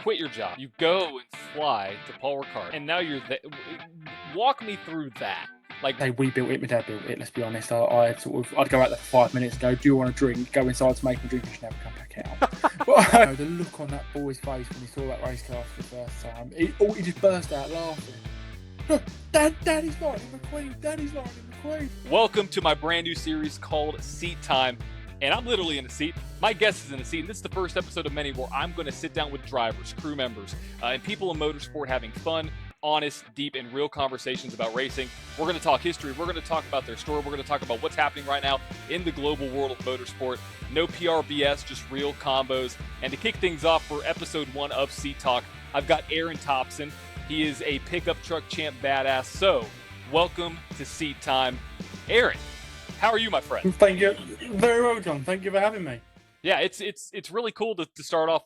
quit your job. You go and fly to Paul Ricard, and now you're there. Walk me through that. Like, we built it, my dad built it, let's be honest. I'd go out there for 5 minutes and go, do you want a drink? Go inside to make a drink and she'd never come back out. But the look on that boy's face when he saw that race car for the first time, he just burst out laughing. Look, Daddy's Lightning McQueen, Daddy's Lightning McQueen. Welcome to my brand new series called Seat Time. And I'm literally in a seat. My guest is in a seat. And this is the first episode of many where I'm going to sit down with drivers, crew members, and people in motorsport having fun, honest, deep, and real conversations about racing. We're going to talk history. We're going to talk about their story. We're going to talk about what's happening right now in the global world of motorsport. No PRBS, just real combos. And to kick things off for episode 1 of Seat Talk, I've got Aaron Thompson. He is a pickup truck champ badass. So, welcome to Seat Time. Aaron, how are you, my friend? Thank you. Very well, John. Thank you for having me. Yeah, it's really cool to start off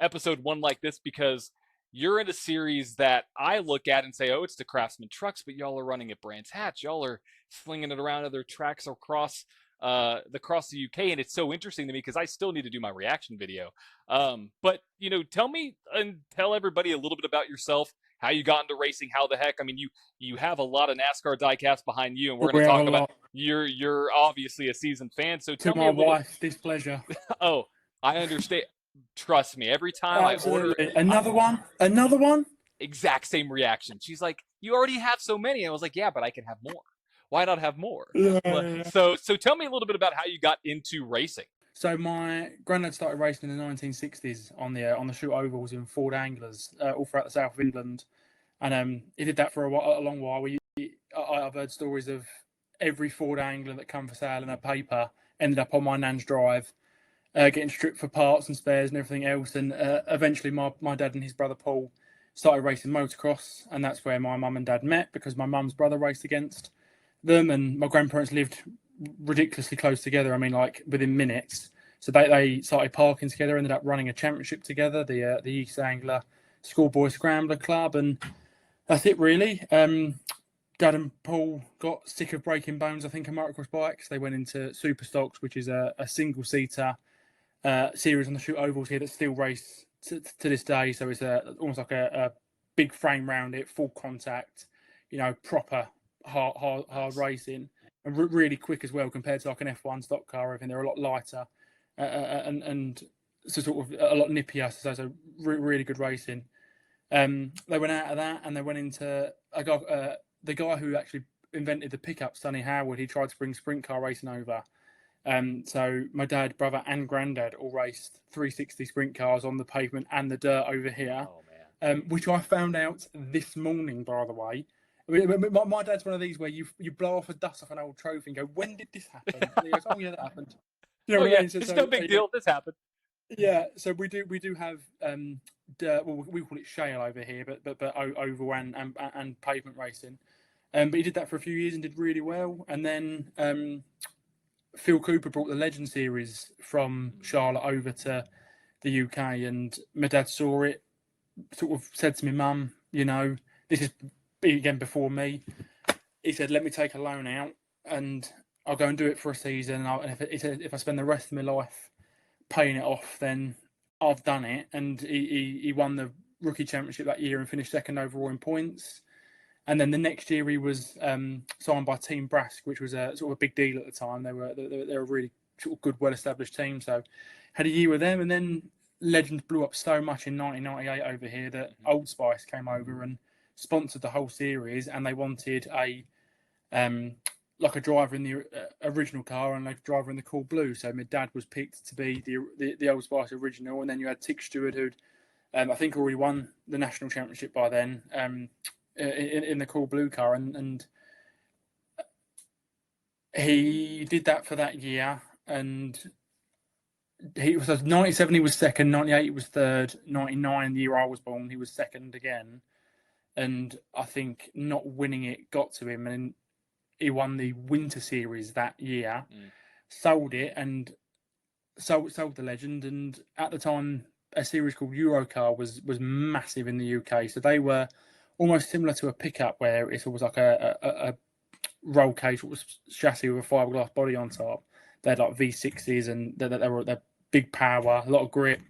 episode 1 like this because you're in a series that I look at and say, oh, it's the Craftsman trucks, but y'all are running at Brands Hatch. Y'all are slinging it around other tracks across the UK, and it's so interesting to me because I still need to do my reaction video. But, tell me and tell everybody a little bit about yourself, how you got into racing, how the heck. I mean, you have a lot of NASCAR diecast behind you, and we're going to talk about you're obviously a seasoned fan. So tell me my wife's displeasure. Oh, I understand. Trust me, every time Absolutely. I order another one, exact same reaction. She's like, "You already have so many." I was like, "Yeah, but I can have more. Why not have more?" Yeah. So tell me a little bit about how you got into racing. So my granddad started racing in the 1960s on the shoot ovals in Ford Anglers all throughout the south of England, and he did that for a long while. I've heard stories of every Ford Angler that come for sale in a paper ended up on my nan's drive, getting stripped for parts and spares and everything else. And eventually my dad and his brother Paul started racing motocross, and that's where my mum and dad met because my mum's brother raced against them, and my grandparents lived ridiculously close together. I mean, like within minutes. So they started parking together, ended up running a championship together, the East Anglia Schoolboy Scrambler Club, and that's it really. Dad and Paul got sick of breaking bones, I think, on motocross bikes. They went into Super Stocks, which is a single-seater series on the shoot ovals here that still race to this day. So it's almost like a big frame around it, full contact, proper hard racing, and really quick as well compared to like an F1 stock car. I think they're a lot lighter and so sort of a lot nippier. So really good racing. They went out of that and they went into the guy who actually invented the pickup, Sonny Howard. He tried to bring sprint car racing over. So my dad, brother, and granddad all raced 360 sprint cars on the pavement and the dirt over here. Oh, man. Which I found out this morning, by the way. I mean, my dad's one of these where you blow off a dust off an old trophy and go, "When did this happen?" And he goes, "Oh yeah, that happened." It's no big deal. This happened. Yeah, so we do have dirt. Well, we call it shale over here, but oval and pavement racing. But he did that for a few years and did really well. And then Phil Cooper brought the Legend Series from Charlotte over to the UK, and my dad saw it. Sort of said to my mum, this is again before me. He said, "Let me take a loan out, and I'll go and do it for a season. And if I spend the rest of my life paying it off, then I've done it." And he won the rookie championship that year and finished second overall in points. And then the next year he was signed by Team Brask, which was a sort of a big deal at the time. They were a really sort of good, well-established team. So had a year with them, and then Legend blew up so much in 1998 over here that Old Spice came over and sponsored the whole series, and they wanted a driver in the original car and a driver in the cool blue. So my dad was picked to be the Old Spice original, and then you had Tick Stewart, who'd I think already won the national championship by then in the cool blue car, and he did that for that year. And he was 97. He was second. 98. He was third. 99, the year I was born, he was second again. And I think not winning it got to him, and he won the Winter Series that year, sold it, and sold the Legend. And at the time, a series called Eurocar was massive in the UK. So they were almost similar to a pickup, where it's always like a roll cage chassis with a fiberglass body on top. They had like V6s, and they're big power, a lot of grip.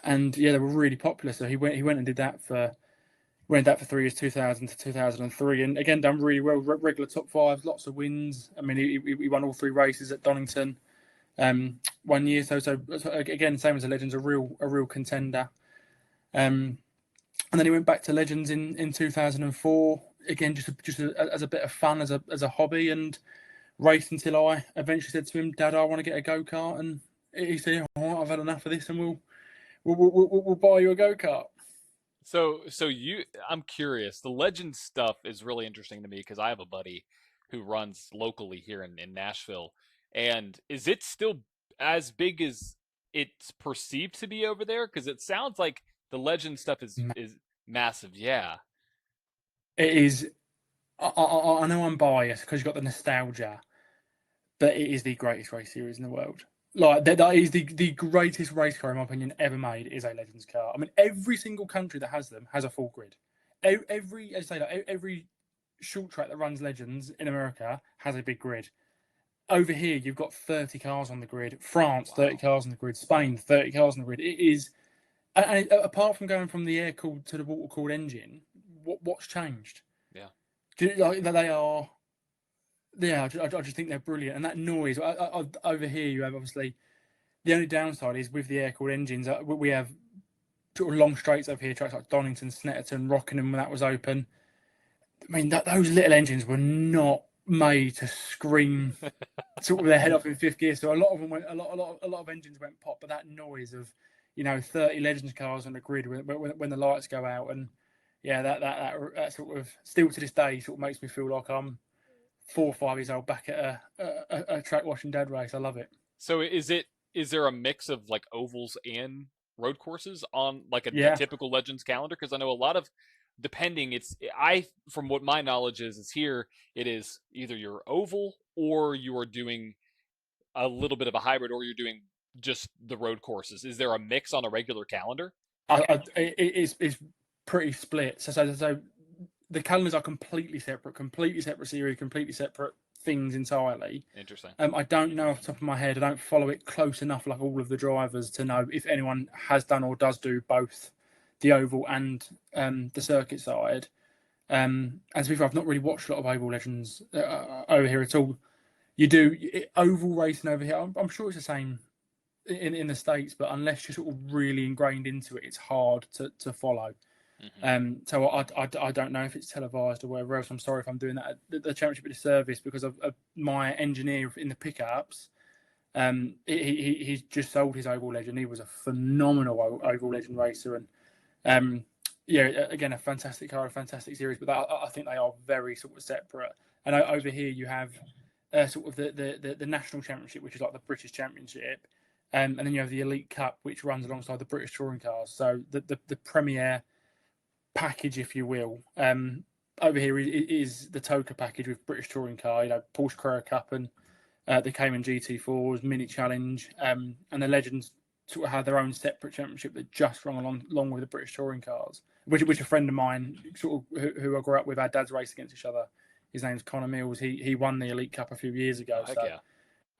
and yeah, they were really popular. So he went and did that for 3 years, 2000 to 2003, and again done really well. Regular top fives, lots of wins. I mean, he won all 3 races at Donington 1 year. So again, same as the Legends, a real contender. And then he went back to Legends in 2004. Again, just as a bit of fun, as a hobby, and raced until I eventually said to him, "Dad, I want to get a go-kart." And he said, "Oh, I've had enough of this, and we'll buy you a go-kart." So I'm curious. The legend stuff is really interesting to me because I have a buddy who runs locally here in Nashville, and is it still as big as it's perceived to be over there? Because it sounds like the legend stuff is massive. Yeah, It is. I know I'm biased because you've got the nostalgia, but it is the greatest race series in the world. Like that is the greatest race car, in my opinion, ever made. Is a Legends car. I mean, every single country that has them has a full grid. Every short track that runs Legends in America has a big grid. Over here, you've got 30 cars on the grid. France, 30 cars on the grid. Spain, 30 cars on the grid. It is, and apart from going from the air cooled to the water cooled engine, what's changed? yeah. Like they are. Yeah, I just think they're brilliant, and that noise over here. You have obviously the only downside is with the air cooled engines. We have sort of long straights over here, tracks like Donington, Snetterton, Rockingham when that was open. I mean, those little engines were not made to scream sort of their head off in fifth gear. So a lot of them went, a lot of engines went pop. But that noise of 30 Legends cars on the grid when the lights go out, and yeah, that sort of still to this day sort of makes me feel like I'm 4 or 5 years old back at a track watching Dad race. I love it. So is there a mix of like ovals and road courses on like a Yeah, typical Legends calendar? Because I know a lot of depending from what my knowledge is here it is either you're oval or you are doing a little bit of a hybrid or you're doing just the road courses. Is there a mix on a regular calendar? it's pretty split. So the calendars are completely separate series, completely separate things entirely. Interesting. I don't know off the top of my head. I don't follow it close enough, like all of the drivers, to know if anyone has done or does do both the oval and the circuit side. And to be fair, I've not really watched a lot of oval legends over here at all. You do oval racing over here. I'm sure it's the same in the States, but unless you're sort of really ingrained into it, it's hard to follow. So I don't know if it's televised or whatever else. I'm sorry if I'm doing that the championship a disservice because of my engineer in the pickups. He's just sold his oval legend. He was a phenomenal oval legend racer, and yeah, again a fantastic car, a fantastic series. But I think they are very sort of separate. And over here you have sort of the national championship, which is like the British Championship, and then you have the Elite Cup, which runs alongside the British Touring Cars. So the premier package, if you will. Over here is the Toka package with British Touring Car, Porsche Carrera Cup and the Cayman GT4s, Mini Challenge, and the Legends sort of had their own separate championship that just run along with the British Touring Cars, which a friend of mine, sort of who I grew up with, our dads race against each other. His name's Connor Mills. He won the Elite Cup a few years ago. Heck So yeah.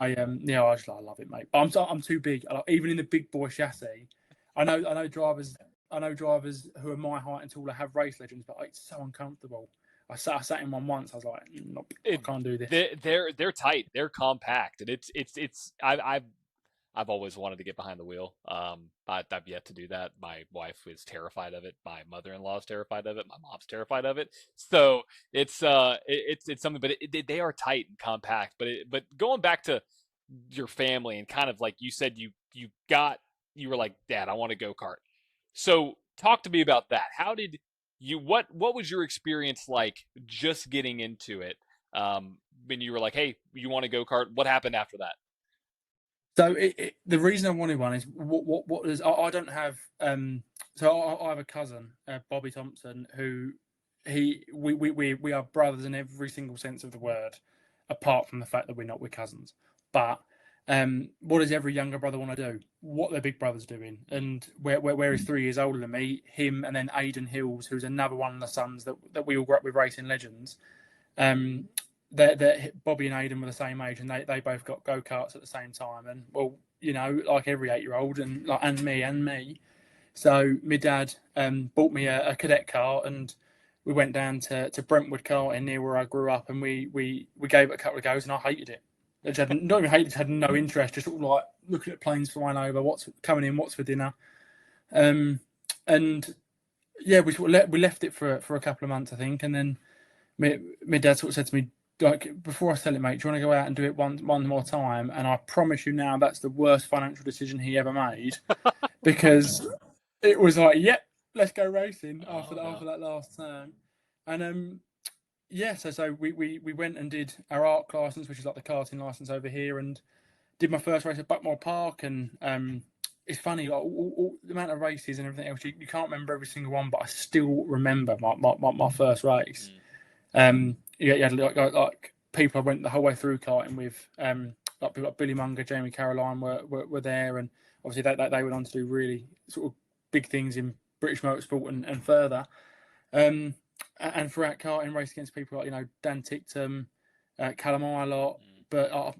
I love it, mate. But I'm too big. Even in the big boy chassis, I know drivers who are my height and taller have race Legends, but it's so uncomfortable. I sat in one once. I was like, nope, I can't do this. They're tight. They're compact, and it's I've always wanted to get behind the wheel. I've yet to do that. My wife is terrified of it. My mother-in-law is terrified of it. My mom's terrified of it. So it's something, but they are tight and compact. But going back to your family and kind of like you said, you were like, Dad, I want a go-kart. So talk to me about that. How did what was your experience like just getting into it? When you were like, hey, you want a go-kart? What happened after that? So the reason I wanted one is what is I don't have so I have a cousin, Bobby Thompson, who we are brothers in every single sense of the word, apart from the fact that we're cousins. But what does every younger brother want to do? What their big brother's doing, and where he's 3 years older than me, him, and then Aidan Hills, who's another one of the sons that we all grew up with racing Legends. They're Bobby and Aidan were the same age, and they both got go-karts at the same time. And well, like every 8-year-old, and me, So my dad bought me a cadet car, and we went down to Brentwood karting near where I grew up, and we gave it a couple of goes, and I hated it. Not even hated, had no interest, just sort of like looking at planes flying over, what's coming in, what's for dinner. And yeah, we left it for a couple of months, I think, and then my dad sort of said to me, like, before I sell it, mate, do you want to go out and do it one more time? And I promise you now, that's the worst financial decision he ever made, because it was like, yep, let's go racing after that last term. And yeah, so we went and did our ARC license, which is like the karting license over here, and did my first race at Buckmore Park. And it's funny, like all the amount of races and everything else, you can't remember every single one, but I still remember my first race. You had like people I went the whole way through karting with, like people like Billy Munger, Jamie Caroline were there, and obviously they went on to do really sort of big things in British motorsport and further. And throughout karting, race against people like Dan Tictum, Callum Ilott, but I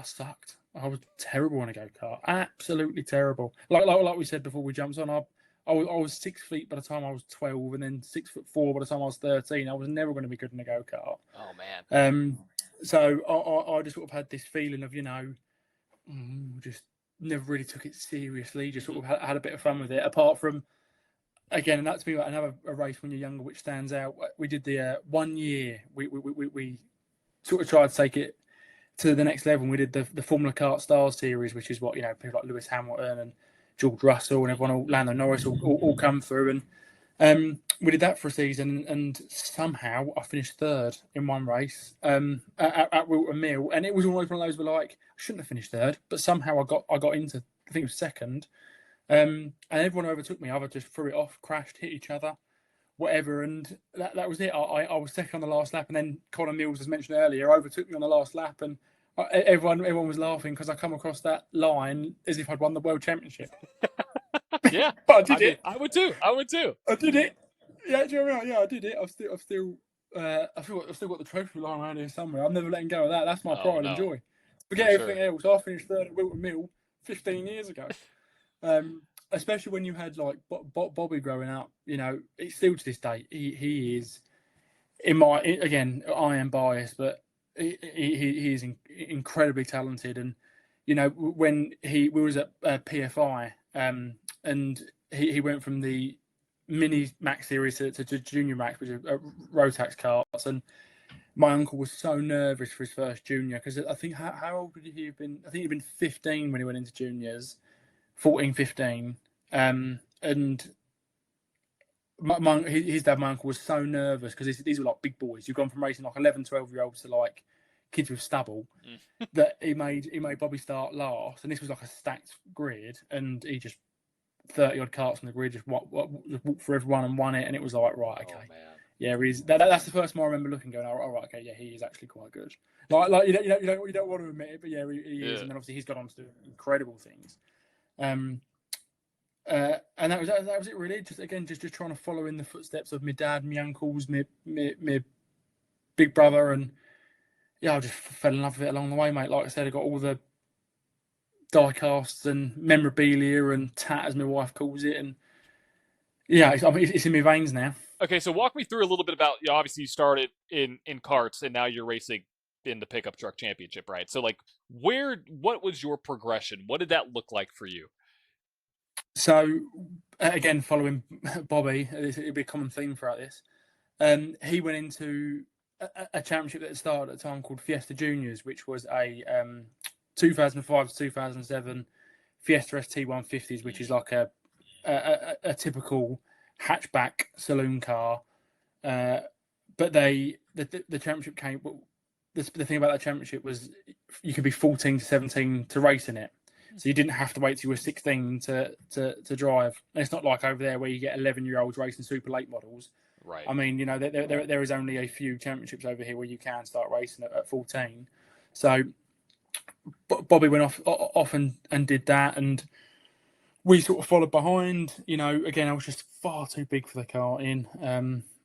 sucked. I was terrible on a go-kart, absolutely terrible. Like we said before we jumped on, I was 6 feet by the time I was 12, and then 6'4" by the time I was 13. I was never going to be good in a go-kart. Oh man. So I just sort of had this feeling of just never really took it seriously. Just sort of had a bit of fun with it. Apart from, again, and that's me like another race when you're younger, which stands out. We did the 1 year. We sort of tried to take it to the next level. And we did the Formula Kart Stars series, which is what people like Lewis Hamilton and George Russell and everyone, Lando Norris, all come through. And we did that for a season, and somehow I finished third in one race at Wilton Mill, and it was almost one of those where like I shouldn't have finished third, but somehow I got into, I think it was second. And everyone who overtook me either just threw it off, crashed, hit each other, whatever, and that was it. I was second on the last lap, and then Connor Mills, as mentioned earlier, overtook me on the last lap, and everyone was laughing because I come across that line as if I'd won the world championship. Yeah, but I did it. I would too. I did it. Yeah, do you know what? Yeah, I did it. I've still got the trophy lying around here somewhere. I'm never letting go of that. That's my pride and joy. Forget everything else. I finished third at Wilton Mill 15 years ago. Especially when you had like Bobby growing up, it's still to this day. He is, again, I am biased, but he is incredibly talented. And when we was at PFI, and he went from the mini Max series to junior Max, which is Rotax karts, and my uncle was so nervous for his first junior, because I think how old would he have been? I think he'd been 15 when he went into juniors, 14, 15. And his dad, my uncle, was so nervous because these were like big boys. You've gone from racing like 11, 12-year-olds to like kids with stubble, that he made Bobby start last, and this was like a stacked grid, and he just 30 odd karts on the grid, just walked for everyone and won it, and it was like, right, okay, yeah, that's the first time I remember looking, going, all right, okay, yeah, he is actually quite good. Like you don't want to admit it, but yeah, he is, and then obviously he's gone on to do incredible things. And that was it really. Just trying to follow in the footsteps of my dad, my uncles, my big brother, and yeah, I just fell in love with it along the way, mate. Like I said, I got all the die casts and memorabilia and tat, as my wife calls it, and yeah, it's in my veins now. Okay, so walk me through a little bit about, obviously you started in karts and now you're racing in the pickup truck championship, right? So like, what was your progression? What did that look like for you? So again, following Bobby, it'll be a common theme throughout this. He went into a championship that started at a time called Fiesta Juniors, which was a 2005 to 2007 Fiesta ST150s, which is like a typical hatchback saloon car. But the championship came. The thing about that championship was you could be 14 to 17 to race in it. So you didn't have to wait till you were 16 to drive. And it's not like over there where you get 11-year-olds racing super late models. Right. I mean, there is only a few championships over here where you can start racing at 14. So Bobby went off and did that, and we sort of followed behind. Again, I was just far too big for the karting.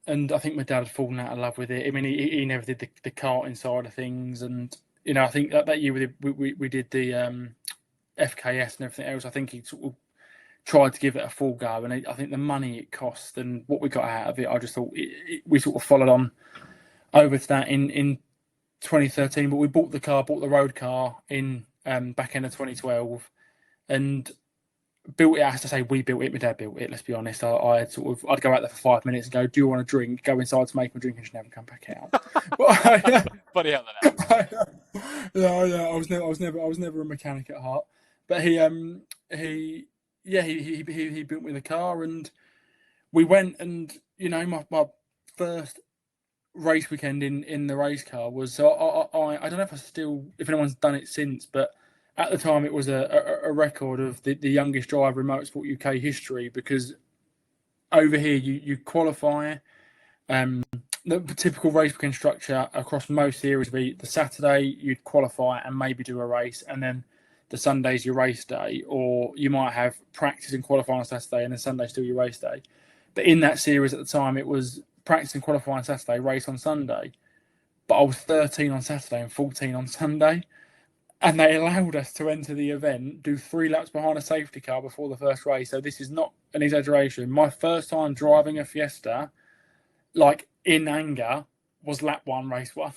And I think my dad had fallen out of love with it. I mean, he never did the karting side of things. And, I think that year we did the FKS and everything else. I think he sort of tried to give it a full go. And I think the money it cost and what we got out of it, I just thought we sort of followed on over to that in 2013. But we bought the road car in back end of 2012, and built it. I have to say, we built it. My dad built it. Let's be honest. I'd go out there for 5 minutes and go, "Do you want a drink?" Go inside to make my drink, and she'd never come back out. Funny how that happens. Yeah. I was never a mechanic at heart. But he built me the car, and we went. And my first race weekend in the race car was. So I don't know if anyone's done it since, but at the time, it was a record of the youngest driver in Motorsport UK history, because over here you qualify. The typical race weekend structure across most series would be the Saturday you'd qualify and maybe do a race, and then the Sunday's your race day, or you might have practice and qualify on Saturday and then Sunday still your race day. But in that series at the time, it was practice and qualify on Saturday, race on Sunday. But I was 13 on Saturday and 14 on Sunday. And they allowed us to enter the event, do 3 laps behind a safety car before the first race. So this is not an exaggeration. My first time driving a Fiesta, like in anger, was lap 1, race 1.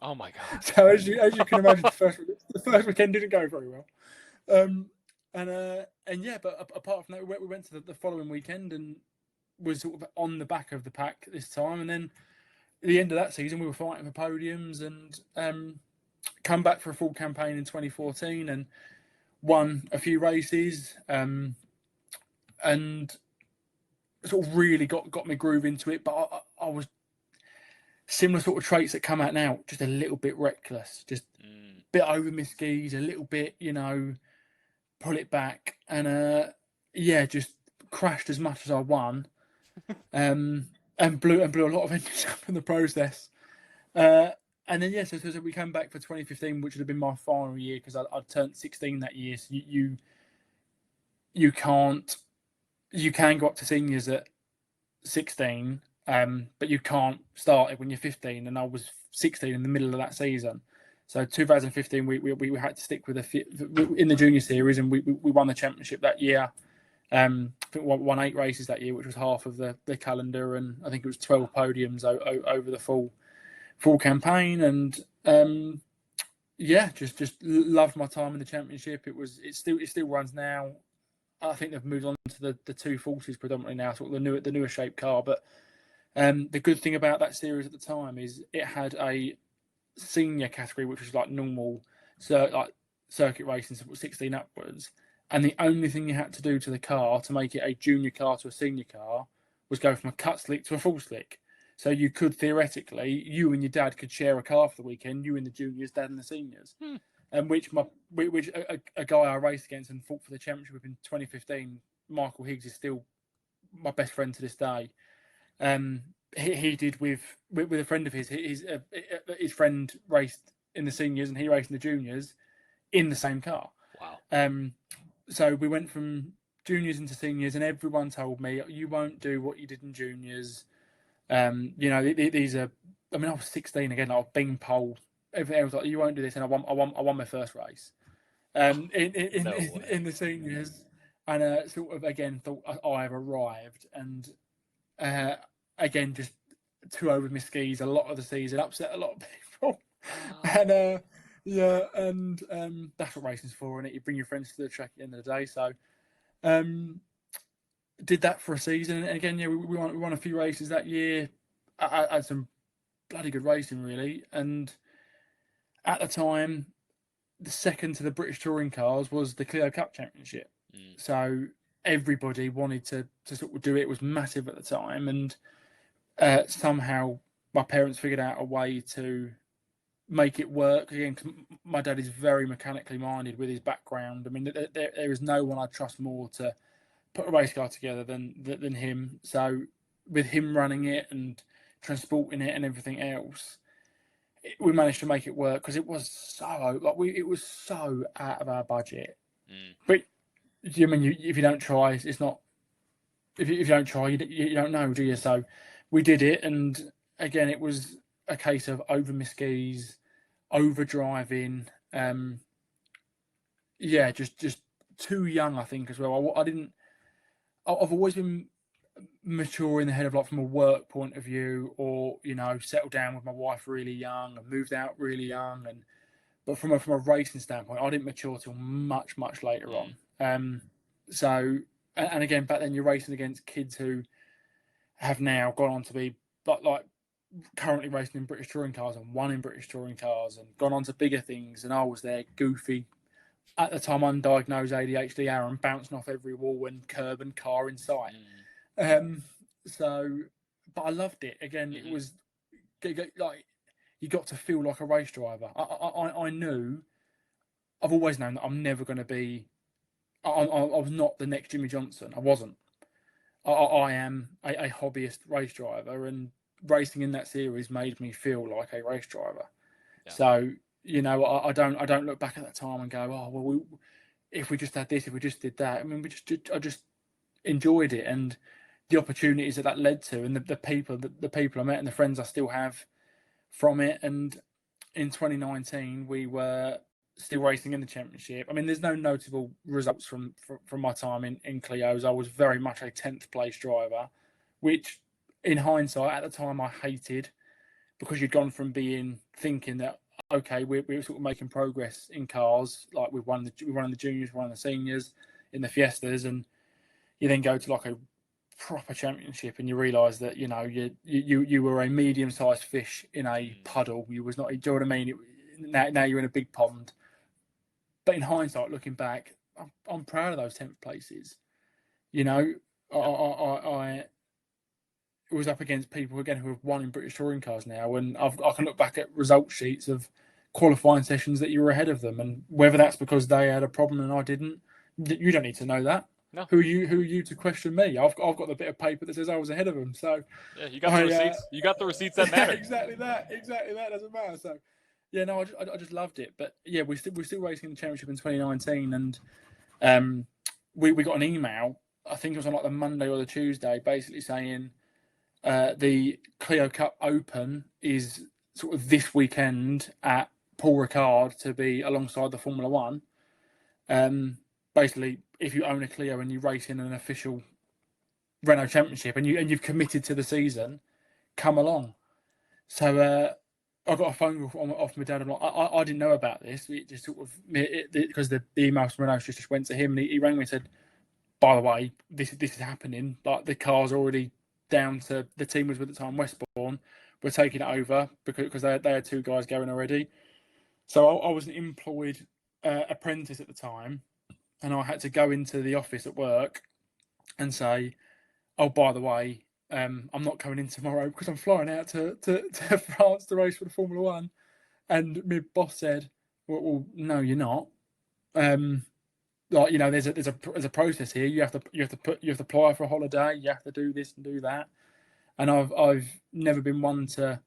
Oh my God! So as you can imagine, the first weekend didn't go very well. But apart from that, we went to the following weekend and was sort of on the back of the pack this time. And then at the end of that season, we were fighting for podiums and. Come back for a full campaign in 2014 and won a few races, and sort of really got me groove into it. But I was similar sort of traits that come out now, just a little bit reckless, just a bit over my skis, a little bit, pull it back, and just crashed as much as I won, and blew a lot of engines up in the process. And then, so we came back for 2015, which would have been my final year, because I'd turned 16 that year. So you can go up to seniors at 16, but you can't start it when you're 15. And I was 16 in the middle of that season. So 2015, we had to stick with in the junior series, and we won the championship that year. I think we won 8 races that year, which was half of the calendar, and I think it was 12 podiums over the full campaign. And just loved my time in the championship. It still runs now. I think they've moved on to the 240s predominantly now, sort of the newer shape car. But the good thing about that series at the time is it had a senior category, which was like normal circuit racing, so 16 upwards. And the only thing you had to do to the car to make it a junior car to a senior car was go from a cut slick to a full slick. So you could theoretically, you and your dad could share a car for the weekend, you and the juniors, dad and the seniors. And which a guy I raced against and fought for the championship in 2015, Michael Higgs, is still my best friend to this day. He did with a friend of his. His friend raced in the seniors and he raced in the juniors in the same car. Wow. So we went from juniors into seniors, and everyone told me, you won't do what you did in juniors. These are. I mean, I was 16 again. I was being pole. Everything else, like, you won't do this, and I won my first race, in the seniors, and sort of again thought I have arrived, and again just too over my skis a lot of the season, upset a lot of people, and that's what racing's for, and you bring your friends to the track at the end of the day. So, did that for a season, and again, we won a few races that year. I had some bloody good racing, really, and at the time, the second to the British Touring Cars was the Clio Cup Championship. So everybody wanted to sort of do it. It was massive at the time, and somehow my parents figured out a way to make it work. Again, 'cause my dad is very mechanically minded with his background. I mean, there is no one I trust more to put a race car together than him. So with him running it and transporting it and everything else, we managed to make it work, because it was so out of our budget. But if you don't try, it's not. If you don't try, you don't know, do you? So we did it, and again, it was a case of over my skis, over driving. Just too young, I think, as well. I didn't I've always been mature in the head of like from a work point of view, or settled down with my wife really young and moved out really young, but from a racing standpoint, I didn't mature till much later on. So and again, back then you're racing against kids who have now gone on to be like currently racing in British touring cars and won in British touring cars and gone on to bigger things. And I was there, goofy, at the time, undiagnosed ADHD Aaron, bouncing off every wall and curb and car in sight. But I loved it. Again, it was like you got to feel like a race driver. I knew, I've always known that I'm never going to be. I was not the next Jimmy Johnson. I wasn't. I am a hobbyist race driver, and racing in that series made me feel like a race driver. Yeah. So I don't look back at that time and go, oh well, if we just had this, if we just did that. I mean, I just enjoyed it, and the opportunities that led to, and the people I met, and the friends I still have from it. And in 2019, we were still racing in the championship. I mean, there's no notable results from my time in Clio's. I was very much a 10th place driver, which in hindsight at the time I hated, because you'd gone from thinking that, okay, we were sort of making progress in cars, like we won the juniors, we won the seniors in the Fiestas, and you then go to like a proper championship and you realise that you were a medium-sized fish in a puddle. You was not. Do you know what I mean? Now you're in a big pond. But in hindsight, looking back, I'm proud of those 10th places. I was up against people again who have won in British touring cars now, and I can look back at result sheets of qualifying sessions that you were ahead of them, and whether that's because they had a problem and I didn't, you don't need to know that. No. Who are you to question me? I've got the bit of paper that says I was ahead of them. So yeah, you got the receipts. You got the receipts that matter. Exactly that doesn't matter. So yeah, no, I just loved it. But yeah, we're still racing the championship in 2019, and we got an email. I think it was on like the Monday or the Tuesday, basically saying the Clio Cup Open is sort of this weekend at Paul Ricard to be alongside the Formula One. Basically, if you own a Clio and you race in an official Renault Championship and you've committed to the season, come along. So I got a phone call off my dad. I didn't know about this. It just sort of because the email from Renault just went to him, and he rang me and said, "By the way, this is happening. Like the car's already down to the team was with the time Westbourne. We're taking it over because they had two guys going already. So I was an employed apprentice at the time, and I had to go into the office at work and say, oh, by the way, I'm not coming in tomorrow because I'm flying out to France to race for the Formula One. And my boss said, well no, you're not. There's a process here. You have to apply for a holiday. You have to do this and do that. And I've never been one to,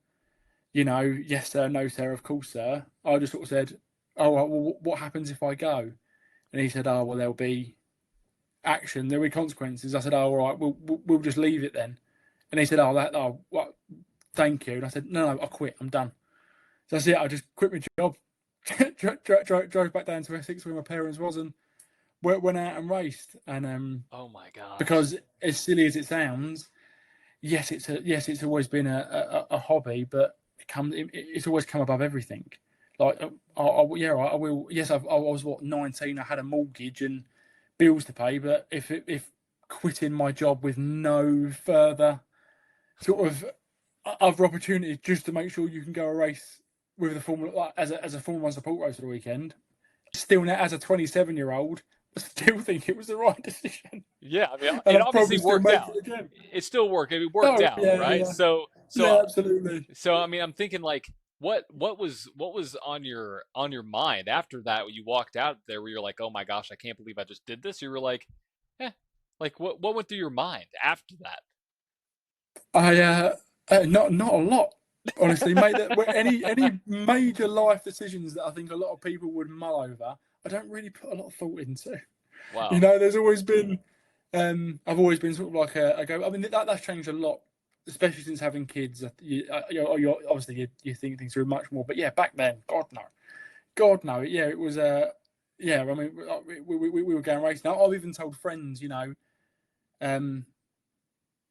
yes sir, no sir, of course sir. I just sort of said, oh well, what happens if I go? And he said, oh well, there'll be action, there'll be consequences. I said, oh all right, we'll just leave it then. And he said, what? Thank you. And I said, no, I quit. I'm done. So that's it. I just quit my job, drove back down to Essex where my parents was, and went out and raced. And oh my god! Because as silly as it sounds, yes, it's always been a hobby, but it's always come above everything. Like, I will. Yes, I was 19. I had a mortgage and bills to pay, but if quitting my job with no further sort of other opportunities just to make sure you can go a race with the Formula as a Formula One support race for the weekend, still now as a 27-year-old, I still think it was the right decision. Yeah, I mean, it obviously worked out. It still worked. It worked out, right? Yeah. So yeah, absolutely. So I mean, I'm thinking like, what was on your mind after that when you walked out there, where you're like, oh my gosh, I can't believe I just did this? You were like, like what went through your mind after that? Not a lot, honestly, mate. Any major life decisions that I think a lot of people would mull over, I don't really put a lot of thought into. Wow. There's always been, I've always been sort of like a go. I mean, that's changed a lot, especially since having kids. You're obviously you think things through much more. But yeah, back then, God no. Yeah, it was I mean, we were going racing. I've even told friends, I'm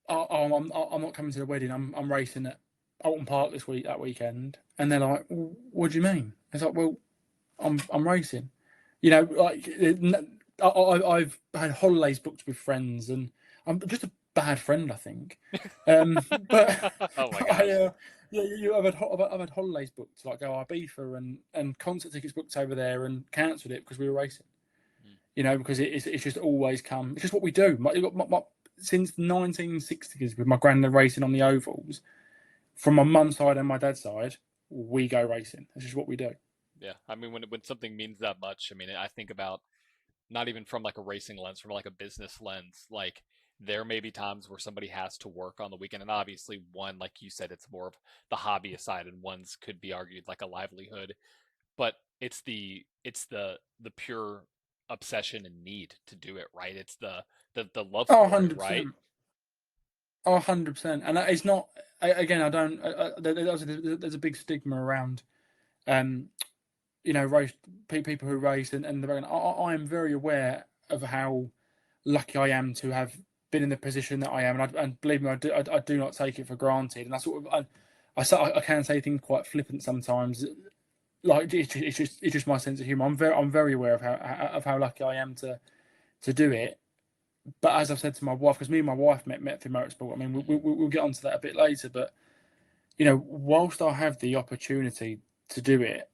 not coming to the wedding. I'm racing at Alton Park that weekend. And they're like, well, what do you mean? It's like, well, I'm racing. You know, like I've had holidays booked with friends, and I'm just a bad friend, I think. But Oh my gosh. I've had holidays booked to like go Ibiza and concert tickets booked over there and cancelled it because we were racing. You know, because it's just always come. It's just what we do. Since the 1960s, with my granddad racing on the ovals, from my mum's side and my dad's side, we go racing. It's just what we do. Yeah, I mean, when something means that much, I mean, I think about not even from like a racing lens, from like a business lens. Like there may be times where somebody has to work on the weekend, and obviously one, like you said, it's more of the hobbyist side, and one's could be argued like a livelihood. But it's the pure obsession and need to do it right. It's the love Oh, for it, 100%. right? Oh, 100%. And it's not, again, I don't, there's a big stigma around, um, you know, people who race, and I am very aware of how lucky I am to have been in the position that I am. And believe me, I do not take it for granted. And I sort of, I can say things quite flippant sometimes. Like it's just my sense of humor. I'm very aware of how lucky I am to do it. But as I've said to my wife, because me and my wife met through motorsport. I mean, we'll get onto that a bit later. But you know, whilst I have the opportunity to do it,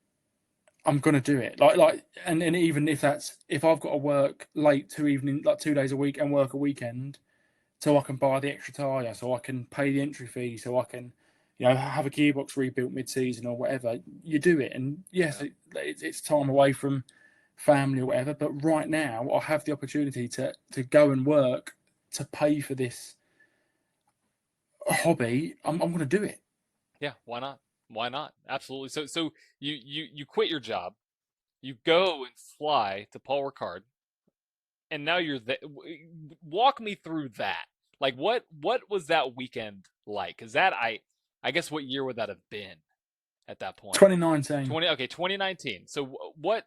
I'm gonna do it. And even if I've got to work late 2 evening, like 2 days a week, and work a weekend, so I can buy the extra tyre, so I can pay the entry fee, so I can, you know, have a gearbox rebuilt mid-season or whatever. You do it, and yes, Yeah. it's time away from family or whatever. But right now, I have the opportunity to go and work to pay for this hobby. I'm going to do it. Yeah, why not? Why not? Absolutely. So you quit your job, you go and fly to Paul Ricard, and now you're there. Walk me through that. Like what was that weekend like? Because that I guess what year would that have been at that point? 2019. 2019. So what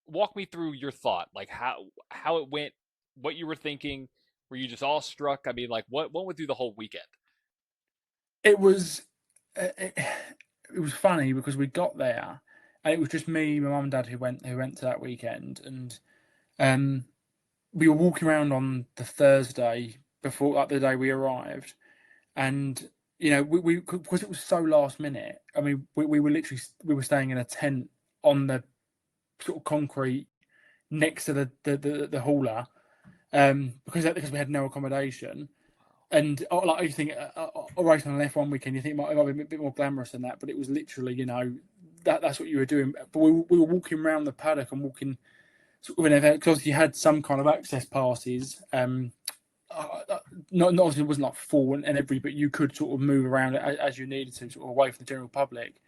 walk me through your thought, like how it went, what you were thinking. Were you just all struck? I mean, like what went through the whole weekend? It was it was funny because we got there, and it was just me, my mum, and dad who went to that weekend, and um, we were walking around on the Thursday before, like the day we arrived, and you know, we because it was so last minute. I mean, we were literally staying in a tent on the sort of concrete next to the hauler, because we had no accommodation. And like you think, racing on an F1 weekend, you think it might be a bit more glamorous than that, but it was literally, you know, that's what you were doing. But we were walking around the paddock and walking sort of whenever, because you had some kind of access passes. Not obviously it wasn't like full and every, but you could sort of move around as you needed to, sort of away from the general public.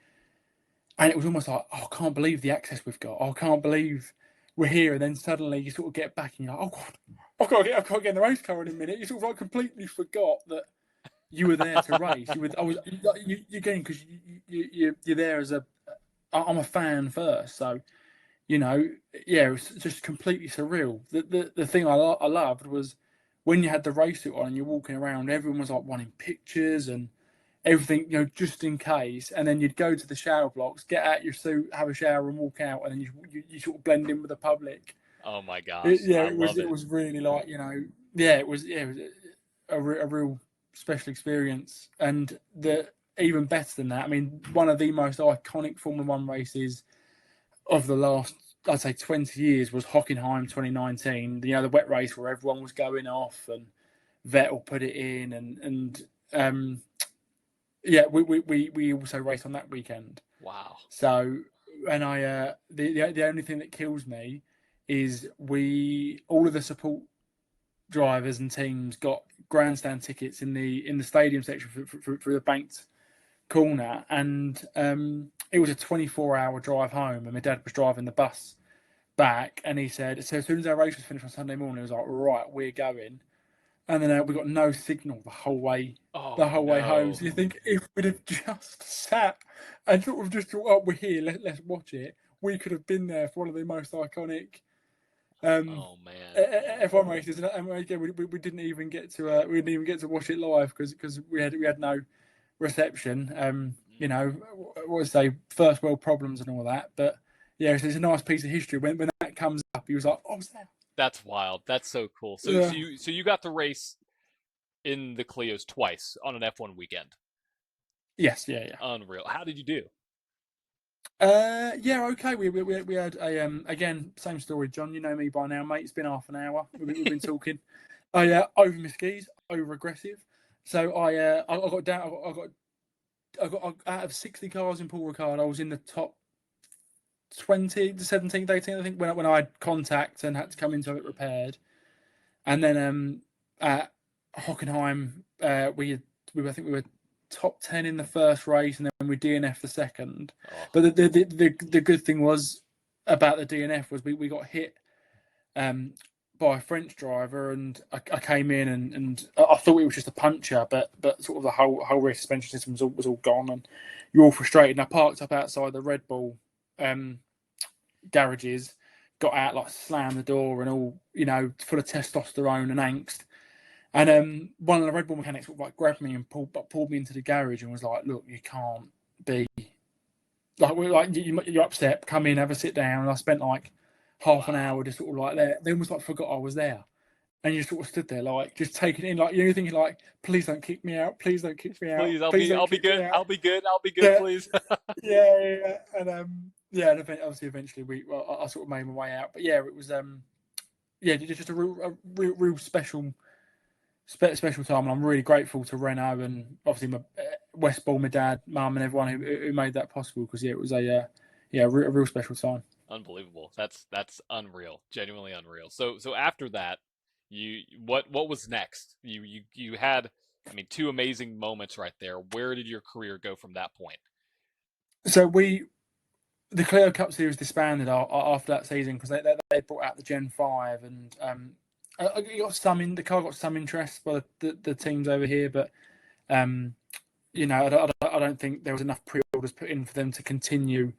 And it was almost like, oh, I can't believe the access we've got. Oh, I can't believe we're here. And then suddenly you sort of get back and you're like, oh God, I've got to get in the race car in a minute. You sort of like completely forgot that you were there to race. You're getting, because you're there as I'm a fan first. So, you know, yeah, it was just completely surreal. The thing I loved was when you had the race suit on and you're walking around, everyone was like wanting pictures and everything, you know, just in case. And then you'd go to the shower blocks, get out your suit, have a shower, and walk out, and then you sort of blend in with the public. Oh my gosh, Yeah, I it was love it it. was really like, you know, yeah, it was a real special experience, and the even better than that. I mean, one of the most iconic Formula One races of the last, I'd say, 20 years was Hockenheim 2019. You know, the wet race where everyone was going off and Vettel put it in, and yeah, we also raced on that weekend. Wow. So, and the only thing that kills me is we all of the support drivers and teams got grandstand tickets in the stadium section for the banked corner, and it was a 24-hour drive home, and my dad was driving the bus back, and he said, so as soon as our race was finished on Sunday morning, he was like, right, we're going. And then we got no signal Oh the whole way home. no. So you think if we'd have just sat and sort of just thought, oh, we're here, let's watch it, we could have been there for one of the most iconic Oh man. F1 races, and again, we didn't even get to watch it live because we had no reception. What was say first world problems and all that. But yeah, it's a nice piece of history. When that comes up, he was like, "Oh, was that?" That's wild. That's so cool. So Yeah. you got to race in the Clios twice on an F1 weekend. Yes, yeah. Unreal. How did you do? Yeah, okay. We had a again same story, John. You know me by now, mate. It's been half an hour. We've been talking. Over my skis, over aggressive. So I got down. I got out of 60 cars in Paul Ricard. I was in the top 20, the 17th, 18th, I think, when I had contact and had to come in to have it repaired. And then at Hockenheim, I think we were top 10 in the first race, and then we DNF the second. Oh. But the good thing was about the DNF was we got hit by a French driver, and I came in and I thought it was just a puncture, but sort of the whole rear suspension system was all gone, and you're all frustrated. And I parked up outside the Red Bull garages, got out, like slammed the door and all, full of testosterone and angst. And one of the Red Bull mechanics grabbed me and pulled me into the garage and was like, "Look, you can't be you're upset. Come in, have a sit down." And I spent like half an hour just sort of like there. They almost forgot I was there, and you sort of stood there just taking it in, you're thinking "Please don't kick me out. Please don't kick me out. Please, I'll be good. I'll be good. Yeah. Please." yeah. And and obviously eventually I sort of made my way out. But yeah, it was just a real special time, and I'm really grateful to Renault and obviously my Westball, my dad, mum, and everyone who made that possible, because it was a real special time. Unbelievable. That's unreal. Genuinely unreal. So after that, what was next? You had, two amazing moments right there. Where did your career go from that point? So the Clio Cup Series disbanded after that season because they brought out the Gen 5, and the car got some interest by the teams over here, but I don't think there was enough pre-orders put in for them to continue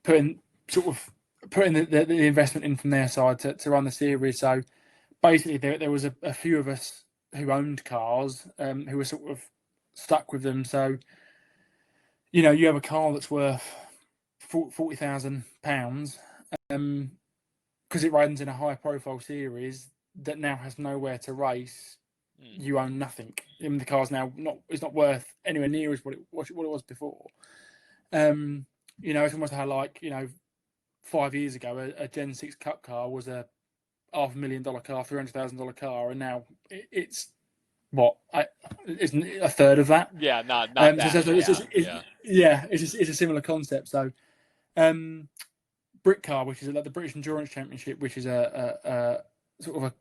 putting the investment in from their side to run the series. So basically, there was a few of us who owned cars who were sort of stuck with them. So you have a car that's worth £40,000 because it runs in a high-profile series that now has nowhere to race. You own nothing. The car's now it's not worth anywhere near as what it was before. It's almost how 5 years ago a Gen 6 Cup car was a $500,000 car, $300,000 car, and now it's isn't a third of that. Yeah, not that. It's a similar concept. So, Britcar, which is the British Endurance Championship, which is a sort of a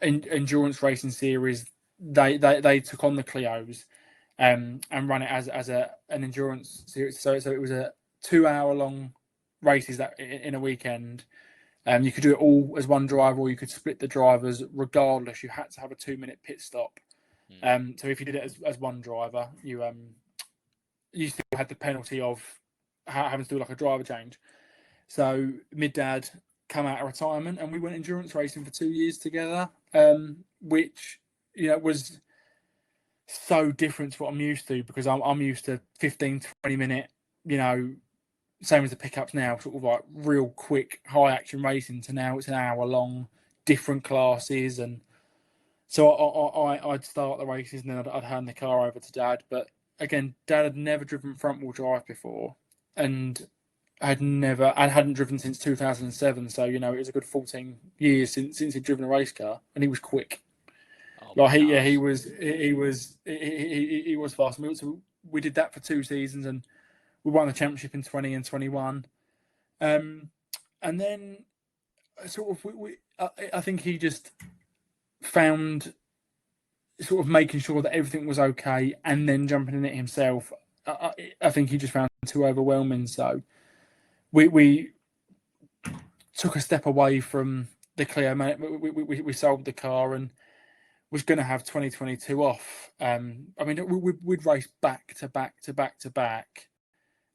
endurance racing series, they took on the Clios and ran it as an endurance series. So it was a 2-hour long races that in a weekend. You could do it all as one driver, or you could split the drivers. Regardless, you had to have a 2-minute pit stop. So if you did it as one driver, you still had the penalty of having to do a driver change. So Dad come out of retirement, and we went endurance racing for 2 years together, which was so different to what I'm used to, because I'm used to 15-20 minute, same as the pickups now, sort of real quick high action racing, to now it's an hour long, different classes. And so I'd start the races, and then I'd hand the car over to Dad. But again, Dad had never driven front wheel drive before, and hadn't driven since 2007. So it was a good 14 years since he'd driven a race car, and he was quick. He was fast. We did that for 2 seasons, and we won the championship in 20 and 21. And then sort of I think he just found sort of making sure that everything was okay and then jumping in it himself. I think he just found it too overwhelming. So we took a step away from the Clio. We sold the car and was going to have 2022 off. We'd raced back to back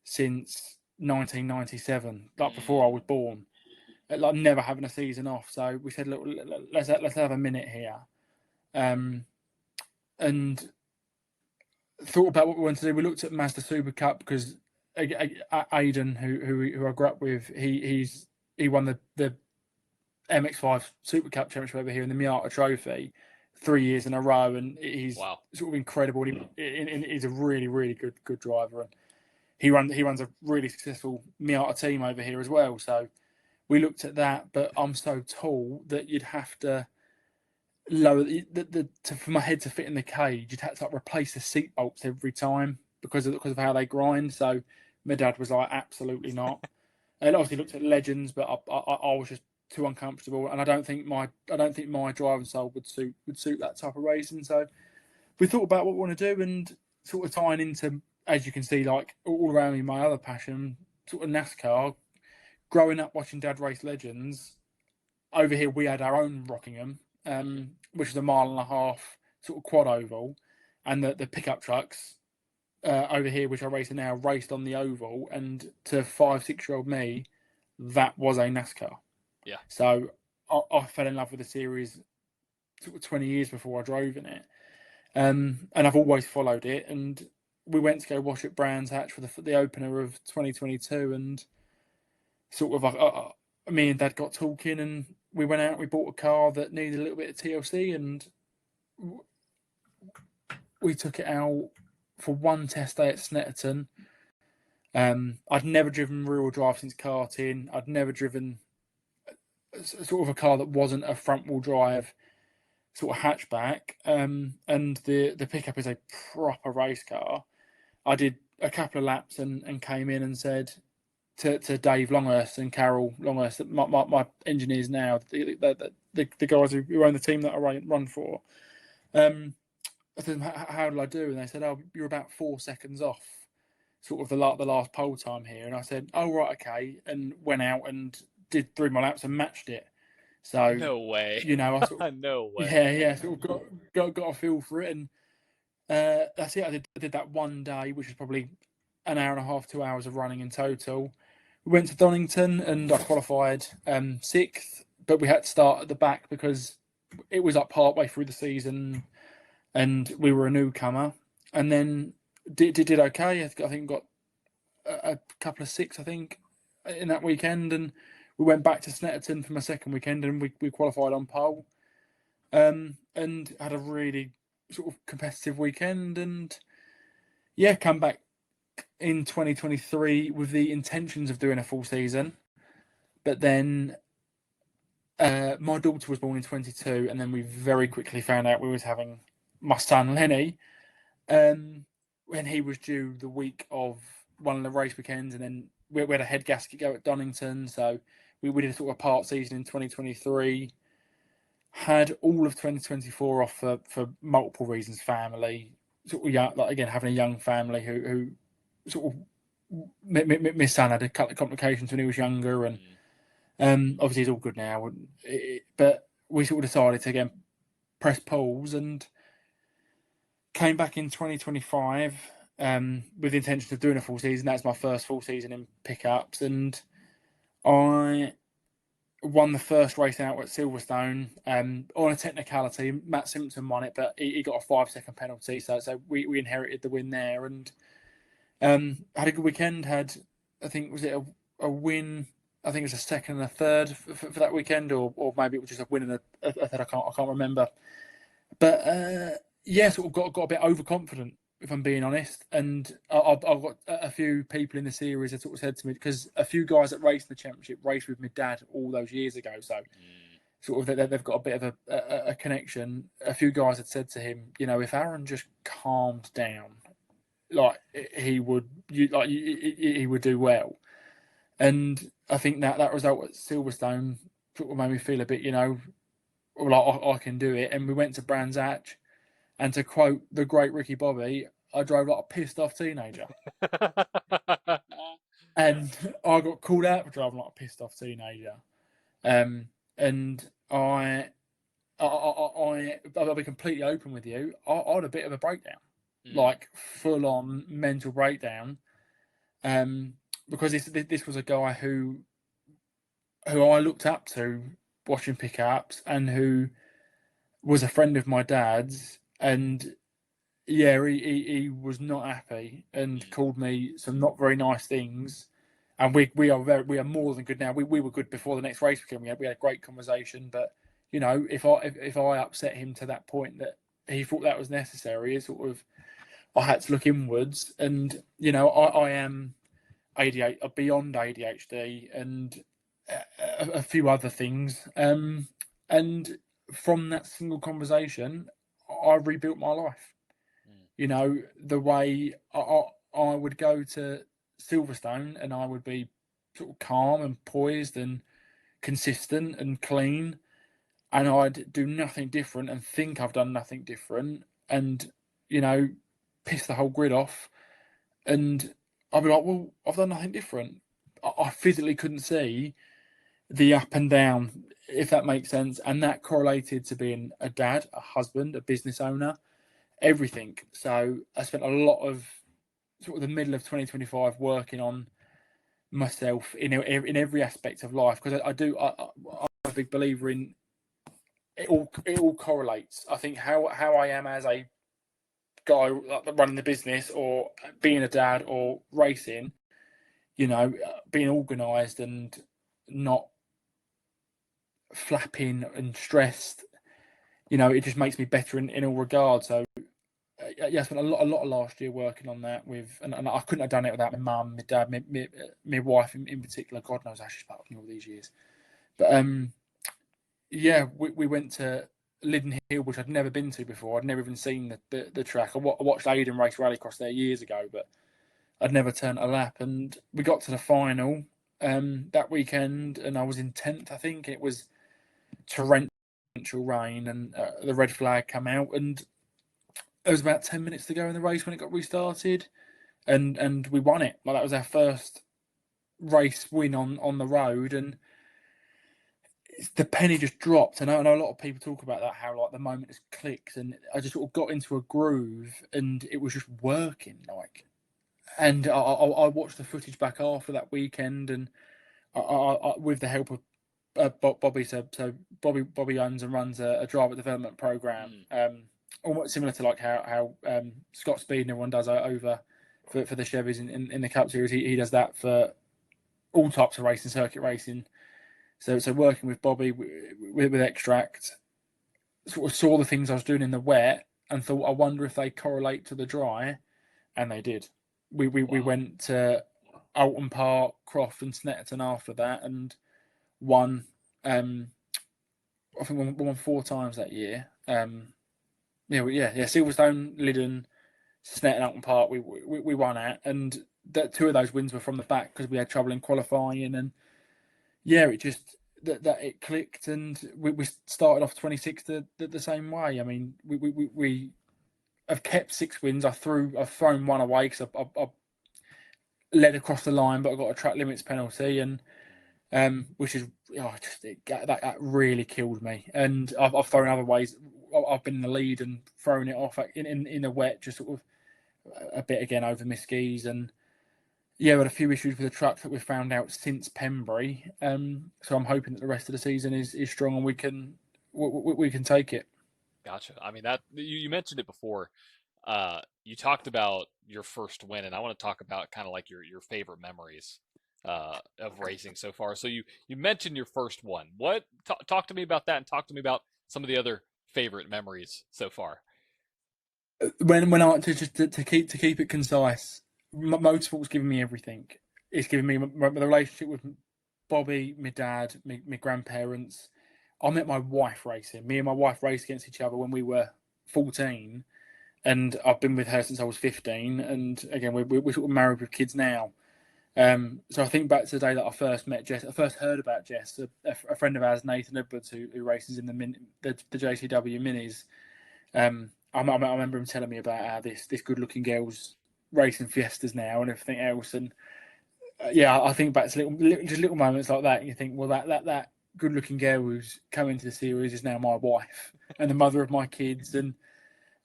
since 1997, before I was born. like never having a season off. So we said, look, let's have a minute here, and thought about what we wanted to do. We looked at Mazda Super Cup because Aidan, who I grew up with, he won the MX5 Super Cup Championship over here in the Miata Trophy 3 years in a row, and he's sort of incredible. He's a really, really good driver, and he runs a really successful Miata team over here as well. So we looked at that, but I'm so tall that you'd have to lower for my head to fit in the cage. You'd have to replace the seat bolts every time because of how they grind. So my dad was like, absolutely not. And obviously looked at legends, but I was just too uncomfortable, and I don't think my driving style would suit that type of racing. So we thought about what we want to do, and sort of tying into, as you can see, like all around me, my other passion, sort of NASCAR. Growing up watching Dad race legends, over here we had our own Rockingham, which is a 1.5 mile sort of quad oval, and the pickup trucks over here, which I race now, raced on the oval, and to 5-6-year-old me, that was a NASCAR. Yeah. So I fell in love with the series sort of 20 years before I drove in it, and I've always followed it. And we went to go wash at Brands Hatch for the opener of 2022, and sort of me and Dad got talking, and we went out. We bought a car that needed a little bit of TLC, and we took it out for one test day at Snetterton. I'd never driven rear-wheel drive since karting. I'd never driven sort of a car that wasn't a front-wheel drive sort of hatchback. And the pickup is a proper race car. I did a couple of laps and came in and said to Dave Longhurst and Carol Longhurst, my engineers now, the guys who own the team that I run for, I said, how did I do? And they said, oh, you're about 4 seconds off sort of the last pole time here. And I said, oh, right, okay. And went out and did 3 more laps and matched it. So no way, you know, I sort of, no way. Yeah, sort of got a feel for it, and that's it. I did that one day, which is probably an hour and a half, 2 hours of running in total. We went to Donington and I qualified 6th, but we had to start at the back because it was up partway through the season, and we were a newcomer. And then did okay. I think got a couple of 6, I think, in that weekend, and we went back to Snetterton for my second weekend, and we qualified on pole, and had a really sort of competitive weekend, and yeah, come back in 2023 with the intentions of doing a full season, but then my daughter was born in 22, and then we very quickly found out we was having my son Lenny, when he was due the week of one of the race weekends, and then we had a head gasket go at Donington, so we did a sort of part season in 2023. Had all of 2024 off for multiple reasons, family, sort of young, like again having a young family who sort of my son had a couple of complications when he was younger, and obviously he's all good now. But we sort of decided to again press pause and came back in 2025 with the intention of doing a full season. That's my first full season in pickups, and I won the first race out at Silverstone on a technicality. Matt Simpson won it, but he got a 5-second penalty, so we inherited the win there, and had a good weekend. Had, I think, was it a win? I think it was a second and a third for that weekend, or maybe it was just a win and a third. I can't remember. But yeah, sort of got a bit overconfident, if I'm being honest. And I've got a few people in the series that sort of said to me, because a few guys that raced the championship raced with my dad all those years ago, so sort of they've got a bit of a connection. A few guys had said to him, you know, if Aaron just calmed down, like he would do well. And I think that result at Silverstone sort of made me feel a bit, you know, like I can do it. And we went to Brands Hatch, and to quote the great Ricky Bobby, I drove like a pissed off teenager. And I got called out for driving like a pissed off teenager. And I'll be completely open with you. I had a bit of a breakdown, like full on mental breakdown. Because this was a guy who who I looked up to watching pickups, and who was a friend of my dad's, and yeah, he was not happy and called me some not very nice things. And we are more than good now. We were good before the next race began. We had a great conversation, but you know, if I upset him to that point that he thought that was necessary, it sort of, I had to look inwards. And you know, I am ADHD, beyond ADHD, and a few other things. And from that single conversation, I rebuilt my life. You know, the way I would go to Silverstone and I would be sort of calm and poised and consistent and clean, and I'd do nothing different and think I've done nothing different, and you know, piss the whole grid off, and I'd be like, well, I've done nothing different. I physically couldn't see the up and down, if that makes sense, and that correlated to being a dad, a husband, a business owner, everything. So I spent a lot of sort of the middle of 2025 working on myself in every aspect of life, because I'm a big believer in it all correlates. I think how I am as a guy running the business, or being a dad, or racing, you know, being organised and not flapping and stressed, you know, it just makes me better in all regards. So yeah, I spent a lot of last year working on that with, and I couldn't have done it without my mum, my dad, my wife in particular. God knows how she's put up with me all these years. But yeah, we went to Liddon Hill, which I'd never been to before. I'd never even seen the track. I watched Aidan race rallycross there years ago, but I'd never turned a lap. And we got to the final that weekend, and I was in 10th, I think. It was torrential rain, and the red flag came out, and there was about 10 minutes to go in the race when it got restarted, and we won it. Like, that was our first race win on the road, and the penny just dropped. And I know a lot of people talk about that, how like the moment just clicked, and I just sort of got into a groove, and it was just working. Like, and I watched the footage back after that weekend, and I with the help of Bobby, so Bobby owns and runs a driver development program, almost similar to like how Scott Speed and everyone does over for the Chevys in the Cup Series. He does that for all types of racing, circuit racing. So working with Bobby with Extract, sort of saw the things I was doing in the wet and thought, I wonder if they correlate to the dry, and they did. We went to Alton Park, Croft, and Snetterton after that, and won. I think we won 4 times that year. Silverstone, Liddon, Snetterton, Alton Park. We won at, and that 2 of those wins were from the back because we had trouble in qualifying, and yeah, it just that it clicked, and we started off 26th the same way. I mean, we have kept 6 wins. I've thrown 1 away because I led across the line, but I got a track limits penalty, and which is that really killed me. And I've thrown other ways. I've been in the lead and thrown it off in the wet, just sort of a bit again over my skis. And yeah, we had a few issues with the truck that we've found out since Pembury. So I'm hoping that the rest of the season is strong, and we can take it. Gotcha. I mean, that you mentioned it before. You talked about your first win, and I want to talk about kind of like your favorite memories of racing so far. So you mentioned your first one. What talk to me about that, and talk to me about some of the other favorite memories so far. When I to keep it concise, Motorsport's given me everything. It's given me the relationship with Bobby, my dad, my grandparents. I met my wife racing. Me and my wife raced against each other when we were 14, and I've been with her since I was 15. And again, we're sort of married with kids now. So I think back to the day that I first met Jess. I first heard about Jess. A friend of ours, Nathan Edwards, who races in the JCW Minis. I remember him telling me about how this good-looking girl's racing Fiestas now and everything else. And yeah, I think back to little moments like that. And you think, well, that good-looking girl who's come into the series is now my wife and the mother of my kids. And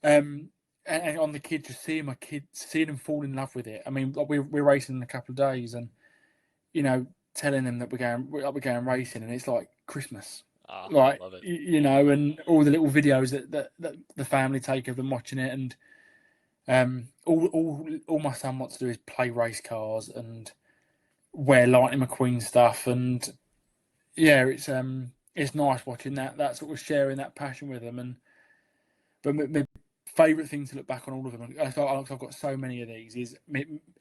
on the kids, just seeing them fall in love with it. I mean, we're racing in a couple of days, and you know, telling them that we're going racing, and it's like Christmas, I love it. you know, and all the little videos that the family take of them watching it, and all my son wants to do is play race cars and wear Lightning McQueen stuff, and yeah, it's nice watching that sort of sharing that passion with them. And but my favourite thing to look back on all of them, I've got so many of these, is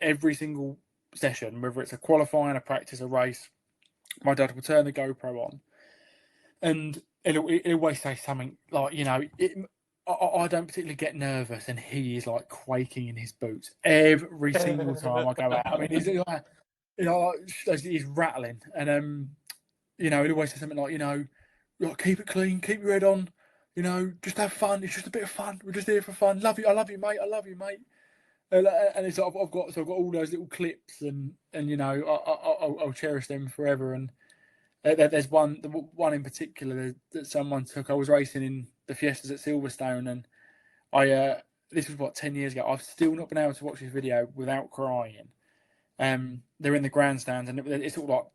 every single session, whether it's a qualifying, a practice, a race, my dad will turn the GoPro on, and it'll always say something like, you know, I don't particularly get nervous, and he is like quaking in his boots every single time I go out. I mean, he's rattling, and you know, he'll always say something like, you know, keep it clean, keep your head on, you know, just have fun. It's just a bit of fun. We're just here for fun. Love you, I love you, mate. I love you, mate. And it's I've got all those little clips, and you know, I'll cherish them forever. And there's one in particular that someone took. I was racing in the Fiestas at Silverstone, and this was 10 years ago. I've still not been able to watch this video without crying. They're in the grandstands, and it's all like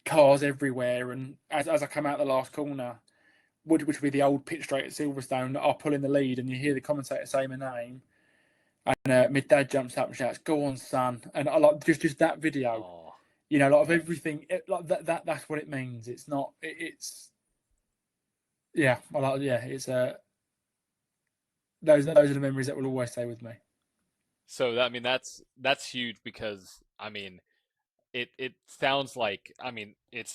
cars everywhere. And as I come out the last corner, which would be the old pit straight at Silverstone, I'll pull in the lead, and you hear the commentator say my name, and my dad jumps up and shouts, "Go on, son!" And I like just that video. Oh. You know, like of everything, like that's what it means. It's not. It's yeah. It's those are the memories that will always stay with me. So I mean, that's huge, because I mean, it sounds like, I mean, it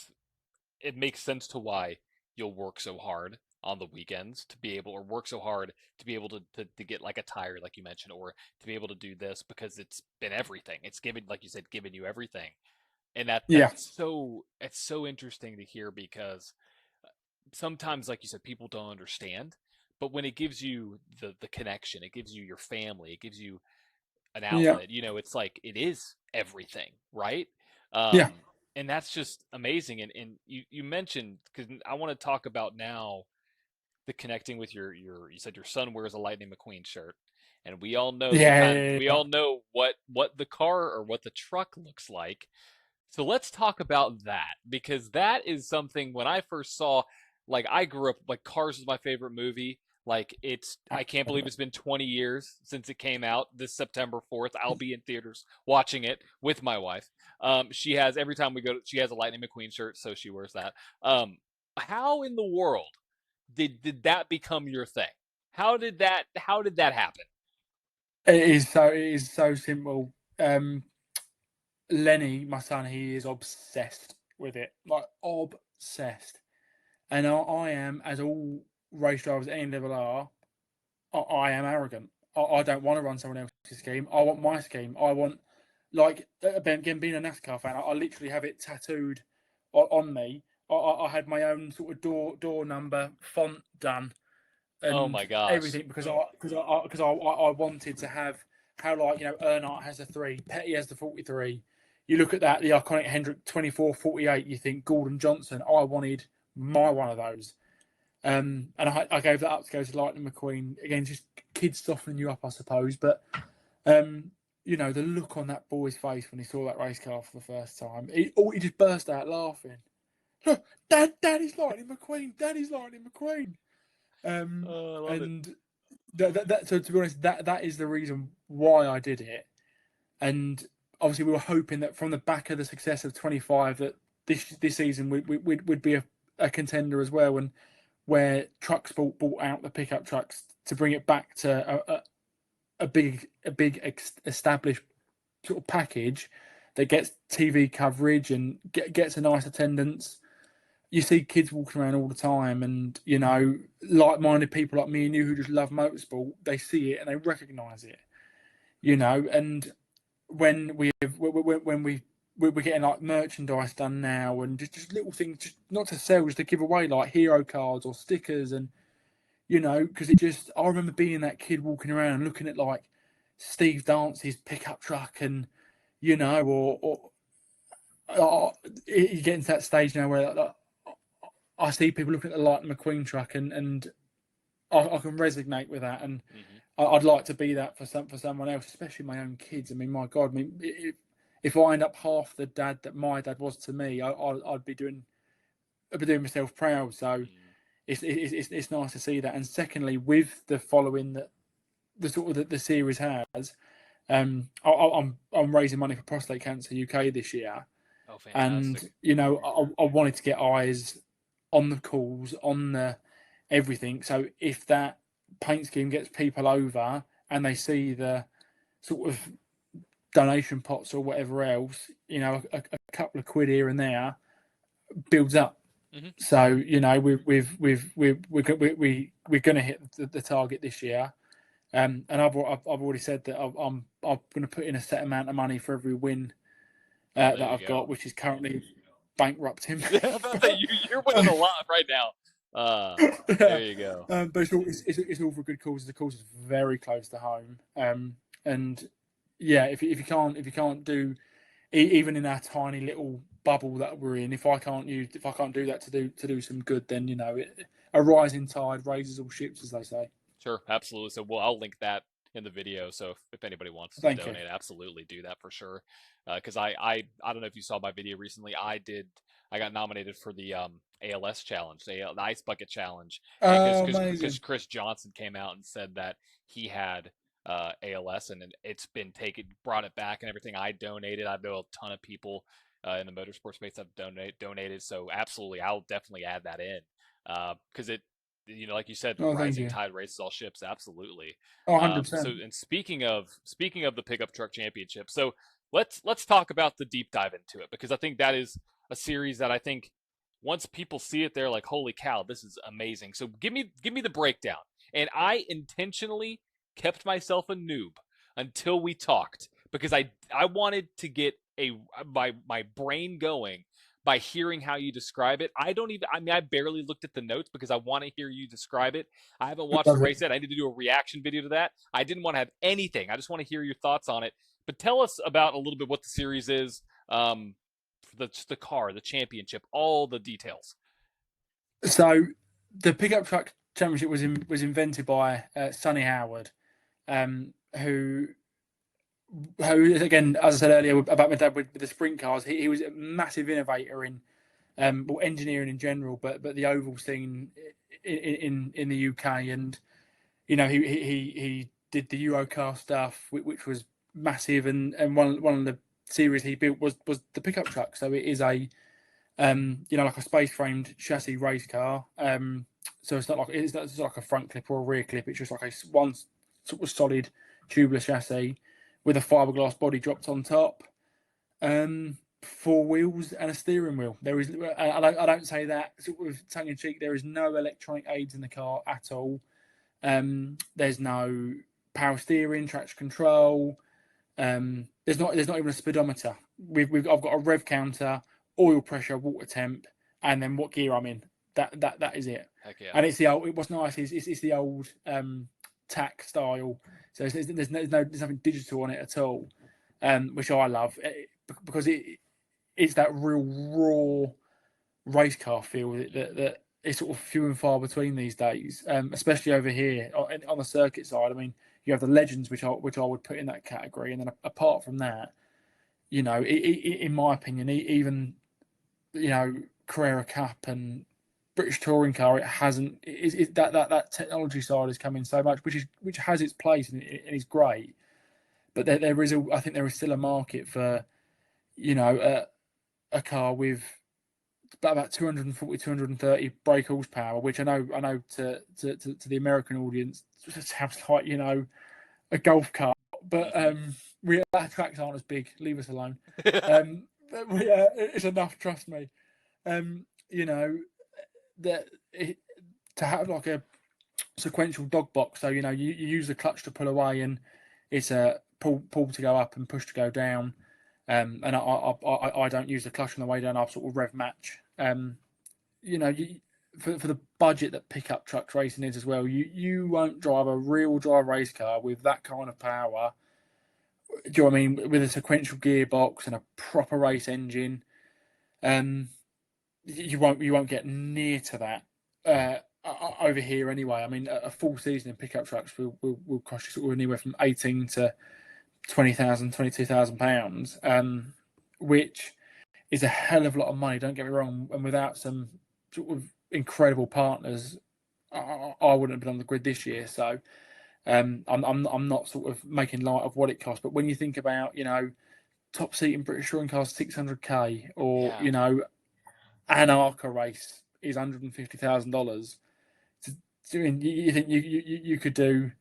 makes sense to why you'll work so hard on the weekends to be able, or work so hard to be able to get like a tire, like you mentioned, or to be able to do this, because it's been everything. It's given, like you said, given you everything. And it's so interesting to hear, because sometimes, like you said, people don't understand, but when it gives you the connection, it gives you your family, it gives you an Yeah, outlet, you know, it's like it is everything, right? yeah, And that's just amazing. And you mentioned, because I want to talk about now the connecting with you said your son wears a Lightning McQueen shirt, and we all know we yeah. all know what the car or what the truck looks like. So let's talk about that, because that is something, when I first saw, like, I grew up, like, Cars was my favorite movie. Like, I can't believe Absolutely. it's been 20 years since it came out. This September 4th, I'll be in theaters watching it with my wife. She has, every time we go, she has a Lightning McQueen shirt, so she wears that. How in the world did that become your thing? How did that happen? It is so simple. Lenny, my son, he is obsessed with it, like obsessed. And I am, as all race drivers at any level are, I am arrogant. I don't want to run someone else's scheme. I want my scheme. I want, like, again, being a NASCAR fan, I literally have it tattooed on me. I had my own sort of door number font done Oh and my gosh. everything, because I wanted to have how, like, you know, Earnhardt has the 3, Petty has the 43. You look at that, the iconic Hendrick 24-48. You think Gordon Johnson. I wanted my one of those. And I gave that up to go to Lightning McQueen. Again, just kids softening you up, I suppose. But you know, the look on that boy's face when he saw that race car for the first time, he just burst out laughing. Look, Daddy's Lightning McQueen. Daddy's Lightning McQueen. Oh, I love it. And so to be honest, that is the reason why I did it. And obviously, we were hoping that from the back of the success of 25, that this season we'd be a contender as well. And where Truck Sport bought out the pickup trucks to bring it back to a big established sort of package that gets TV coverage and gets a nice attendance. You see kids walking around all the time, and you know, like-minded people like me and you who just love motorsport, they see it and they recognise it. You know, and when we're getting like merchandise done now, and just little things, just not to sell, just to give away, like hero cards or stickers, and you know, because I remember being that kid walking around and looking at like Steve Dance's pickup truck, and you know, or you get into that stage now where like, I see people looking at the Lightning McQueen truck, and I can resonate with that, and Hmm. I'd like to be that for someone else, especially my own kids. I mean, my God, I mean, if I end up half the dad that my dad was to me, I'd be doing myself proud. So it's nice to see that. And secondly, with the following that the series has, I'm raising money for Prostate Cancer UK this year. Oh, fantastic! And I wanted to get eyes on the calls, on the everything. So if that paint scheme gets people over and they see the sort of donation pots or whatever else, a couple of quid here and there builds up. Mm-hmm. So we're going to hit the target this year. And I've already said that I'm going to put in a set amount of money for every win that I've got, which is currently bankrupting. You're winning a lot right now. There you go. But it's all for good causes. The cause is very close to home. And yeah, if you can't do, even in our tiny little bubble that we're in, if I can't do that to do some good, then a rising tide raises all ships, as they say. Sure, absolutely. So I'll link that in the video. So if anybody wants to donate, absolutely do that for sure. Because I don't know if you saw my video recently. I got nominated for the ALS challenge, the Ice Bucket Challenge, because Chris Johnson came out and said that he had ALS, and it's been brought it back and everything. I donated. I know a ton of people in the motorsport space have donated. So absolutely, I'll definitely add that in because it. Like you said, rising tide raises all ships. Absolutely. 100%. So, and speaking of the pickup truck championship, so let's talk about the deep dive into it, because I think that is a series that I think once people see it, they're like, holy cow, this is amazing. So give me the breakdown. And I intentionally kept myself a noob until we talked, because I wanted to get my brain going by hearing how you describe it. I barely looked at the notes because I want to hear you describe it. I haven't watched the race yet. I need to do a reaction video to that. I didn't want to have anything. I just want to hear your thoughts on it. But tell us about a little bit what the series is, the car, the championship, all the details. So the pickup truck championship was invented by Sonny Howard, who again, as I said earlier about my dad with the sprint cars, he was a massive innovator in engineering in general, but the oval scene in the UK, and he did the Eurocar stuff, which was massive, and one of the series he built was the pickup truck. So it is a like a space framed chassis race car. So it's not like a front clip or a rear clip. It's just like one sort of solid tubular chassis with a fiberglass body dropped on top, 4 wheels and a steering wheel. There is, I don't say that sort of tongue in cheek. There is no electronic aids in the car at all. There's no power steering, traction control. There's not even a speedometer. I've got a rev counter, oil pressure, water temp, and then what gear I'm in. That is it. Heck yeah. And it's the old. What's nice is it's the old tack style. So there's nothing digital on it at all, which I love, because it's that real raw race car feel that is sort of few and far between these days, especially over here on the circuit side. I mean, you have the legends, which I would put in that category, and then apart from that, in my opinion, even Carrera Cup and British Touring Car, it hasn't. That technology side has come in so much, which has its place and is great. But I think there is still a market for, a car with about 240, 230 brake horsepower, which I know to the American audience sounds like a golf cart, but our tracks aren't as big. Leave us alone. It's enough, trust me. To have like a sequential dog box, so you use the clutch to pull away, and it's a pull to go up and push to go down, and I don't use the clutch on the way down. I sort of rev match. For the budget that pickup truck racing is as well, you won't drive a real drive race car with that kind of power. Do you know what I mean? With a sequential gearbox and a proper race engine, you won't get near to that over here anyway. I mean, a full season in pickup trucks will cost you sort of anywhere from 18 to £22,000, which is a hell of a lot of money. Don't get me wrong, and without some sort of incredible partners, I wouldn't have been on the grid this year. So I'm not sort of making light of what it costs, but when you think about, you know, top seat in British touring cars 600k, or you know, an ARCA race is $150,000. You think you could do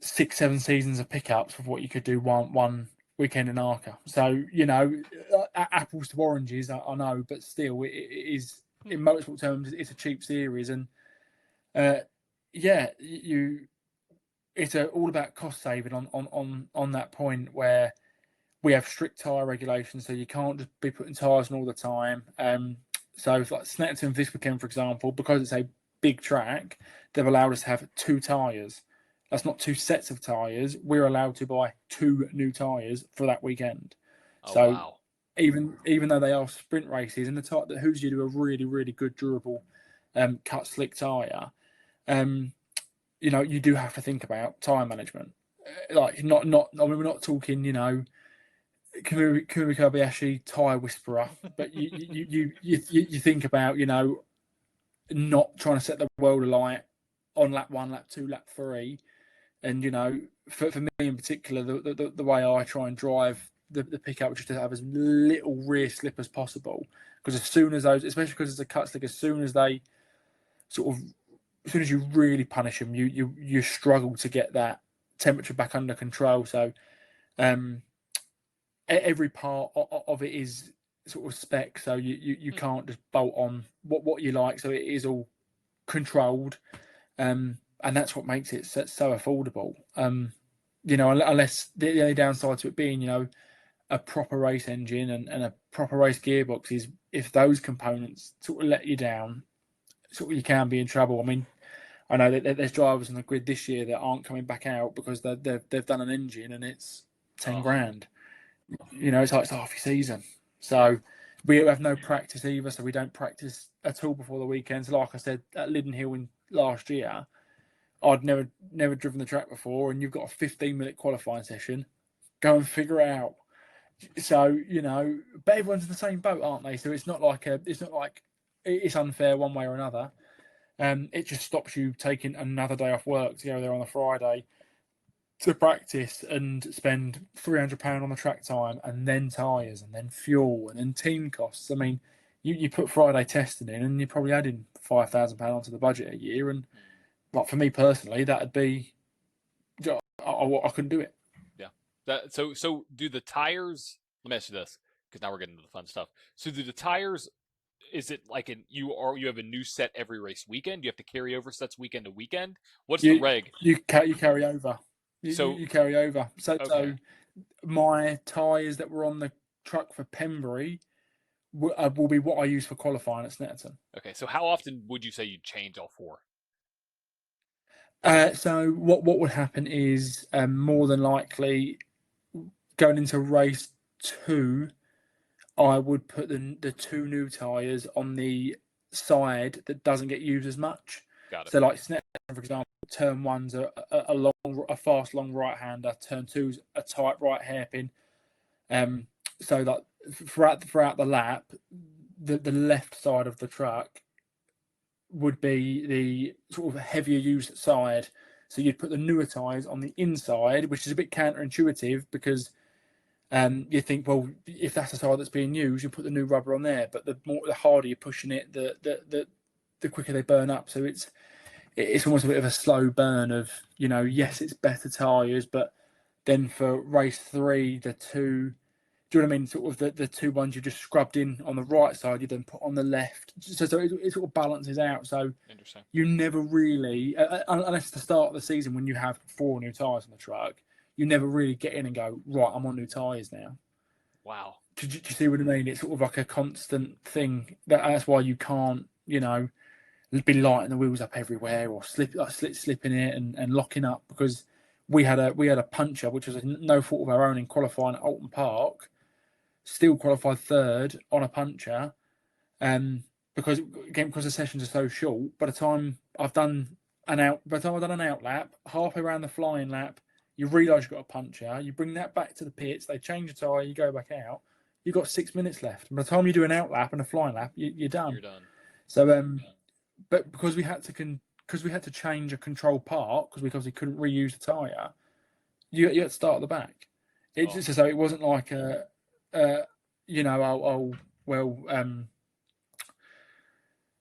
6-7 seasons of pickups with what you could do one weekend in ARCA. So, you know, apples to oranges, I know, but still, it is, in motorsport terms, it's a cheap series, and it's all about cost saving on that point where we have strict tyre regulations, so you can't just be putting tyres on all the time. So, like Snetterton this weekend, for example, because it's a big track, they've allowed us to have 2 tyres. That's not 2 sets of tyres. We're allowed to buy 2 new tyres for that weekend. Wow. Even though they are sprint races, and the type that Hoosier do a really, really good, durable, cut slick tyre, you know, you do have to think about tyre management. Like, I mean, we're not talking, you know, Kumari Kobayashi tyre whisperer, but you think about, you know, not trying to set the world alight on lap 1, lap 2, lap 3. And, you know, for me in particular, the way I try and drive the pickup, which is to have as little rear slip as possible. Because as soon as those, especially because it's a cut slick, as soon as you really punish them, you struggle to get that temperature back under control. So every part of it is sort of spec. So you can't just bolt on what you like. So it is all controlled. And that's what makes it so affordable. You know, unless the only downside to it being, you know, a proper race engine and a proper race gearbox is if those components sort of let you down, sort of you can be in trouble. I mean, I know that there's drivers on the grid this year that aren't coming back out because they've done an engine and it's 10 grand. You know, it's like it's half your season. So we have no practice either. So we don't practice at all before the weekends. Like I said, at Liddon Hill last year, I'd never driven the track before, and you've got a 15-minute qualifying session. Go and figure it out. So, you know, but everyone's in the same boat, aren't they? So it's not like it's unfair one way or another. It just stops you taking another day off work to go there on a Friday to practice and spend £300 on the track time, and then tyres, and then fuel, and then team costs. I mean, you put Friday testing in, and you're probably adding £5,000 onto the budget a year, and like for me personally, that'd be I couldn't do it. Yeah. So do the tires? Let me ask you this, because now we're getting into the fun stuff. So do the tires? Is it like you have a new set every race weekend? Do you have to carry over sets weekend to weekend? What's the reg? You carry over. You carry over. So okay. So my tyres that were on the truck for Pembury will be what I use for qualifying at Snetterton. Okay. So how often would you say you change all 4? So what would happen is more than likely going into race 2, I would put the 2 new tyres on the side that doesn't get used as much. Got it. So like Snetterton, for example, turn 1's a fast long right hander, turn 2's a tight right hairpin. So that throughout the lap, the left side of the truck would be the sort of heavier used side. So you'd put the newer tyres on the inside, which is a bit counterintuitive because you think, well, if that's the side that's being used, you put the new rubber on there. But the harder you're pushing it, the quicker they burn up. So it's almost a bit of a slow burn of, you know, yes, it's better tyres, but then for race 3, the 2, do you know what I mean? Sort of the 2 ones you just scrubbed in on the right side, you then put on the left. So it sort of balances out. So interesting. You never really, unless the start of the season when you have 4 new tyres on the truck, you never really get in and go, right, I'm on new tyres now. Wow. Do you see what I mean? It's sort of like a constant thing. That's why you can't, you know, be lighting the wheels up everywhere or slipping it and locking up, because we had a puncher, which was no fault of our own in qualifying at Alton Park. Still qualified 3rd on a puncher, because the sessions are so short. By the time I've done an out lap, halfway around the flying lap, You realise you've got a puncture. You bring that back to the pits. They change the tyre. You go back out. You've got 6 minutes left. By the time you do an out lap and a flying lap, you're done. You're done. So, but because we had to change a control part because we obviously couldn't reuse the tyre, you had to start at the back. It's just so it wasn't like a bit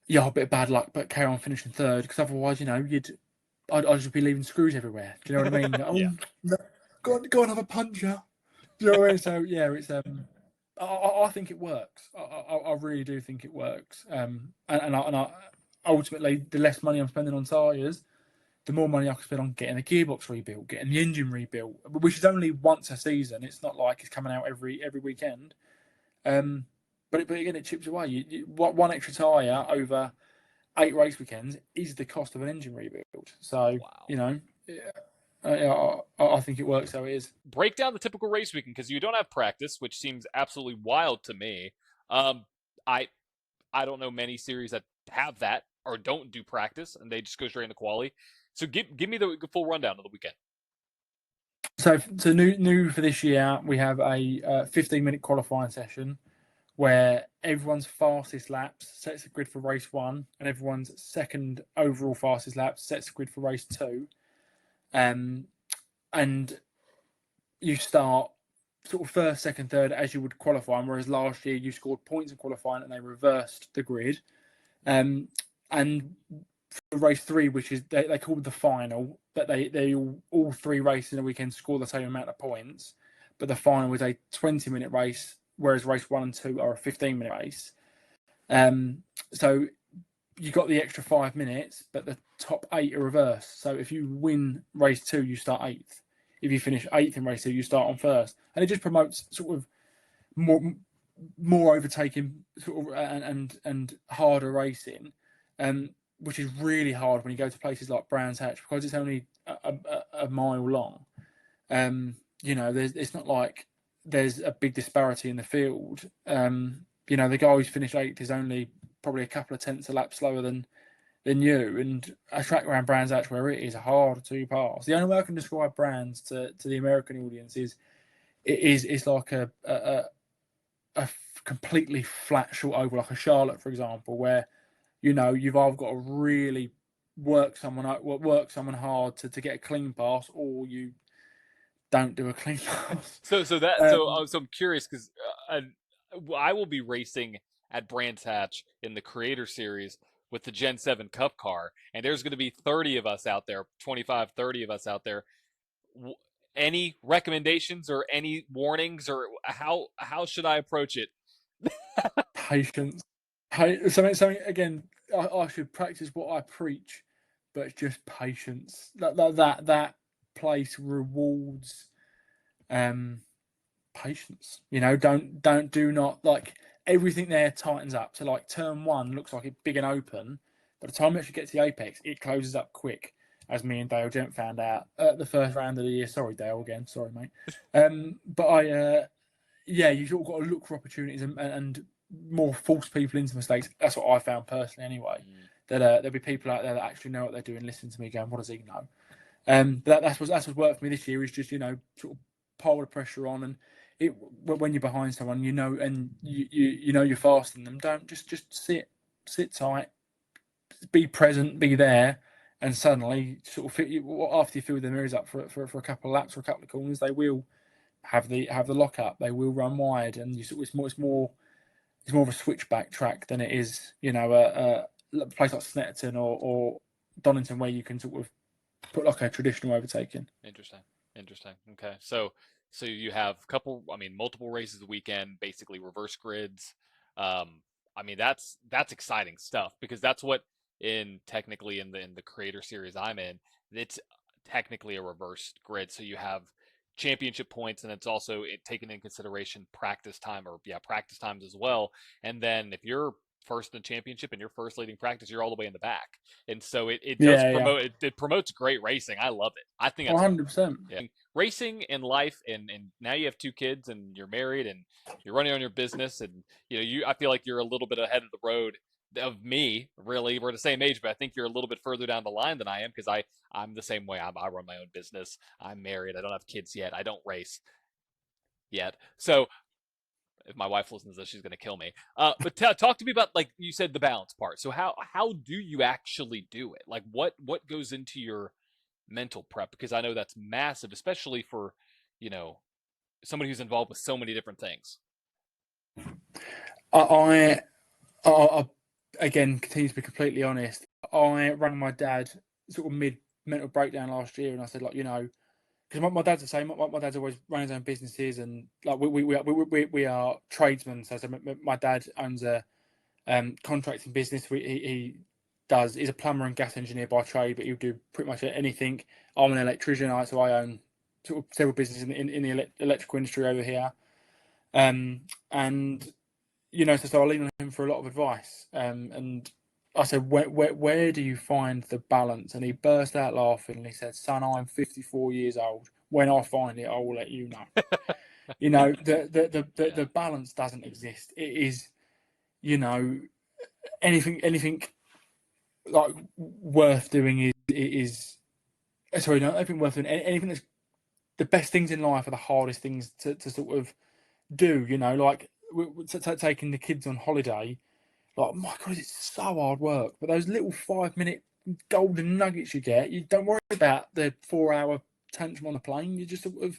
of bad luck, but carry on finishing third because otherwise, I'd just be leaving screws everywhere. Do you know what I mean? No, go and have a puncture. Do you know what I mean? So yeah, it's I think it works. I really do think it works. And I ultimately, the less money I'm spending on tyres, the more money I can spend on getting the gearbox rebuilt, getting the engine rebuilt, which is only once a season. It's not like it's coming out every weekend. But again, it chips away. One extra tyre over 8 race weekends is the cost of an engine rebuild. So, wow. I think it works how it is. Break down the typical race weekend because you don't have practice, which seems absolutely wild to me. I don't know many series that have that or don't do practice and they just go straight into quali. So give me the full rundown of the weekend. So new for this year, we have a 15-minute qualifying session where everyone's fastest laps sets a grid for race 1 and everyone's second overall fastest laps sets a grid for race 2. And you start sort of first, second, third as you would qualifying, whereas last year you scored points in qualifying and they reversed the grid. And for race 3, which is they call it the final, but they all 3 races in a weekend score the same amount of points. But the final is a 20-minute race, whereas race 1 and 2 are a 15-minute race. So you got the extra 5 minutes, but the top 8 are reversed. So if you win race 2, you start 8th. If you finish 8th in race 2, you start on 1st. And it just promotes sort of more overtaking sort of and harder racing, which is really hard when you go to places like Brands Hatch because it's only a mile long. It's not like there's a big disparity in the field. The guy who's finished 8th is only probably a couple of tenths a lap slower than you. And a track around Brands Hatch where it is hard to pass. The only way I can describe Brands to the American audience is it's like a completely flat short oval, like a Charlotte, for example, where you've either got to really work someone hard to get a clean pass, or you don't do a clean pass. So I'm curious because I will be racing at Brands Hatch in the Creator Series with the Gen 7 Cup car, and there's going to be 30 of us out there, 25, 30 of us out there. Any recommendations or any warnings, or how should I approach it? Patience. Something again, I should practice what I preach, but it's just patience. That place rewards patience. Do not like everything there tightens up. So like turn 1 looks like it's big and open. By the time you actually get to the apex, it closes up quick, as me and Dale Gent found out at the first round of the year. Sorry, Dale, again. Sorry, mate. But you sort of got to look for opportunities and more force people into mistakes. That's what I found personally, anyway. That there'll be people out there that actually know what they're doing, listen to me, going, "What does he know?" That's what's worked for me this year. Is just sort of pile the pressure on, and when you're behind someone, and you're faster than them. Don't just sit tight, be present, be there. And suddenly, sort of after you fill the mirrors up for a couple of laps or a couple of corners, they will have the lock up. They will run wide, and it's more of a switchback track than it is, a place like Snetterton or Donington where you can sort of put like a traditional overtaking. Interesting. Okay, so you have multiple races a weekend, basically reverse grids. That's exciting stuff because that's what technically in the Creator Series I'm in, it's technically a reversed grid. So you have championship points, and it's also taken in consideration practice times as well. And then if you're first in the championship and you're first leading practice, you're all the way in the back. And so it does promote. Yeah. It promotes great racing. I love it. I think that's 100%. Yeah. Racing and life, and now you have 2 kids and you're married and you're running on your business, and I feel like you're a little bit ahead of the road of me, really. We're the same age, but I think you're a little bit further down the line than I am because I'm the same way. I run my own business. I'm married. I don't have kids yet. I don't race yet. So if my wife listens to this, she's going to kill me. But talk to me about, like you said, the balance part. So how do you actually do it? Like what goes into your mental prep? Because I know that's massive, especially for, you know, somebody who's involved with so many different things. I again, continue to be completely honest. I rang my dad sort of mid mental breakdown last year, and I said, like, you know, because my dad's the same. My dad's always run his own businesses, and like we are tradesmen. So my dad owns a contracting business. He's a plumber and gas engineer by trade, but he'll do pretty much anything. I'm an electrician, so I own sort of several businesses in the electrical industry over here. And you know, so I lean on him for a lot of advice. And I said, where do you find the balance? And he burst out laughing and he said, son, I'm 54 years old. When I find it, I will let you know. You know, the balance doesn't exist. It is, you know, anything like worth doing is sorry, not anything worth doing. Anything that's the best things in life are the hardest things to sort of do. You know, like taking the kids on holiday. Like, my God, it's so hard work. But those little 5-minute golden nuggets you get, you don't worry about the 4-hour tantrum on the plane. You just sort of,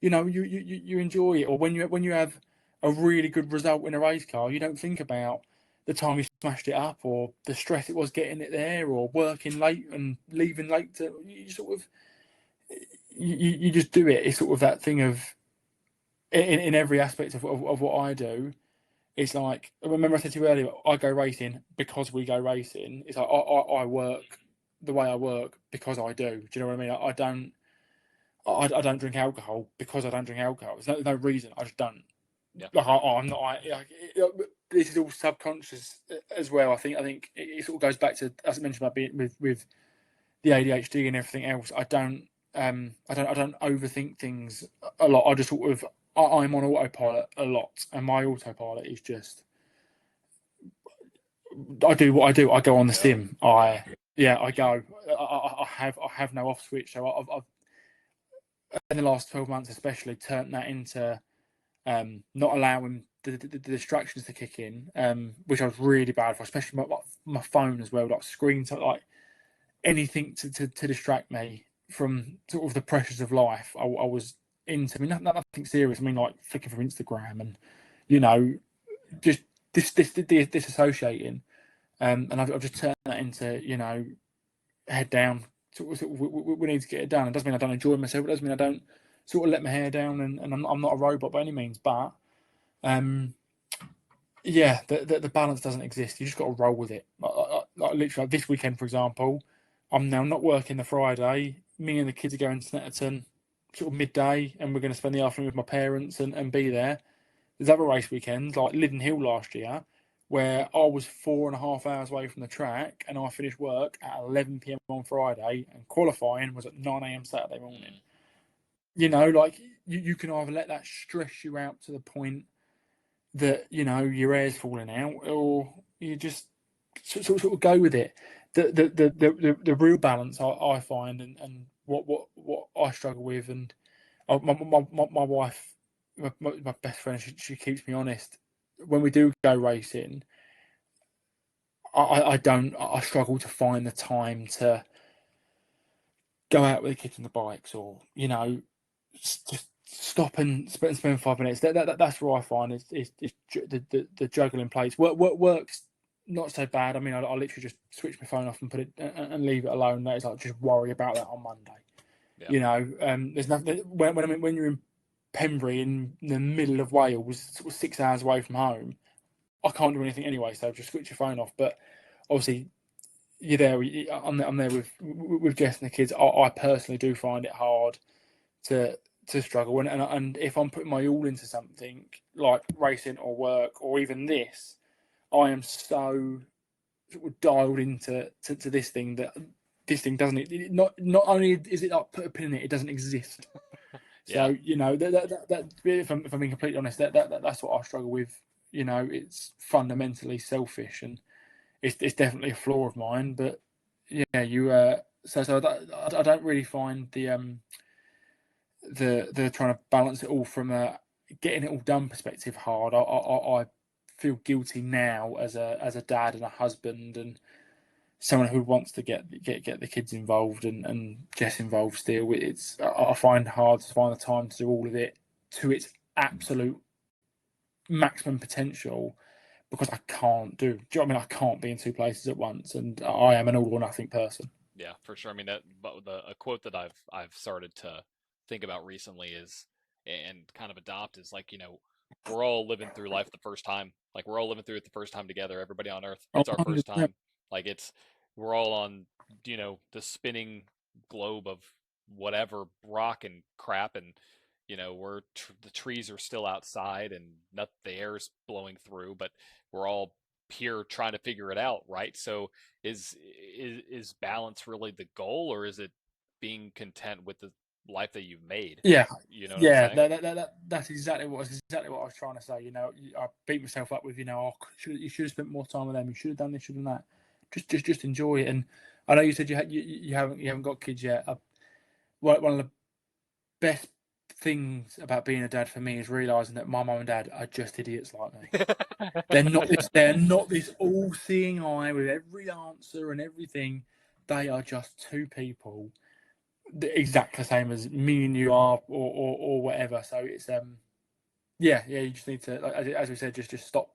you know, you enjoy it. Or when you have a really good result in a race car, you don't think about the time you smashed it up, or the stress it was getting it there, or working late and leaving late. You sort of, you just do it. It's sort of that thing of, in every aspect of what I do. It's like, remember I said to you earlier, I go racing because we go racing. It's like I work the way I work because I do. Do you know what I mean? I don't drink alcohol because I don't drink alcohol. There's no reason. I just don't. Yeah. Like I'm not. This is all subconscious as well. I think it sort of goes back to, as I mentioned, about being with the ADHD and everything else. I don't overthink things a lot. I just sort of, I'm on autopilot a lot, and my autopilot is just, I do what I do. I go on the sim. I go. I have no off switch. So I've in the last 12 months especially turned that into not allowing the distractions to kick in, which I was really bad for, especially my phone as well, like screen time, like anything to distract me from sort of the pressures of life. I was into, I mean, nothing serious. I mean, like flicking through Instagram and, you know, just disassociating. And I've just turned that into, you know, head down. We need to get it done. It doesn't mean I don't enjoy myself. It doesn't mean I don't sort of let my hair down. And I'm not a robot by any means. But yeah, the balance doesn't exist. You just got to roll with it. Like literally, like this weekend, for example, I'm now not working the Friday. Me and the kids are going to Snetterton sort of midday, and we're going to spend the afternoon with my parents and be there. There's other race weekends, like Liddon Hill last year, where I was 4.5 hours away from the track, and I finished work at 11 p.m. on Friday, and qualifying was at 9 a.m. Saturday morning. You know, like you can either let that stress you out to the point that, you know, your hair's falling out, or you just sort of go with it. The real balance I find, and what I struggle with, and my wife, my best friend, she keeps me honest. When we do go racing, I struggle to find the time to go out with the kids on the bikes, or, you know, just stop and spend 5 minutes. That's where I find is the juggling plates. Works not so bad. I mean, I literally just switch my phone off and put it and leave it alone. That is like, just worry about that on Monday. Yeah. You know, there's nothing when you're in Pembrey in the middle of Wales, sort of 6 hours away from home. I can't do anything anyway, so just switch your phone off. But obviously, you're there. I'm there with Jess and the kids. I personally do find it hard to struggle, and if I'm putting my all into something like racing or work or even this, I am so sort of dialed into this thing that this thing doesn't. Not only is it like put a pin in it, it doesn't exist. So yeah. You know, that if I'm being completely honest, that's what I struggle with. You know, it's fundamentally selfish, and it's definitely a flaw of mine. But yeah, you so I don't really find the trying to balance it all from a getting it all done perspective hard. I feel guilty now as a dad and a husband and someone who wants to get the kids involved and Jess involved still. I find hard to find the time to do all of it to its absolute maximum potential because I can't do. Do you know what I mean? I can't be in two places at once, and I am an all or nothing person. Yeah, for sure. I mean, a quote that I've started to think about recently is, and kind of adopt, is like, we're all living through life the first time. Like, we're all living through it the first time together. Everybody on Earth, it's our first 100%. time. Like, we're all on, the spinning globe of whatever rock and crap, and the trees are still outside and not the air's blowing through, but we're all here trying to figure it out, right? So is balance really the goal, or is it being content with the life that you've made? Yeah, You know what yeah. I'm saying? That's exactly what I was trying to say. I beat myself up with you should have spent more time with them. You should have done this, should have done that. Just enjoy it. And I know you said you haven't got kids yet. One of the best things about being a dad for me is realizing that my mum and dad are just idiots like me. They're not this all-seeing eye with every answer and everything. They are just two people, exactly the same as me and you are, or whatever. So it's yeah. You just need to, like, as we said, just stop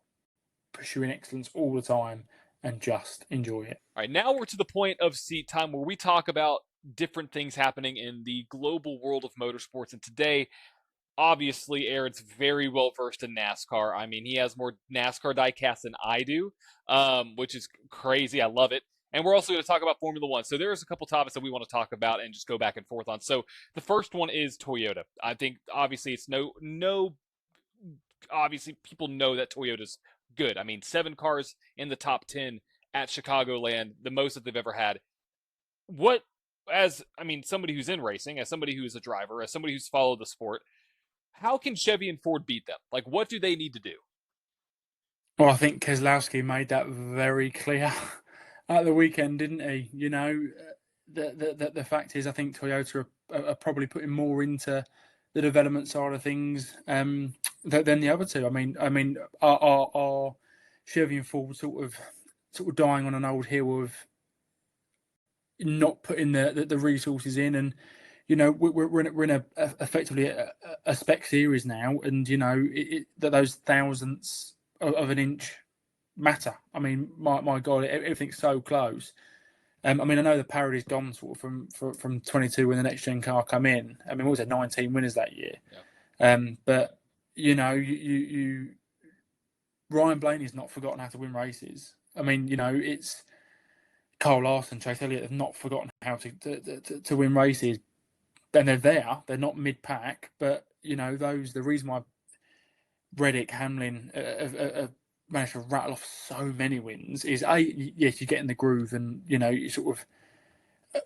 pursuing excellence all the time and just enjoy it. All right, now we're to the point of seat time where we talk about different things happening in the global world of motorsports. And today, obviously, Aaron's very well versed in NASCAR. I mean, he has more NASCAR diecasts than I do, which is crazy. I love it. And we're also going to talk about Formula One. So there's a couple topics that we want to talk about and just go back and forth on. So the first one is Toyota. I think obviously it's obviously people know that Toyota's good. I mean, 7 cars in the top 10 at Chicagoland, the most that they've ever had. Somebody who's in racing, as somebody who's a driver, as somebody who's followed the sport, how can Chevy and Ford beat them? Like, what do they need to do? Well, I think Keselowski made that very clear at the weekend, didn't he? The fact is, I think Toyota are probably putting more into the development side of things than the other two. I mean, are Chevy and Ford sort of dying on an old hill of not putting the resources in, and we're in effectively a spec series now, and that those thousandths of an inch matter. I mean, my God, everything's so close. I mean, I know the parity's gone sort of from 22 when the next gen car come in. I mean, what was it, 19 winners that year? Yeah. But you Ryan Blaney's not forgotten how to win races. I mean, it's Kyle Larson, Chase Elliott have not forgotten how to win races. And they're there. They're not mid-pack, but the reason why Reddick, Hamlin have managed to rattle off so many wins is yes, you get in the groove, and you sort of.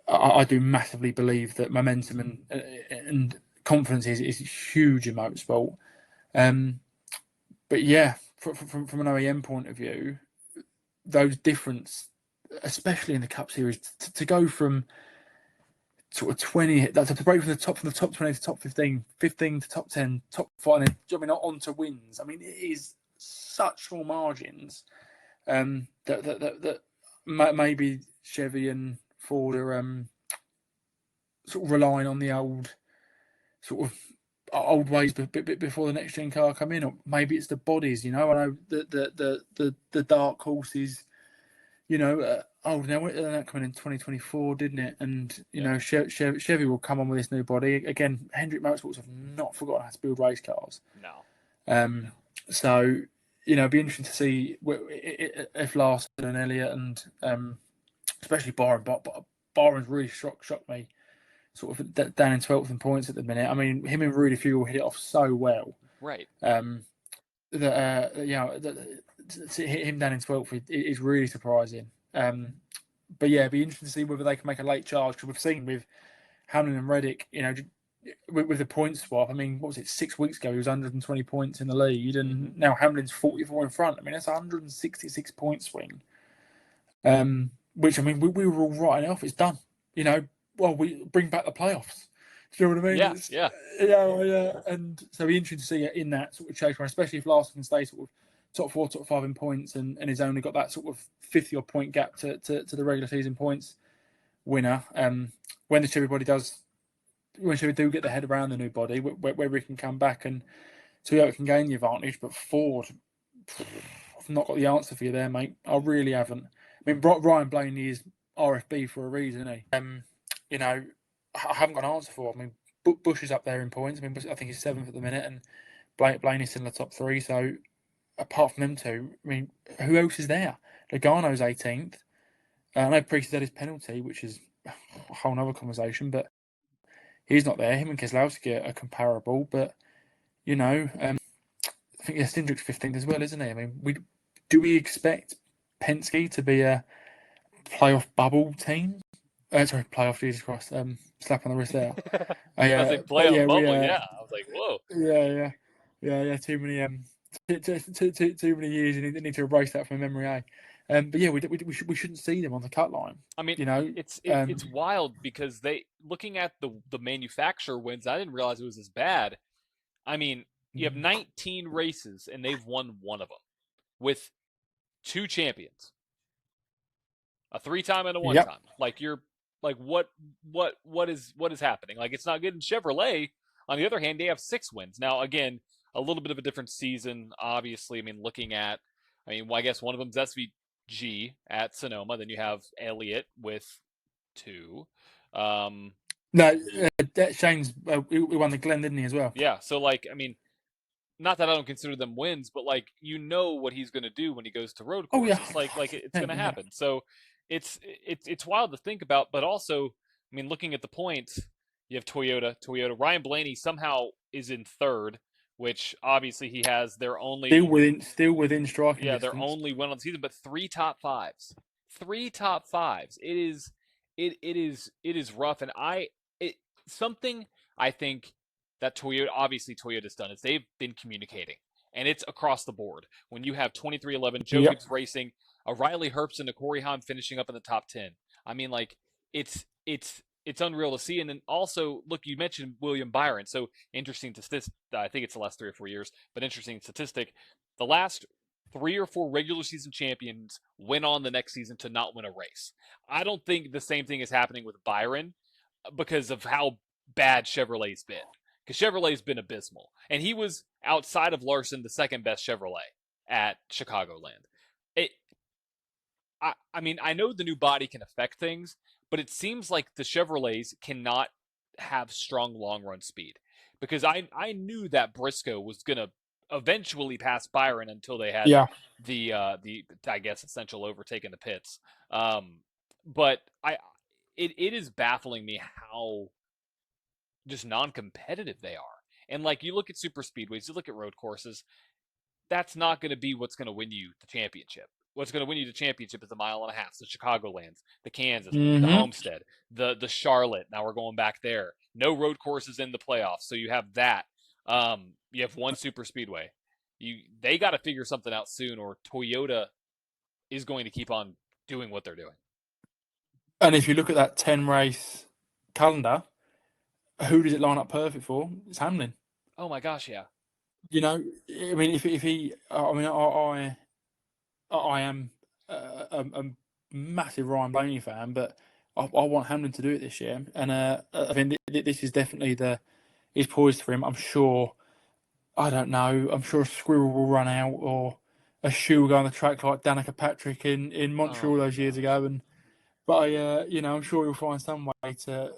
I do massively believe that momentum and confidence is huge in motorsport. But yeah, from an OEM point of view, those difference, especially in the Cup Series, to go from sort of 20, to break from the top 20 to top 15, 15 to top 10, top 5, and then on to wins. I mean, it is such small margins that maybe Chevy and Ford are sort of relying on the old ways before the next gen car come in, or maybe it's the bodies. I know the dark horses. That coming in 2024, didn't it? And Chevy will come on with this new body again. Hendrick Motorsports have not forgotten how to build race cars. No. So it'd be interesting to see if Larson and Elliott and especially Byron. Byron's really shocked me. Sort of down in 12th in points at the minute. I mean, him and Rudy Fuel hit it off so well. Right. To hit him down in 12th is really surprising. But yeah, it'd be interesting to see whether they can make a late charge, because we've seen with Hamlin and Reddick, with the point swap. I mean, what was it, 6 weeks ago? He was 120 points in the lead, and now Hamlin's 44 in front. I mean, that's a 166 point swing. Which, I mean, we were all writing it off. It's done. Well, we bring back the playoffs. Do you know what I mean? Yeah. Yeah. And so it'll be interesting to see it in that sort of chase run, especially if Larson can stay sort of top 4, top 5 in points and he's only got that sort of 50 odd point gap to the regular season points winner. When the Chevy body when Chevy do get the head around the new body, where we can come back and Toyota can gain the advantage, but Ford, I've not got the answer for you there, mate. I really haven't. I mean, Ryan Blaney is RFB for a reason, isn't he? I haven't got an answer for. I mean, Bush is up there in points. I mean, I think he's 7th at the minute, and Blaney's still in the top 3. So, apart from them two, I mean, who else is there? Logano's 18th. I know Priest had his penalty, which is a whole other conversation, but he's not there. Him and Keselowski are comparable, but I think Stindrick's 15th as well, isn't he? I mean, do we expect Penske to be a playoff bubble team? Sorry, playoff, Jesus Christ. Slap on the wrist there. I was like, playoff bubble, yeah. I was like, whoa. Yeah. Too many years. You need to erase that from memory, eh? But yeah, we shouldn't see them on the cut line. I mean, it's wild because looking at the manufacturer wins, I didn't realize it was as bad. I mean, you have 19 races and they've won one of them with 2 champions, a 3-time and a 1-time. Like what is happening? Like, it's not good in Chevrolet. On the other hand, they have 6 wins. Now, again, a little bit of a different season, obviously. I mean, I guess one of them's SVG at Sonoma. Then you have Elliott with 2. No, Shane's he won the Glen, didn't he, as well? Yeah. So, like, I mean, not that I don't consider them wins, but like, what he's going to do when he goes to road courses. Oh, yeah. Like it's going to happen. So it's wild to think about, but also, I mean, looking at the points, you have Toyota. Ryan Blaney somehow is in 3rd, which obviously he has their only still within striking distance. Their only win on the season, but 3 top 5s. 3 top 5s. It is rough, and something I think that Toyota's done is they've been communicating, and it's across the board. When you have 2311, Joe Gibbs racing, a Riley Herbst and a Corey Haim finishing up in the top 10. I mean, like, it's unreal to see. And then also, look, you mentioned William Byron. So interesting statistic. I think it's the last 3 or 4 years, but interesting statistic. The last 3 or 4 regular season champions went on the next season to not win a race. I don't think the same thing is happening with Byron because of how bad Chevrolet's been. Because Chevrolet's been abysmal. And he was, outside of Larson, the 2nd best Chevrolet at Chicagoland. I mean, I know the new body can affect things, but it seems like the Chevrolets cannot have strong long-run speed. Because I knew that Briscoe was going to eventually pass Byron until they had the I guess, essential overtake in the pits. But it is baffling me how just non-competitive they are. And like, you look at super speedways, you look at road courses, that's not going to be what's going to win you the championship. What's going to win you the championship is the 1.5 miles, the Chicagolands, the Kansas, the Homestead, the Charlotte. Now we're going back there. No road courses in the playoffs, so you have that. You have one super speedway. They got to figure something out soon, or Toyota is going to keep on doing what they're doing. And if you look at that 10-race calendar, who does it line up perfect for? It's Hamlin. Oh my gosh, yeah. I mean, if he, I mean, I am a massive Ryan Blaney fan, but I want Hamlin to do it this year, and I mean, this is definitely he's poised for him. I'm sure. I don't know. I'm sure a squirrel will run out, or a shoe will go on the track like Danica Patrick in Montreal those years ago, but I'm sure he'll find some way to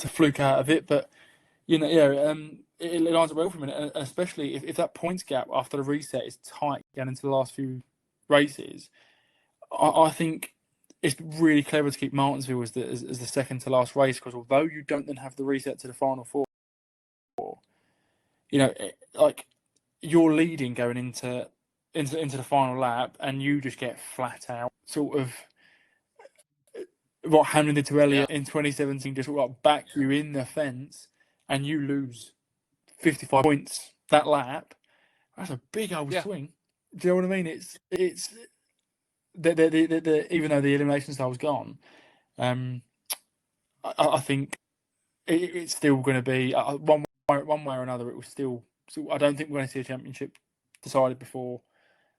fluke out of it. But it lines up well for him, and especially if that points gap after the reset is tight going into the last few races. I think it's really clever to keep Martinsville as the second to last race, because although you don't then have the reset to the final 4, like, you're leading going into the final lap, and you just get flat out sort of what Hamlin did to Elliott in 2017, just like back you in the fence, and you lose 55 points that lap. That's a big old swing. Do you know what I mean? It's even though the elimination style was gone, I think it's still going to be one way or another. It was still. So I don't think we're going to see a championship decided before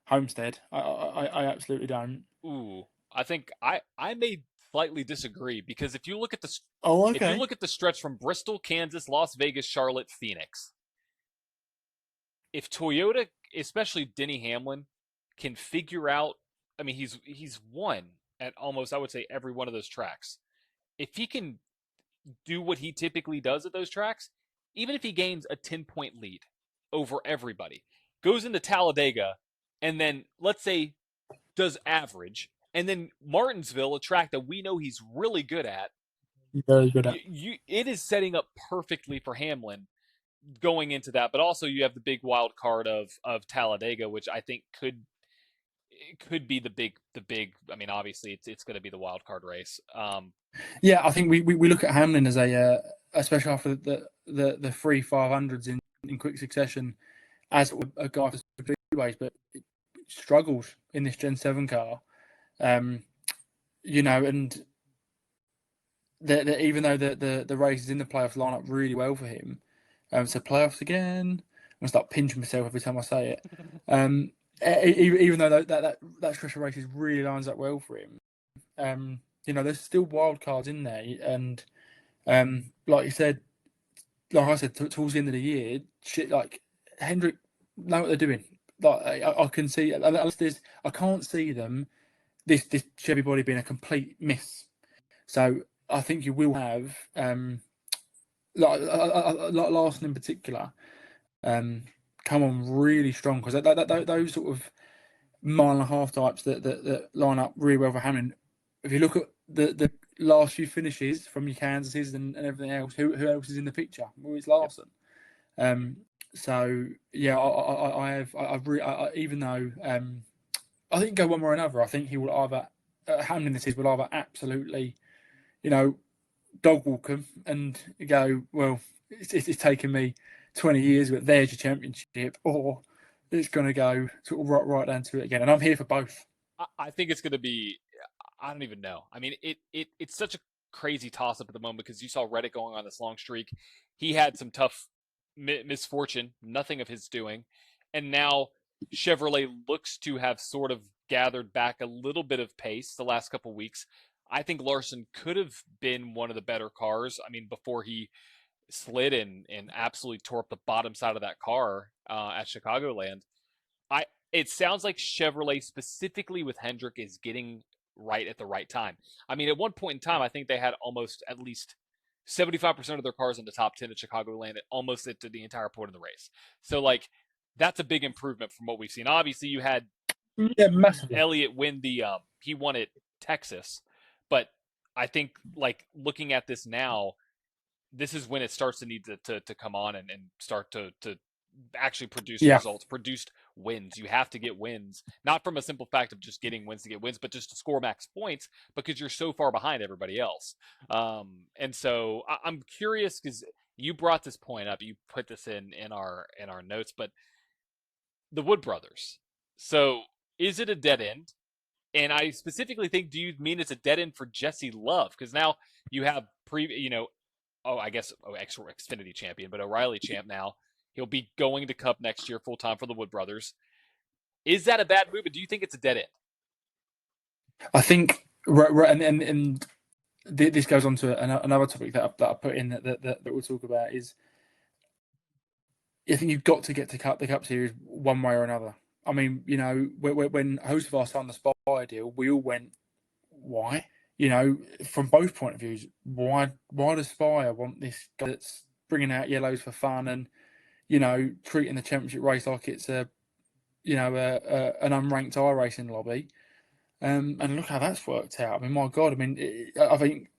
Homestead. I absolutely don't. Ooh, I think I may slightly disagree because if you look at if you Okay. look at the stretch from Bristol, Kansas, Las Vegas, Charlotte, Phoenix, if Toyota, especially Denny Hamlin, can figure out, I mean, he's won at almost, I would say, every one of those tracks. If he can do what he typically does at those tracks, even if he gains a 10-point lead over everybody, goes into Talladega, and then let's say does average, and then Martinsville, a track that we know he's really good at, Very good at. it is setting up perfectly for Hamlin going into that. But also you have the big wild card of Talladega, which I think could be the big. I mean, obviously it's going to be the wild card race. Yeah, I think we look at Hamlin as especially after the 3 500s in quick succession, as a guy for speedways, but struggled in this Gen 7 car. And even though the races in the playoffs line up really well for him, so playoffs again, I'm gonna start pinching myself every time I say it. Even though that stretch of races really lines up well for him, there's still wild cards in there, and like you said, like I said, towards the end of the year, shit like Hendrick know what they're doing. Like I can see, I can't see them this Chevy body being a complete miss. So I think you will have like Larson in particular come on really strong, because those sort of mile and a half types that line up really well for Hamlin. If you look at the last few finishes from your Kansases and everything else, who else is in the picture? Well, it's Larson. So yeah, even though I think go one way or another, I think he will either Hamlin will either absolutely, dog walk him and go, well, it's taken me 20 years, but there's your championship, or it's going to go sort of right down to it again. And I'm here for both. I think it's going to be. I don't even know. I mean, it's such a crazy toss up at the moment because you saw Reddick going on this long streak. He had some tough misfortune, nothing of his doing, and now Chevrolet looks to have sort of gathered back a little bit of pace the last couple weeks. I think Larson could have been one of the better cars. I mean, before he slid and absolutely tore up the bottom side of that car at Chicagoland. It sounds like Chevrolet, specifically with Hendrick, is getting right at the right time. I mean, at one point in time, I think they had almost at least 75% of their cars in the top 10 at Chicagoland, almost at the entire point of the race. So, like, that's a big improvement from what we've seen. Obviously, you had Elliott win he won at Texas, but I think, like, looking at this now, this is when it starts to need to come on and start to actually produce results, produced wins. You have to get wins, not from a simple fact of just getting wins to get wins, but just to score max points because you're so far behind everybody else. And so I'm curious because you brought this point up, you put this in our notes, but the Wood brothers. So is it a dead end? And I specifically think, do you mean it's a dead end for Jesse Love? Because now you have Xfinity champion, but O'Reilly champ now. He'll be going to Cup next year full time for the Wood brothers. Is that a bad move? And do you think it's a dead end? I think, and this goes on to another topic that I put in that we'll talk about is, I think you've got to get to the Cup Series one way or another. I mean, when Hocevar signed the Spy deal, we all went, why? From both point of views, why does Spire want this guy that's bringing out yellows for fun and, treating the championship race like it's an unranked iRacing lobby? And look how that's worked out. I mean, my God, I think,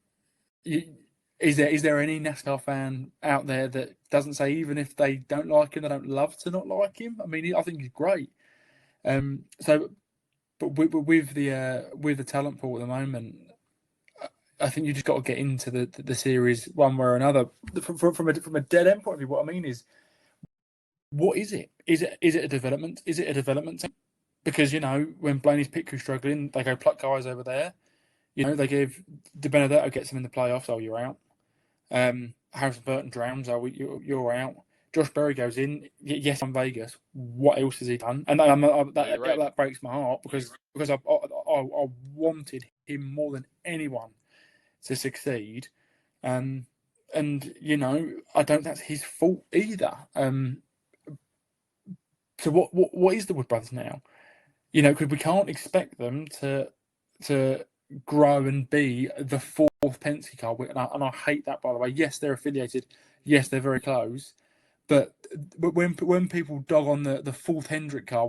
is there any NASCAR fan out there that doesn't say, even if they don't like him, they don't love to not like him? I mean, I think he's great. But with the talent pool at the moment, I think you just got to get into the series one way or another. From a dead end point of view, what I mean is, what is it? Is it a development? Is it a development team? because when Blaney's pit crew struggling, they go pluck guys over there. They give De Benedetto gets them in the playoffs. Oh, you're out. Harrison Burton drowns. Oh, you're out. Josh Berry goes in. Yes, on Vegas. What else has he done? And that breaks my heart because I wanted him more than anyone to succeed. And I don't think that's his fault either. So what is the Wood Brothers now? Because we can't expect them to grow and be the fourth Penske car, and I hate that, by the way. Yes, they're affiliated. Yes, they're very close. But when people dog on the fourth Hendrick car,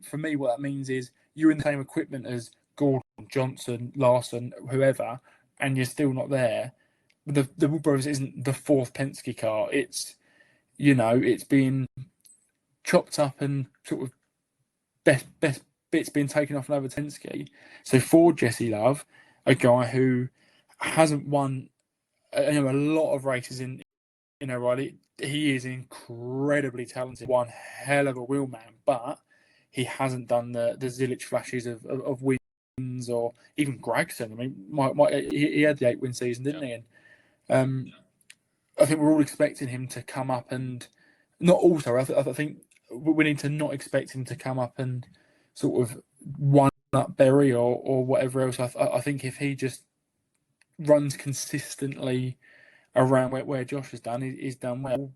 for me what that means is you're in the same equipment as Gordon, Johnson, Larson, whoever, and you're still not there. The Wood Brothers isn't the fourth Penske car. It's it's being chopped up and sort of best bits being taken off another Penske. So for Jesse Love, a guy who hasn't won a lot of races in O'Reilly, he is incredibly talented, one hell of a wheelman, but he hasn't done the Zilich flashes of wins, or even Gragson. I mean, he had the 8-win season, didn't he? And I think we're all expecting him to come up and not also. I think we need to not expect him to come up and sort of one up Berry or whatever else. I think if he just runs consistently around where Josh has done, he's done well.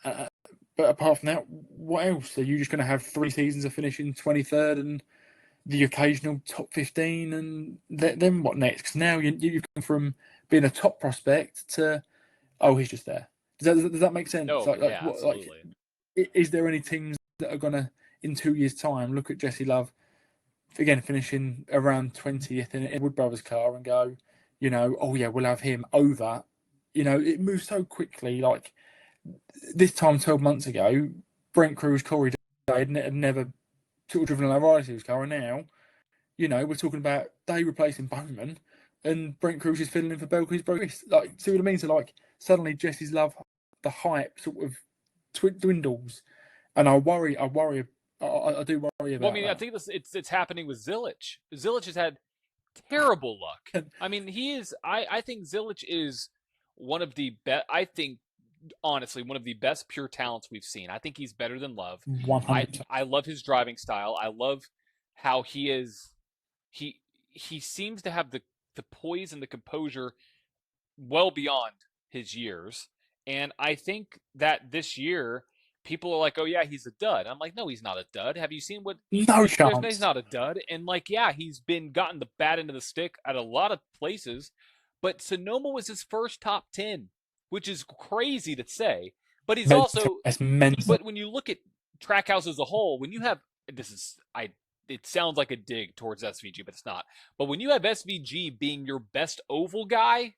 But apart from that, what else? Are you just going to have 3 seasons of finishing 23rd and the occasional top 15, and then what next? Because now you've gone from being a top prospect to, he's just there. Does that make sense? No, absolutely. Is there any teams that are going to, in 2 years' time, look at Jesse Love, again, finishing around 20th in Wood Brothers car and go, we'll have him over. It moves so quickly. Like this time 12 months ago, Brent Cruz, Corey Day had never sort of driven an O'Reilly car, and now, we're talking about Day replacing Bowman and Brent Cruz is filling in for Belkis Boris. Like, see what I mean? So, like, suddenly Jesse's Love, the hype sort of dwindles, and I do worry about. Well, I mean, that. I think it's happening with Zilich. Zilich has had terrible luck. I mean, he is. I think Zilich is one of the best. I think, honestly, one of the best pure talents we've seen. I think he's better than Love. 100%. I love his driving style. I love how he is. He seems to have the poise and the composure well beyond his years. And I think that this year, people are like, "Oh yeah, he's a dud." I'm like, "No, he's not a dud. Have you seen what? No chance. He's not a dud." And like, yeah, he's gotten the bad end of the stick at a lot of places, but Sonoma was his first top 10, which is crazy to say. But he's also. It's mental. But when you look at Trackhouse as a whole, when you have it sounds like a dig towards SVG, but it's not. But when you have SVG being your best oval guy,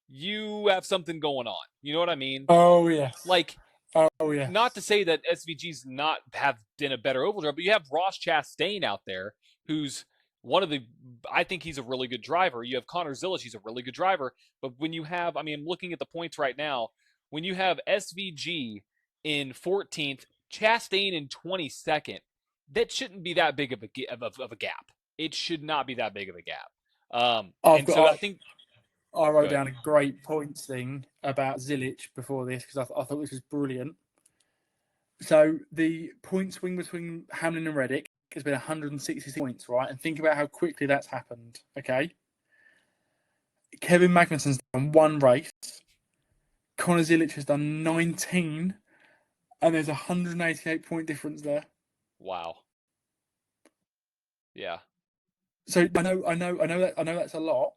you have something going on. You know what I mean? Oh, yes. Like, yes. Not to say that SVG's not have been a better oval driver, but you have Ross Chastain out there, who's I think he's a really good driver. You have Connor Zilich, he's a really good driver. But when you have, I'm looking at the points right now, when you have SVG in 14th, Chastain in 22nd, that shouldn't be that big of a gap. It should not be that big of a gap. I wrote down a great points thing about Zilich before this because I thought this was brilliant. So the point swing between Hamlin and Reddick has been 166 points, right? And think about how quickly that's happened, okay? Kevin Magnussen's done 1 race. Connor Zilich has done 19, and there's a 188-point difference there. Wow. Yeah. So I know that's a lot.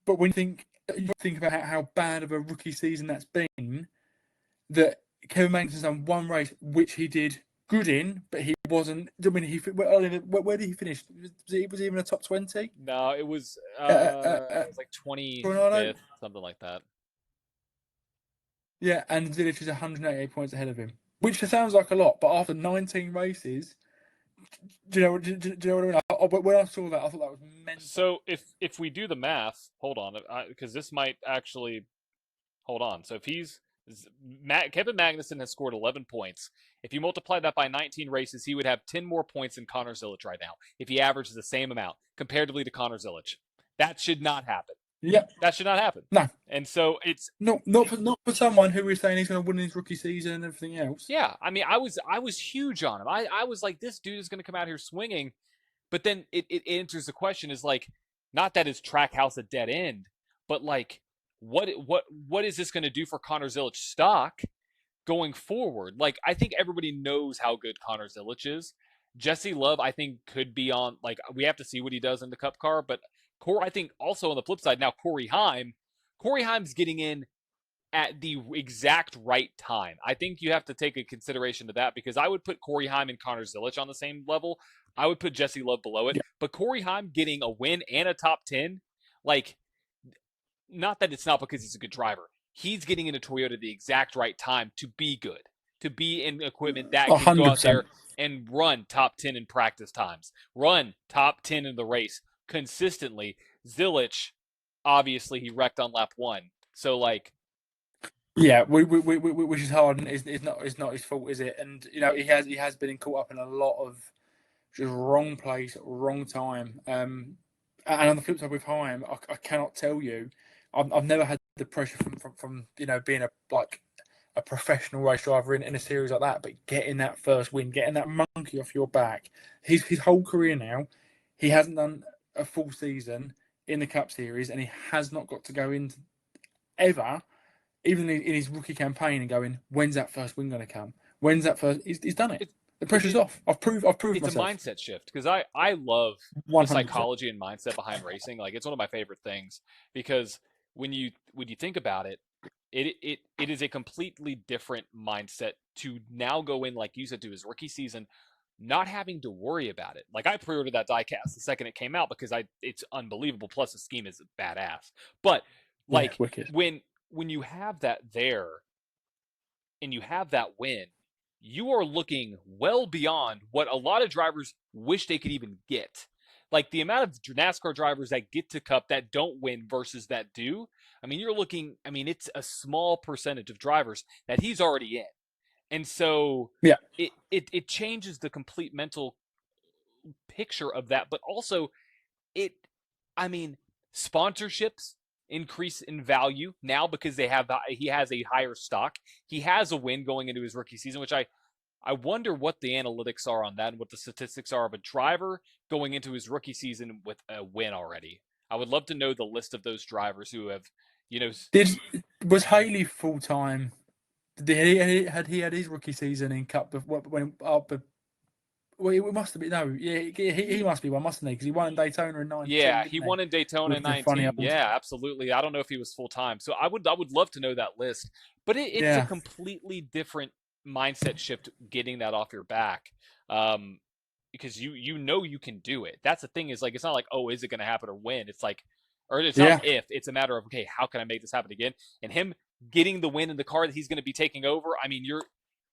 But when you think about how bad of a rookie season that's been, that Kevin Magnussen's done 1 race, which he did good in, but he wasn't. I mean, where did he finish? Was he even a top 20? No, it was like 25th, something like that. Yeah, and Zilich is 188 points ahead of him, which sounds like a lot, but after 19 races, do you know what I mean? But when I saw that, I thought that was mental. So if we do the math, hold on, because this might actually, hold on. So if he's Kevin Magnussen has scored 11 points. If you multiply that by 19 races, he would have 10 more points than Connor Zilic right now if he averages the same amount comparatively to Connor Zilic. That should not happen. Yeah, that should not happen. No, and so it's not for someone who is saying he's going to win his rookie season and everything else. Yeah, I mean, I was huge on him. I was like, this dude is going to come out here swinging, but then it enters the question is like, not that his track house a dead end, but like, what is this going to do for Connor Zilic's stock going forward? Like, I think everybody knows how good Connor Zilic is. Jesse Love, I think, could be on, like, we have to see what he does in the Cup car, but I think also on the flip side now, Corey Heim's getting in at the exact right time. I think you have to take a consideration to that, because I would put Corey Heim and Connor Zilic on the same level. I would put Jesse Love below it. Yeah. But Corey Heim getting a win and a top 10, like, not that it's not because he's a good driver. He's getting into Toyota at the exact right time to be good, to be in equipment that can 100%. Go out there and run top 10 in practice times, run top 10 in the race consistently. Zilic, obviously, he wrecked on lap 1. So, like, yeah, which is hard, and it's not his fault, is it? And you know, he has been caught up in a lot of just wrong place, wrong time. And on the flip side with Heim, I cannot tell you, I've never had the pressure from you know, being a professional race driver in a series like that, but getting that first win, getting that monkey off your back. His whole career now, he hasn't done a full season in the Cup Series, and he has not got to go into ever. Even in his rookie campaign, and going, when's that first win going to come? When's that first? He's done it. The pressure's off. I've proved myself. It's a mindset shift, because I love 100%. The psychology and mindset behind racing. Like, it's one of my favorite things, because when you think about it, it is a completely different mindset to now go in, like you said, to his rookie season, not having to worry about it. Like, I pre-ordered that diecast the second it came out, because it's unbelievable. Plus, the scheme is badass. But like, when you have that there and you have that win, you are looking well beyond what a lot of drivers wish they could even get. Like, the amount of NASCAR drivers that get to Cup that don't win versus that do, I mean, you're looking, I mean, it's a small percentage of drivers that he's already in. And so yeah, it changes the complete mental picture of that. But also, sponsorships increase in value now, because he has a higher stock. He has a win going into his rookie season, which I wonder what the analytics are on that and what the statistics are of a driver going into his rookie season with a win already. I would love to know the list of those drivers who have, you know. Was Haley full time? Had he had his rookie season in Cup when well, it must have been. No, yeah, he must be one, mustn't he? Because he won in Daytona in 19. Yeah, he won in Daytona in 19. Yeah, absolutely. I don't know if he was full time, so I would love to know that list. But it's a completely different mindset shift getting that off your back, because you know you can do it. That's the thing, is like, it's not like, oh, is it going to happen or when? It's like, or it's not if. It's a matter of, okay, how can I make this happen again? And him getting the win in the car that he's going to be taking over. I mean,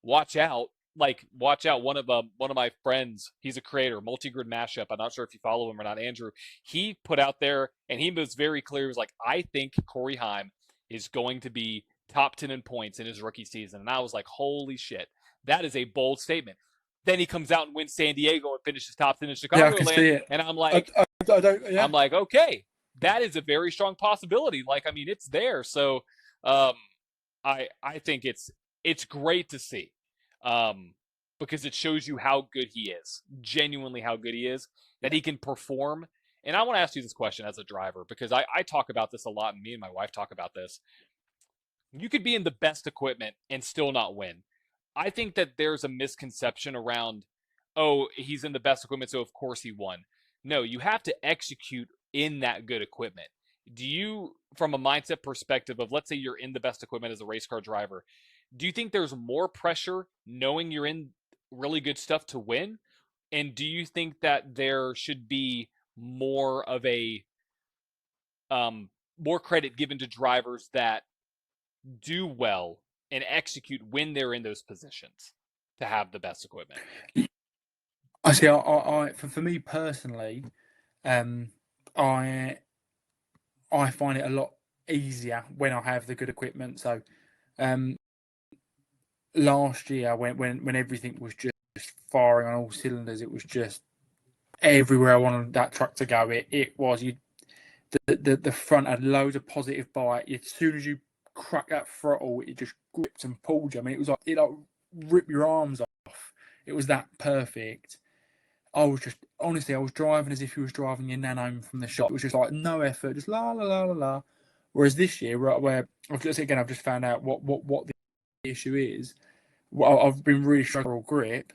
watch out. Like, watch out. One of my friends, he's a creator, Multigrid Mashup. I'm not sure if you follow him or not, Andrew. He put out there, and he was very clear. He was like, I think Corey Heim is going to be top 10 in points in his rookie season. And I was like, holy shit, that is a bold statement. Then he comes out and wins San Diego and finishes top 10 in Chicagoland. And I'm like, I'm like, okay, that is a very strong possibility. Like, I mean, it's there. So I think it's great to see. Because it shows you how good he is, genuinely how good he is, that he can perform. And I want to ask you this question as a driver, because I talk about this a lot, and me and my wife talk about this. You could be in the best equipment and still not win. I think that there's a misconception around, oh, he's in the best equipment, so of course he won. No, you have to execute in that good equipment. Do you, from a mindset perspective of, let's say you're in the best equipment as a race car driver, do you think there's more pressure knowing you're in really good stuff to win? And do you think that there should be more of a more credit given to drivers that do well and execute when they're in those positions to have the best equipment? I see. For me personally, I find it a lot easier when I have the good equipment. So Last year when everything was just firing on all cylinders, it was just everywhere I wanted that truck to go. It was the front had loads of positive bite. As soon as you crack that throttle, it just gripped and pulled you. I mean, it was like it ripped your arms off. It was that perfect. I was driving as if you was driving your nan home from the shop. It was just like no effort, just la la la la la. Whereas this year, where I've just found out what the issue is. I've been really struggling with grip,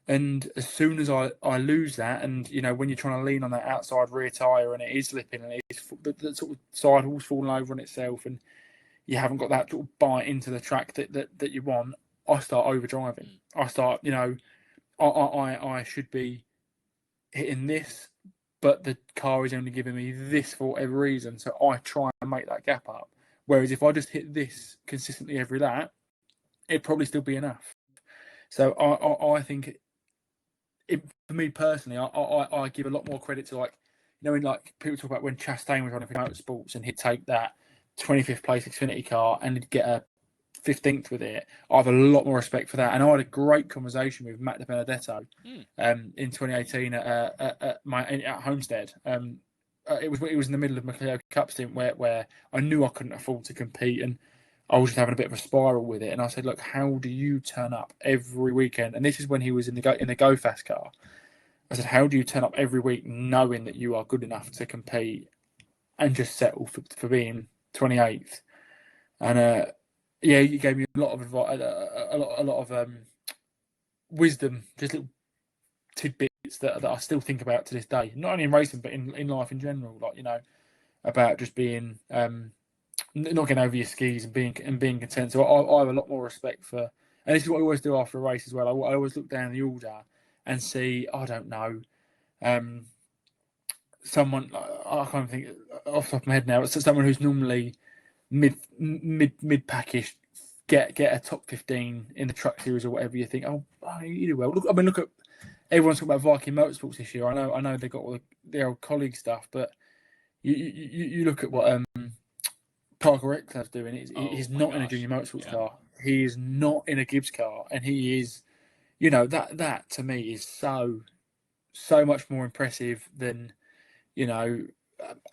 and as soon as I lose that, and when you're trying to lean on that outside rear tyre and it is slipping and the sort of sidewall's falling over on itself, and you haven't got that sort of bite into the track that you want, I start overdriving. I start, I should be hitting this, but the car is only giving me this for whatever reason, so I try and make that gap up. Whereas if I just hit this consistently every lap, it'd probably still be enough. So I think, for me personally, I give a lot more credit to when people talk about when Chastain was running for Motorsports and he'd take that 25th place Xfinity car and he'd get a 15th with it. I have a lot more respect for that. And I had a great conversation with Matt DiBenedetto in 2018 at Homestead. It was in the middle of my Clio Cup stint where I knew I couldn't afford to compete, and I was just having a bit of a spiral with it. And I said, look, how do you turn up every weekend? And this is when he was in the Go Fast car. I said, how do you turn up every week knowing that you are good enough to compete and just settle for being 28th? And he gave me a lot of advice, a lot of wisdom, just little tidbits that I still think about to this day. Not only in racing, but in life in general. About just being not getting over your skis and being content. So I have a lot more respect for, and this is what I always do after a race as well. I always look down the order and see, I don't know, someone, I can't think off the top of my head now. It's someone who's normally mid packish, get a top 15 in the truck series or whatever. You think, oh, you do well. Look at everyone's talking about Viking Motorsports this year. I know they got all the old colleague stuff, but you look at what Paul Ricard's doing. He's not in a junior motorsports car. He is not in a Gibbs car, and he is, that to me is so much more impressive than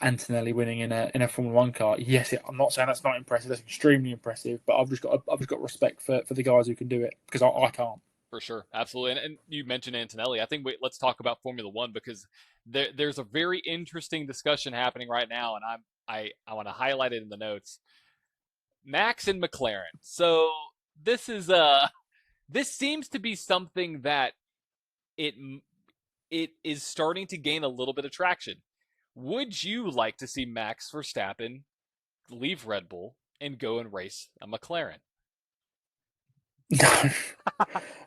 Antonelli winning in a Formula One car. Yes, I'm not saying that's not impressive. That's extremely impressive. But I've just got respect for the guys who can do it, because I can't. For sure, absolutely. And you mentioned Antonelli. I think let's talk about Formula One, because there's a very interesting discussion happening right now, and I want to highlight it in the notes. Max and McLaren. So this seems to be something that it is starting to gain a little bit of traction. Would you like to see Max Verstappen leave Red Bull and go and race a McLaren? No,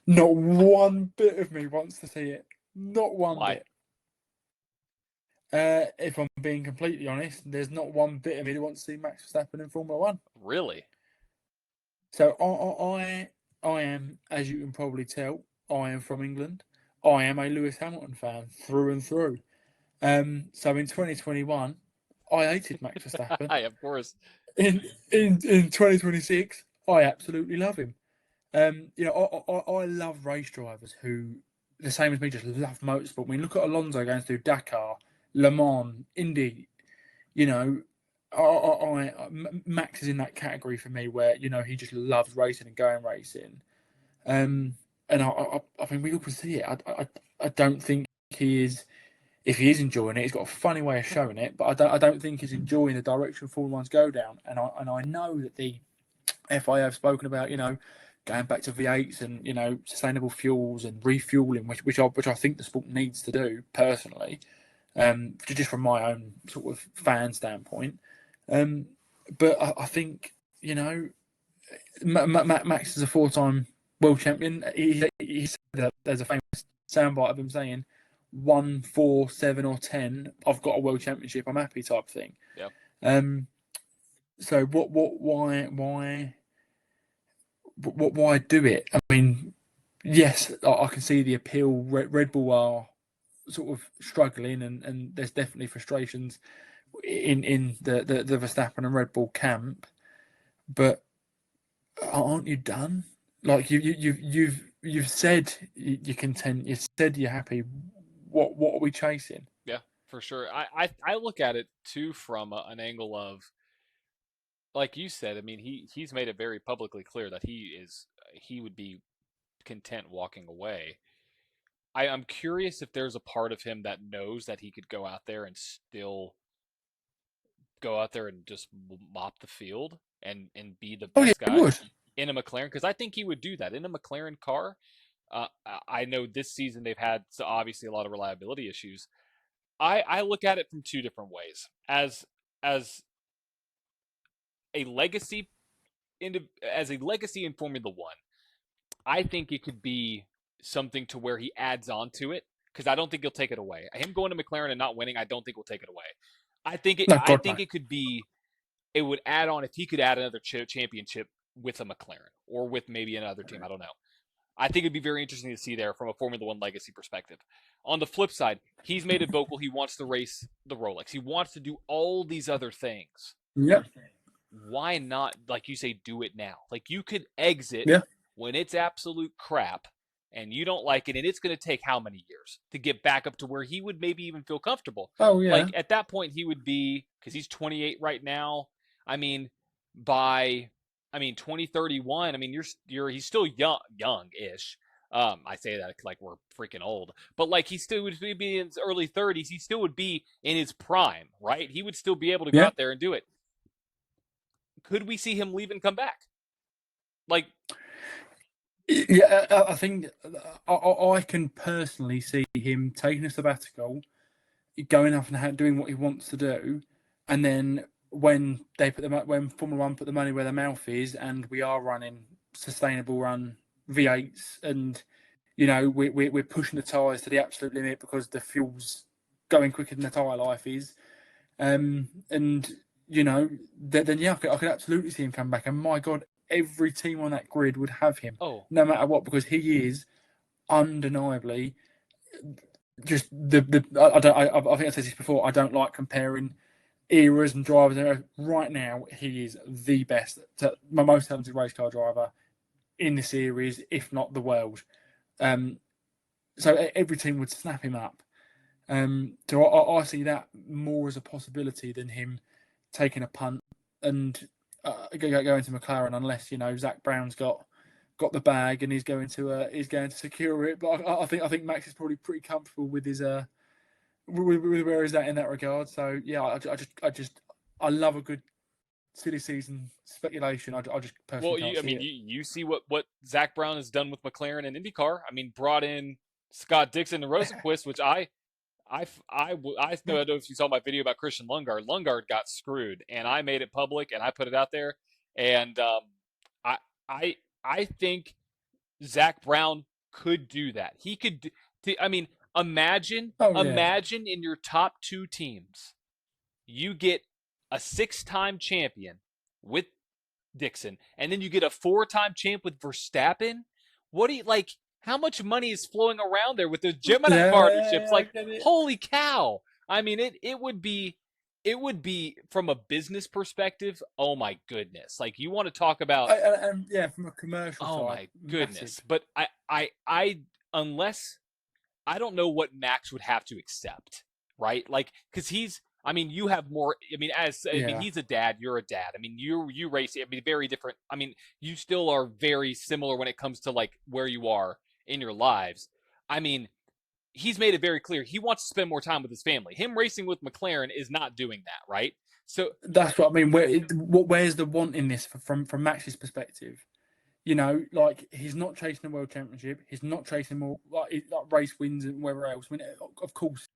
not one bit of me wants to see it. Not one bit. If I'm being completely honest, there's not one bit of me that wants to see Max Verstappen in Formula One. Really? So I am, as you can probably tell, I am from England. I am a Lewis Hamilton fan through and through. So in 2021, I hated Max Verstappen. Of course. In 2026, I absolutely love him. I love race drivers who, the same as me, just love motorsport. I mean, look at Alonso going through Dakar, Le Mans, Indy. Max is in that category for me, where he just loves racing and going racing. And I mean, we all can see it. I don't think he is. If he is enjoying it, he's got a funny way of showing it. But I don't think he's enjoying the direction Formula One's go down. And I know that the FIA have spoken about going back to V8s and sustainable fuels and refueling, which I think the sport needs to do personally, just from my own sort of fan standpoint. But I think Max is a 4-time world champion. He said that there's a famous soundbite of him saying, 1, 4, 7, or 10, I've got a world championship, I'm happy, type thing. Yeah. So why do it? I mean, yes, I can see the appeal. Red Bull are sort of struggling, and there's definitely frustrations in the Verstappen and Red Bull camp. But aren't you done? Like you've said you're content. You said you're happy. What are we chasing? Yeah, for sure. I look at it too from an angle of, like you said. I mean, he's made it very publicly clear that he would be content walking away. I'm curious if there's a part of him that knows that he could go out there and still go out there and just mop the field and be the Oh yeah, best it guy would. in a McLaren, because I think he would do that in a McLaren car. I know this season they've had obviously a lot of reliability issues. I look at it from two different ways. As a legacy as a legacy in Formula One, I think it could be something to where he adds on to it, because I don't think he'll take it away. Him going to McLaren and not winning, I don't think will take it away. No, I God no. think it could be, it would add on if he could add another championship with a McLaren or with maybe another team. I don't know. I think it'd be very interesting to see there from a Formula One legacy perspective. On the flip side, he's made it vocal he wants to race the Rolex. He wants to do all these other things. Yep. Why not, like you say, do it now? Like, you could exit Yeah. when it's absolute crap and you don't like it, and it's going to take how many years to get back up to where he would maybe even feel comfortable? Oh yeah. Like, at that point, he would be, because he's 28 right now. I mean, by 2031. I mean, he's still young-ish. I say that like we're freaking old, but like he still would be in his early 30s. He still would be in his prime, right? He would still be able to go out there and do it. Could we see him leave and come back? Like, yeah, I think I can personally see him taking a sabbatical, going off and doing what he wants to do, and then when Formula One put the money where their mouth is, and we are running sustainable run V8s, and we're pushing the tyres to the absolute limit because the fuel's going quicker than the tyre life is, and then yeah, I could absolutely see him come back. And my God, every team on that grid would have him, no matter what, because he is undeniably just the. I think I said this before. I don't like comparing eras and drivers. Right now, he is the best, my most talented race car driver in the series, if not the world. So every team would snap him up. So I see that more as a possibility than him taking a punt and going to McLaren, unless Zach Brown's got the bag and he's going to secure it. But I think Max is probably pretty comfortable with his with where he's at in that regard. So yeah, I love a good silly season speculation. I just personally can't see it. You see what Zach Brown has done with McLaren and IndyCar. I mean, brought in Scott Dixon and Rosenquist, which I don't know if you saw my video about Christian Lundgaard. Lundgaard got screwed, and I made it public and I put it out there. And I think Zach Brown could do that. He could. Imagine in your top two teams, you get a 6-time champion with Dixon, and then you get a 4-time champ with Verstappen. What do you like? How much money is flowing around there with those Gemini partnerships? Holy cow! I mean, it would be from a business perspective. Oh my goodness! Like, you want to talk about? From a commercial side. Oh my goodness! Massive. But unless I don't know what Max would have to accept, right? Like, because you have more. He's a dad. You're a dad. I mean, you race. Very different. I mean, you still are very similar when it comes to like where you are in your lives. I mean, he's made it very clear he wants to spend more time with his family. Him racing with McLaren is not doing that, right? So that's what I mean. Where's the want in this from Max's perspective? Like, he's not chasing a world championship. He's not chasing more like race wins and wherever else. I mean, of course,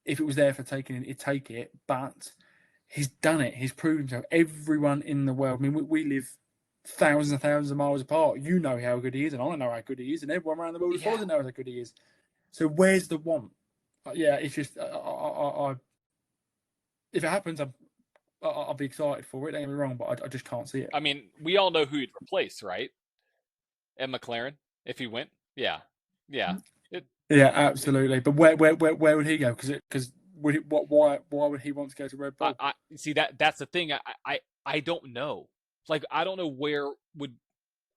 if it was there for taking it, he'd take it. But he's done it. He's proven himself. Everyone in the world. I mean, we live thousands and thousands of miles apart. You know how good he is, and I know how good he is, and everyone around the world who follows knows how good he is. So where's the want? It's just if it happens, I'll be excited for it. Don't get me wrong, but I just can't see it. I mean, we all know who he'd replace, right? At McLaren, if he went, yeah. Yeah, absolutely. But where would he go? Because why would he want to go to Red Bull? See, that's the thing. I don't know. like I don't know where would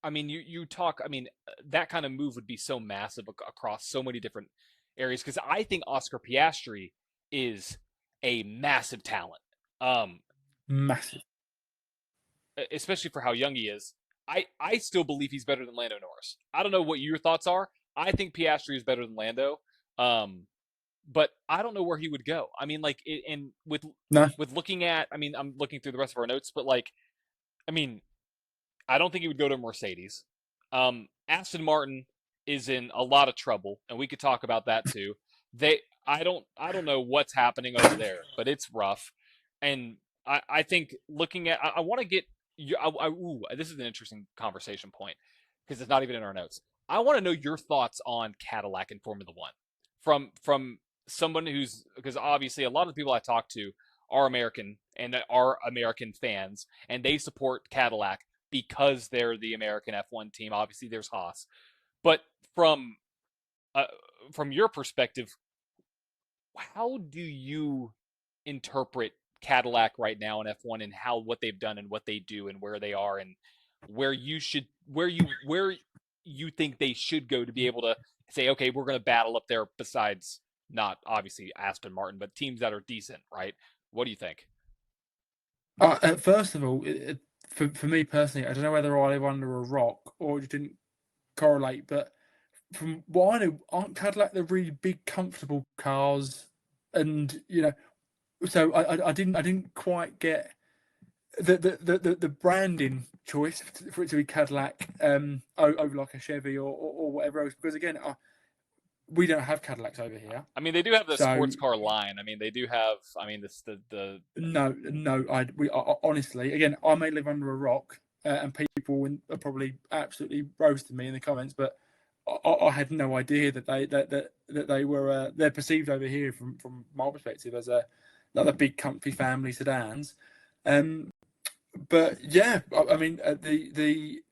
I mean you talk I mean that kind of move would be so massive across so many different areas because I think Oscar Piastri is a massive talent. Um, Massive. especially for how young he is. I still believe he's better than Lando Norris. I don't know what your thoughts are. I think Piastri is better than Lando. Um, but I don't know where he would go. I mean, like, and No. with looking at, I mean, I'm looking through the rest of our notes, but like, I mean, I don't think he would go to Mercedes. Aston Martin is in a lot of trouble, and we could talk about that too. They, I don't know what's happening over there, but it's rough. And I think looking at, I want to get you. Ooh, this is an interesting conversation point because it's not even in our notes. I want to know your thoughts on Cadillac in Formula One from someone who's because obviously a lot of the people I talk to are American and are American fans, and they support Cadillac because they're the American F1 team. Obviously, there's Haas, but from uh, from your perspective, how do you interpret Cadillac right now in F1 and how what they've done and what they do and where they are and where you think they should go to be able to say, okay, we're going to battle up there besides not obviously Aston Martin, but teams that are decent, right? What do you think? First of all, for me personally, I don't know whether I live under a rock or it just didn't correlate, but from what I know, aren't Cadillac the really big, comfortable cars? And so I didn't quite get the branding choice for it to be Cadillac over like a Chevy or whatever else. Because again, we don't have Cadillacs over here, I mean, they do have the so sports car line. I mean, they do have. I mean, this the no. Honestly, again, I may live under a rock, and people are probably absolutely roasting me in the comments, but I had no idea that they were they're perceived over here from my perspective as a like the big comfy family sedans. Um, but yeah, I mean the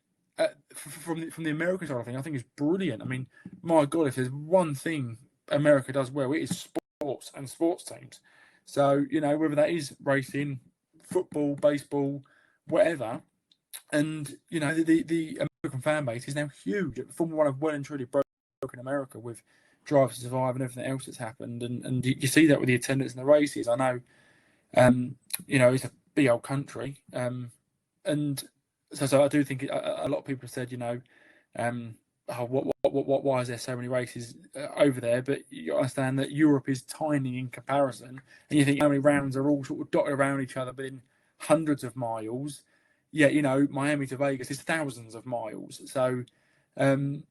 from the American side of thing, I think it's brilliant. I mean, my God, if there's one thing America does well, it is sports and sports teams. So whether that is racing, football, baseball, whatever, and the American fan base is now huge. Formula One have well and truly broken America with Drive to Survive and everything else that's happened, and you see that with the attendance in the races. I know, it's a big old country, and so I do think a lot of people have said, oh, why is there so many races over there? But you understand that Europe is tiny in comparison, and you think how many rounds are all sort of dotted around each other, but in hundreds of miles. Yeah, Miami to Vegas is thousands of miles. So um,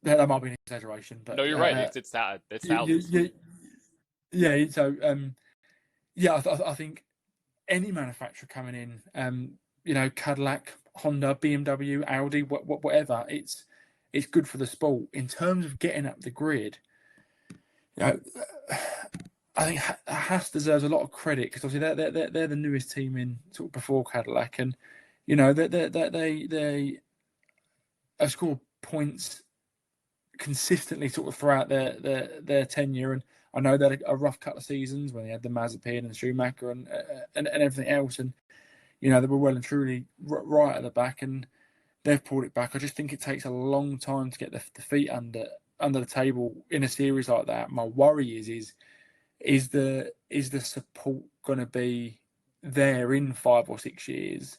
that might be an exaggeration, no, but you're right. It's thousands. yeah. So yeah, I think any manufacturer coming in, Cadillac, Honda, BMW, Audi, whatever, it's good for the sport. In terms of getting up the grid, you know, I think Haas deserves a lot of credit because obviously they're the newest team in sort of before Cadillac, and they have scored points consistently sort of throughout their tenure. And I know they had a rough couple of seasons when they had the Mazepin and Schumacher and everything else, and they were well and truly right at the back, and they've pulled it back. I just think it takes a long time to get the feet under the table in a series like that. My worry is the support going to be there in 5 or 6 years?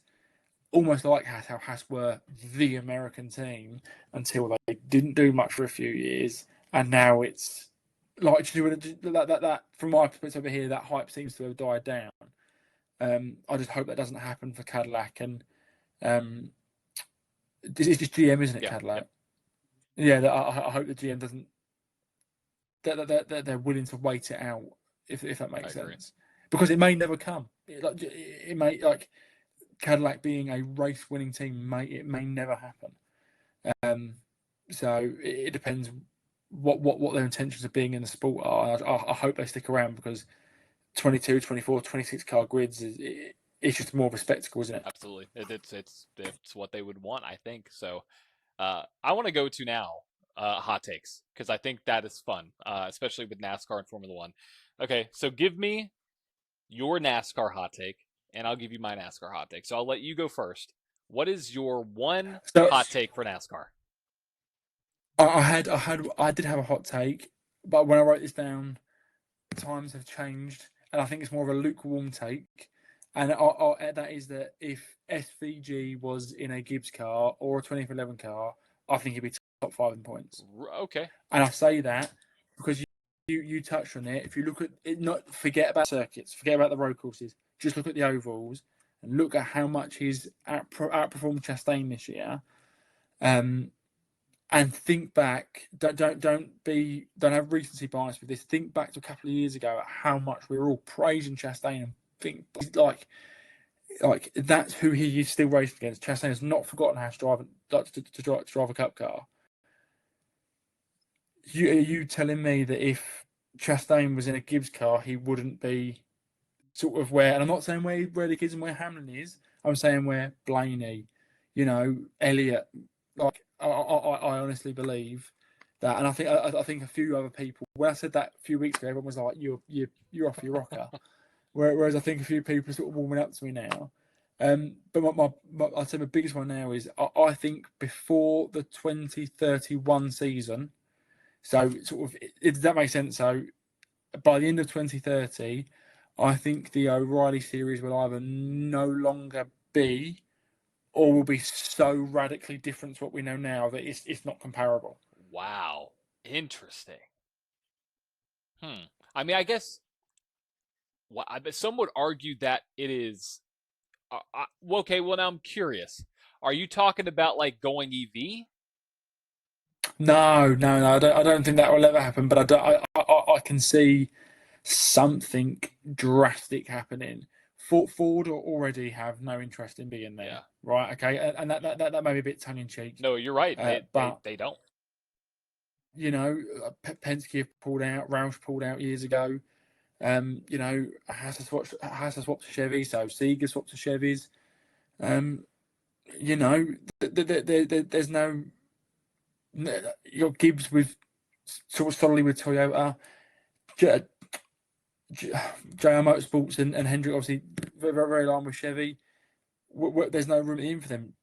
Almost like how Haas were the American team until they didn't do much for a few years, and now it's like that from my perspective over here, that hype seems to have died down. I just hope that doesn't happen for Cadillac, and it's just GM, isn't it, Yeah, Cadillac? yep. Yeah, I hope the GM doesn't that they're willing to wait it out if that I makes agree. sense, because it may never come. It may like Cadillac being a race winning team may never happen. So it depends what their intentions of being in the sport are. I hope they stick around because 22, 24, 26 car grids it's just more of a spectacle, isn't it? Absolutely. It's what they would want, I think. So I want to go to now hot takes because I think that is fun, especially with NASCAR and Formula One. Okay, so give me your NASCAR hot take, and I'll give you my NASCAR hot take. So I'll let you go first. What is your one So hot take for NASCAR? I did have a hot take, but when I wrote this down, times have changed, and I think it's more of a lukewarm take. And that is that if SVG was in a Gibbs car or a 2011 car, I think he'd be top five in points. Okay. And I say that because you touched on it. If you look at it, not forget about circuits, forget about the road courses, just look at the ovals and look at how much he's outperformed Chastain this year. And think back. Don't have recency bias with this. Think back to a couple of years ago at how much we were all praising Chastain and think like that's who he is still racing against. Chastain has not forgotten how to drive a cup car. Are you telling me that if Chastain was in a Gibbs car, he wouldn't be sort of where? And I'm not saying where the kids and where Hamlin is. I'm saying where Blaney, Elliott. Like I honestly believe that, and I think a few other people. When I said that a few weeks ago, everyone was like, "You're off your rocker." Whereas I think a few people are sort of warming up to me now. But I'd say my biggest one now is I think before the 2031 season. So sort of, does that make sense? So by the end of 2030, I think the O'Reilly series will either no longer be, or will be so radically different to what we know now that it's not comparable. Wow. Interesting. I mean, I guess but some would argue that it is. Okay, well, now I'm curious. Are you talking about like going EV? No. I don't think that will ever happen. But I can see something drastic happening. Ford already have no interest in being there, Yeah. right? Okay, and that may be a bit tongue in cheek. No, you're right. But They don't. Penske pulled out, Roush pulled out years ago. Haas has swapped to Chevy, so Seeger swapped to Chevys. There's no your Gibbs with sort of solidly with Toyota, JR Motorsports and Hendrick obviously very very long with Chevy. There's no room in for them,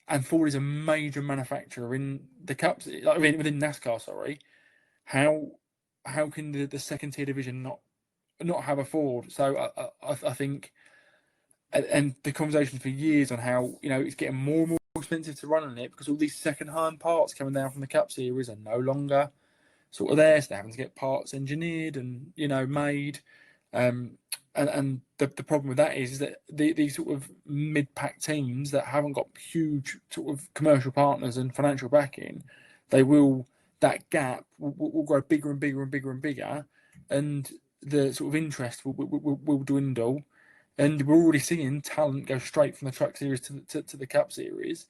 and Ford is a major manufacturer in the cups. I mean, within NASCAR. Sorry, how can the second tier division not have a Ford? So I think, and the conversation for years on how it's getting more and more expensive to run on it because all these second-hand parts coming down from the Cup Series are no longer sort of there, so they're having to get parts engineered and made. And the problem with that is that these sort of mid-pack teams that haven't got huge sort of commercial partners and financial backing, that gap will grow bigger and bigger and bigger and bigger, and the sort of interest will dwindle. And we're already seeing talent go straight from the Truck Series to the Cup Series.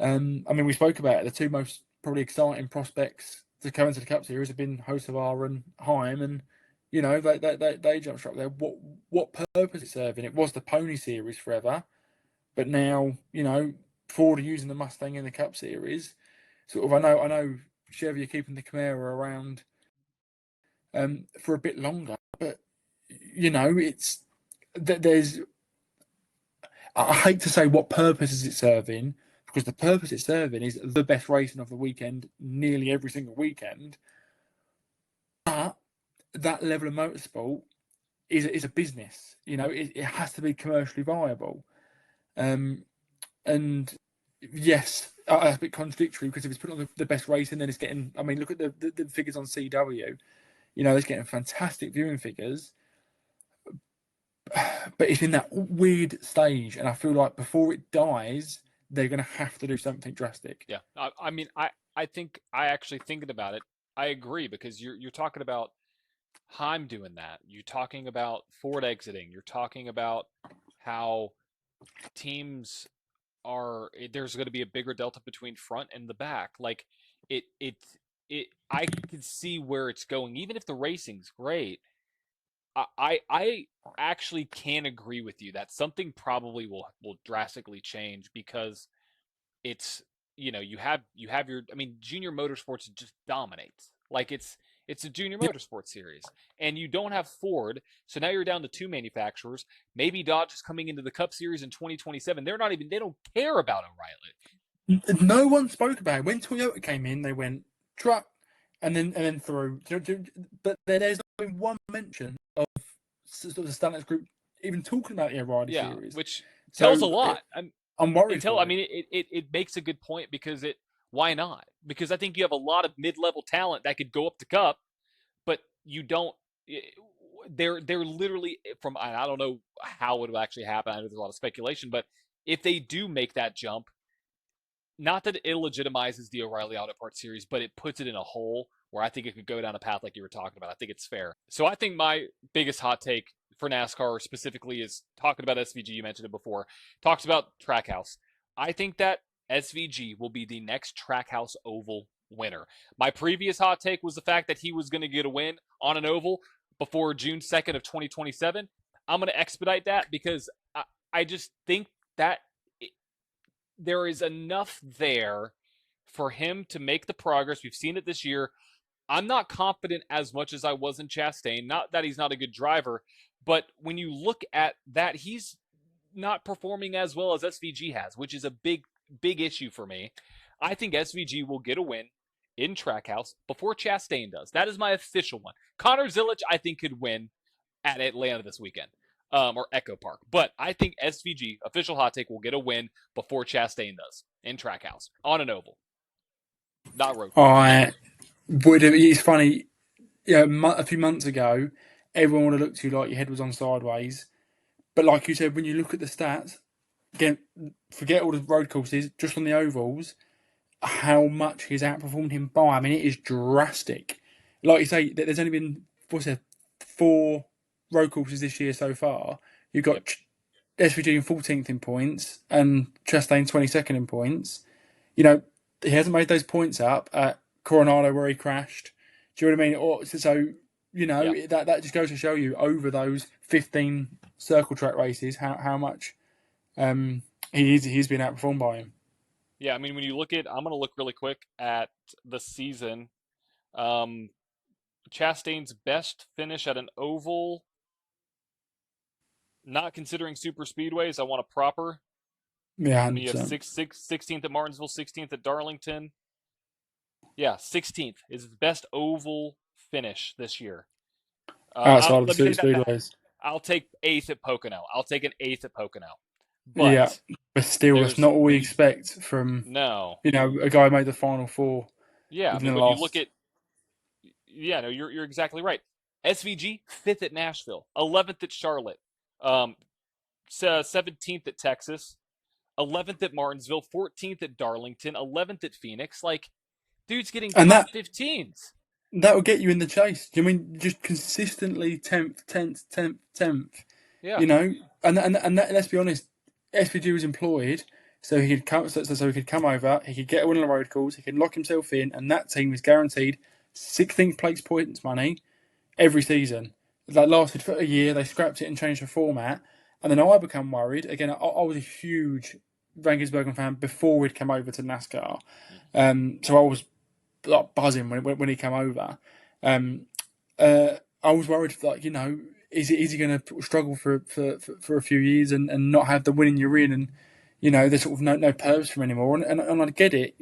I mean, we spoke about it. The two most probably exciting prospects to come into the Cup Series have been Hocevar and Heim, and they jumped straight there. What purpose is it serving? It was the Pony Series forever, but now Ford are using the Mustang in the Cup Series. Sort of, I know Chevy are keeping the Camaro around for a bit longer, but it's there's. I hate to say what purpose is it serving, because the purpose it's serving is the best racing of the weekend, nearly every single weekend. But that level of motorsport is a business. It has to be commercially viable. And yes, that's a bit contradictory because if it's put on the best racing, then it's getting. I mean, look at the figures on CW. It's getting fantastic viewing figures. But it's in that weird stage, and I feel like before it dies, they're going to have to do something drastic. Yeah. I mean, I think I actually thinking about it, I agree because you're talking about Heim doing that. You're talking about Ford exiting. You're talking about how teams there's going to be a bigger delta between front and the back. Like it I can see where it's going. Even if the racing's great, I actually can agree with you that something probably will drastically change because it's you have your, I mean, junior motorsports just dominates. Like It's a junior Yeah. motorsport series, and you don't have Ford, so now you're down to 2 manufacturers. Maybe Dodge is coming into the Cup Series in 2027. They don't care about O'Reilly. No one spoke about it. When Toyota came in, they went truck and then through. But there's not been one mention of sort of the Stanley Group even talking about the O'Reilly Yeah, series. which tells a So lot. I'm worried. I mean, it makes a good point because why not? Because I think you have a lot of mid-level talent that could go up to Cup, but you don't. They're literally from. I don't know how it will actually happen. I know there's a lot of speculation, but if they do make that jump, not that it legitimizes the O'Reilly Auto Parts series, but it puts it in a hole where I think it could go down a path like you were talking about. I think it's fair. So I think my biggest hot take for NASCAR specifically is talking about SVG. You mentioned it before. Talks about Trackhouse. I think that SVG will be the next Trackhouse Oval winner. My previous hot take was the fact that he was going to get a win on an oval before June 2nd of 2027. I'm going to expedite that because I just think that there is enough there for him to make the progress. We've seen it this year. I'm not confident as much as I was in Chastain. Not that he's not a good driver, but when you look at that, he's not performing as well as SVG has, which is a big issue for me. I think SVG will get a win in Trackhouse before Chastain does. That is my official one. Connor Zilic, I think, could win at Atlanta this weekend. Or Echo Park. But I think SVG, official hot take, will get a win before Chastain does in Trackhouse on an oval. Not road course. It's funny. Yeah, a few months ago, everyone would have looked at you like your head was on sideways. But like you said, when you look at the stats, again, forget all the road courses, just on the ovals, how much he's outperformed him by. I mean, it is drastic. Like you say, there's only been 4 road courses this year so far. You've got SVG in 14th in points and Chastain 22nd in points. You know, he hasn't made those points up at Coronado where he crashed. Do you know what I mean? That just goes to show you over those 15 circle track races how much he's been outperformed by him. Yeah, I mean, when you look at, I'm going to look really quick at the season. Chastain's best finish at an oval, not considering super speedways, I want a proper. Yeah, You have 16th at Martinsville, 16th at Darlington. Yeah, 16th is his best oval finish this year. Outside of the super speedways. I'll take 8th at Pocono. I'll take an 8th at Pocono. But still, that's not all we expect from a guy who made the Final Four. Yeah, I mean, when you look at, you're exactly right. SVG 5th at Nashville, 11th at Charlotte, 17th at Texas, 11th at Martinsville, 14th at Darlington, 11th at Phoenix. Like, dude's getting top 15s. That will get you in the chase. Do you mean just consistently 10th? Yeah. You know, and let's be honest, SVG was employed so he could come over, he could get a win on the road course, he could lock himself in, and that team was guaranteed 16th place points money every season. That lasted for a year. They scrapped it and changed the format, and then I become worried again. I was a huge Van Gisbergen fan before he'd come over to NASCAR, so I was like buzzing when he came over. I was worried, is he going to struggle for a few years and not have the winning you're in, and there's sort of no purpose for him anymore. And I get it.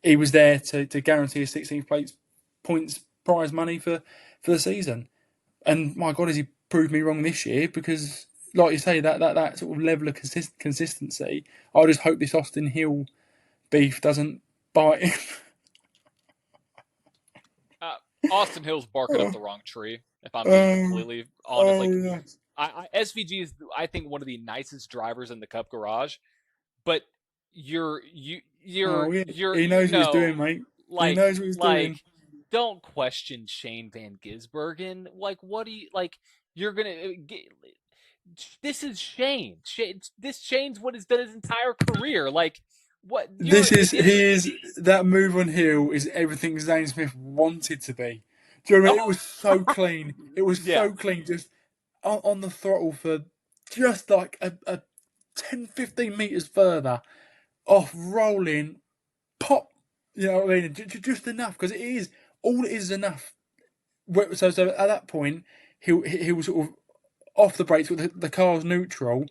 He was there to guarantee a 16th place points prize money for the season, and my God, has he proved me wrong this year? Because, like you say, that sort of level of consistency. I just hope this Austin Hill beef doesn't bite him. Austin Hill's barking up the wrong tree, if I'm being completely honest. SVG is, I think, one of the nicest drivers in the Cup garage, but he knows what he's doing, mate. He knows what he's doing. Don't question Shane Van Gisbergen. What do you You're gonna get. This is Shane. Shane's what has been his entire career. What he is that move on Hill is everything Zane Smith wanted to be. Do you know what I mean? It was so clean. It was so clean, just on the throttle for just like a 10-15 meters further, off rolling, pop. You know what I mean? Just enough, because it is all it is enough. So at that point, he was sort of off the brakes with the car's neutral,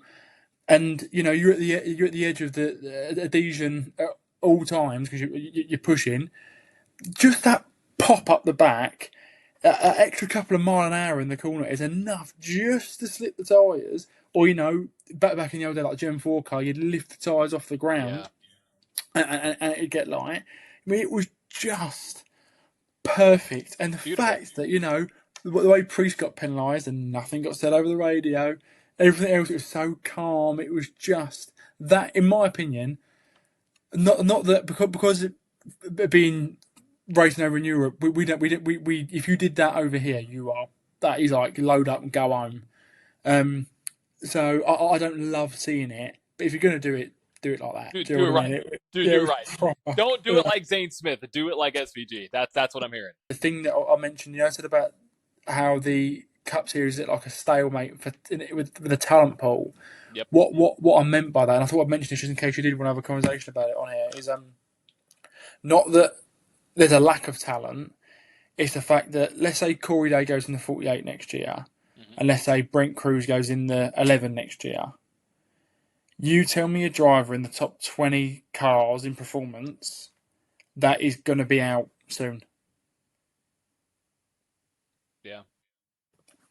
and you're at the edge of the adhesion at all times because you're pushing. Just that pop up the back, an extra couple of mile an hour in the corner is enough just to slip the tyres. Or back in the old day, like Gen 4 car, you'd lift the tyres off the Yeah. ground and it'd get light. I mean, it was just perfect. And the Beautiful. fact that, the way Priest got penalised and nothing got said over the radio, everything else, it was so calm. It was just that, in my opinion, not that because it being racing over in Europe, we don't, if you did that over here, that is like load up and go home. So I don't love seeing it, but if you're going to do it like that. Do it right. Do it right. Proper. Don't do it like Zane Smith. Do it like SVG. That's what I'm hearing. The thing that I mentioned, I said about how the Cup Series is like a stalemate with the talent pool. Yep. What I meant by that, and I thought I'd mention this just in case you did want to have a conversation about it on here, is not that there's a lack of talent. It's the fact that, let's say Corey Day goes in the 48 next year, and let's say Brent Cruz goes in the 11 next year. You tell me a driver in the top 20 cars in performance that is going to be out soon. Yeah.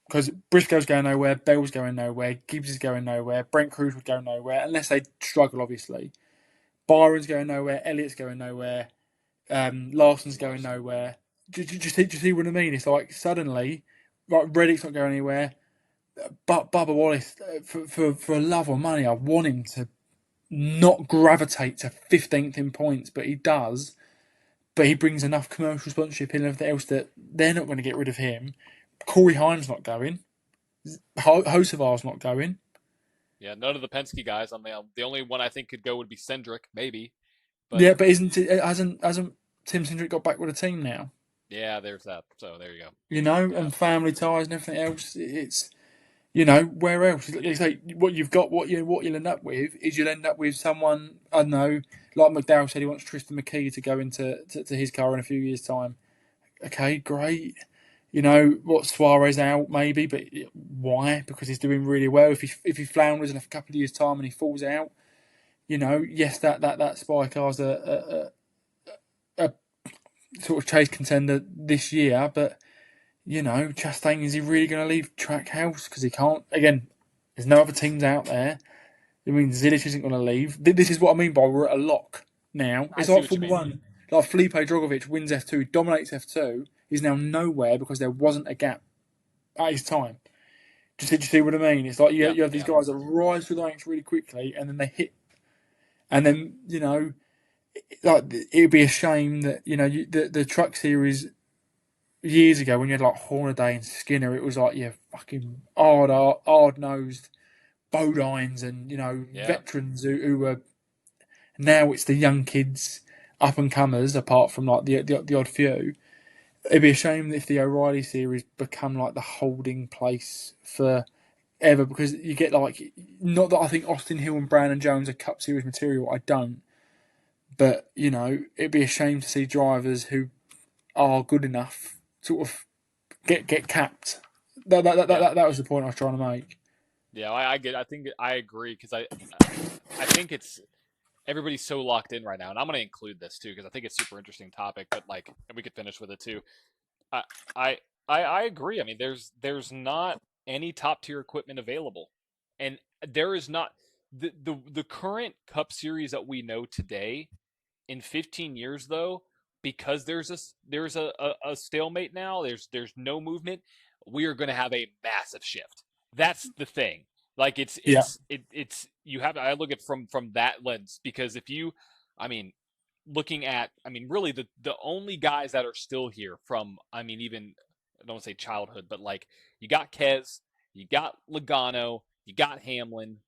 Because Briscoe's going nowhere, Bell's going nowhere, Gibbs is going nowhere, Brent Cruz would go nowhere, unless they struggle, obviously. Byron's going nowhere, Elliott's going nowhere, Larson's going nowhere. Do you see what I mean? It's like suddenly, like Reddick's not going anywhere. But Bubba Wallace, for love or money, I want him to not gravitate to 15th in points, but he does. But he brings enough commercial sponsorship in and everything else that they're not going to get rid of him. Corey Heim's not going. Hosevar's not going. Yeah, none of the Penske guys. The only one I think could go would be Cindric, maybe. But hasn't Tim Cindric got back with a team now? Yeah, there's that. So there you go. And family ties and everything else. It's where else? Like say, what you'll end up with is you'll end up with someone, I don't know, like McDowell said he wants Tristan McKee to go into to his car in a few years' time. Okay, great. Suarez out maybe, but why? Because he's doing really well. If he flounders in a couple of years' time and he falls out, yes, that Spy car's a sort of chase contender this year, but Chastain, is he really going to leave Trackhouse? Because he can't. Again, there's no other teams out there. I mean, Zilich isn't going to leave. This is what I mean by we're at a lock now. It's like Formula 1. Like Felipe Drogovic wins F2, dominates F2. He's now nowhere because there wasn't a gap at his time. Do you see what I mean? It's like you have these guys that rise through the ranks really quickly and then they hit. And then, like it would be a shame that, the Truck Series years ago when you had like Hornaday and Skinner, it was like fucking hard-nosed Bodines and veterans who were. Now it's the young kids, up and comers. Apart from like the odd few, it'd be a shame if the O'Reilly series become like the holding place for ever, because you get like, not that I think Austin Hill and Brown and Jones are Cup Series material. I don't, but it'd be a shame to see drivers who are good enough sort of get capped. That was the point I was trying to make. Yeah, I think I agree, because I think it's everybody's so locked in right now, and I'm going to include this too because I think it's a super interesting topic. But and we could finish with it too. I agree. I mean, there's not any top tier equipment available, and there is not the current Cup Series that we know today. In 15 years, though, because there's a stalemate now, there's no movement, we are going to have a massive shift. That's the thing. Like it's you have, I look at from that lens, because if you, looking at, really the only guys that are still here from, even, I don't want to say childhood, but like you got Kez, you got Logano, you got Hamlin,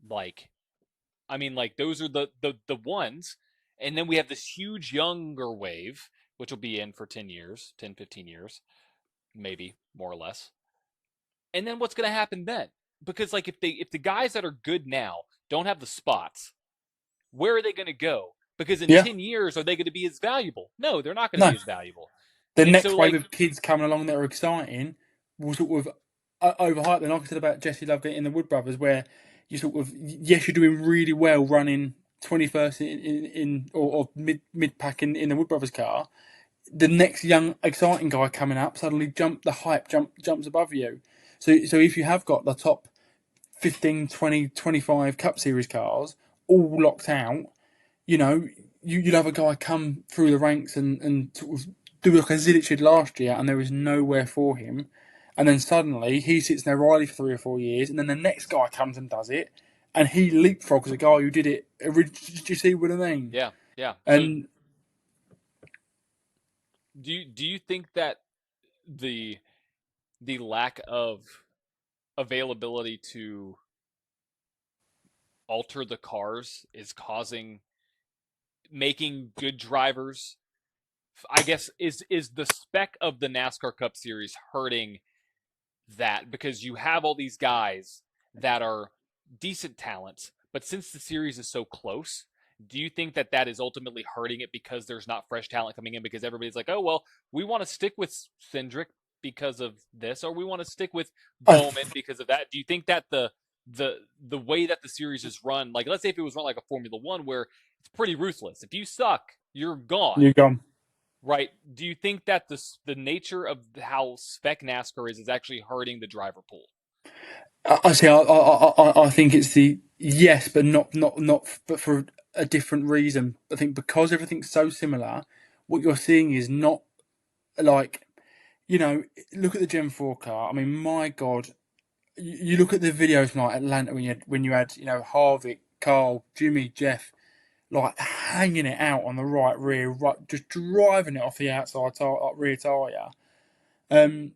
those are the ones. And then we have this huge younger wave, which will be in for 10 years, 10, 15 years, maybe more or less. And then what's going to happen then? Because if the guys that are good now don't have the spots, where are they going to go? Because in Yeah. 10 years, are they going to be as valuable? No, they're not going to No. be as valuable. The And next so, wave like, of kids coming along that are exciting will sort of overhype them. Like I said about Jesse Love in the Wood Brothers, where you sort of, yes, you're doing really well running 21st or mid pack in the Wood Brothers car. The next young exciting guy coming up suddenly jumps above you. So if you have got the top 15, 20, 25 Cup Series cars all locked out, you know, you'd have a guy come through the ranks and sort of do like a Zilich did last year, and there is nowhere for him. And then suddenly he sits there riding for 3 or 4 years, and then the next guy comes and does it, and he leapfrogs a guy who did it. Did you see what I mean? yeah, yeah. So, And do you think that the lack of availability to alter the cars is making good drivers, I guess, is the spec of the NASCAR Cup Series hurting that? Because you have all these guys that are decent talents, but since the series is so close, do you think that is ultimately hurting it because there's not fresh talent coming in, because everybody's like, oh well, we want to stick with Cindric because of this, or we want to stick with I, Bowman because of that? Do you think that the way that the series is run, like let's say if it was run like a Formula One where it's pretty ruthless, if you suck, you're gone, you're gone. right? Do you think that the nature of how spec NASCAR is actually hurting the driver pool? I see. I think it's the yes, but not, but for a different reason. I think because everything's so similar, what you're seeing is not like, look at the Gen 4 car. I mean, my God, you look at the videos from like Atlanta when you had Harvick, Carl, Jimmy, Jeff, like hanging it out on the right rear, right, just driving it off the outside rear tire. That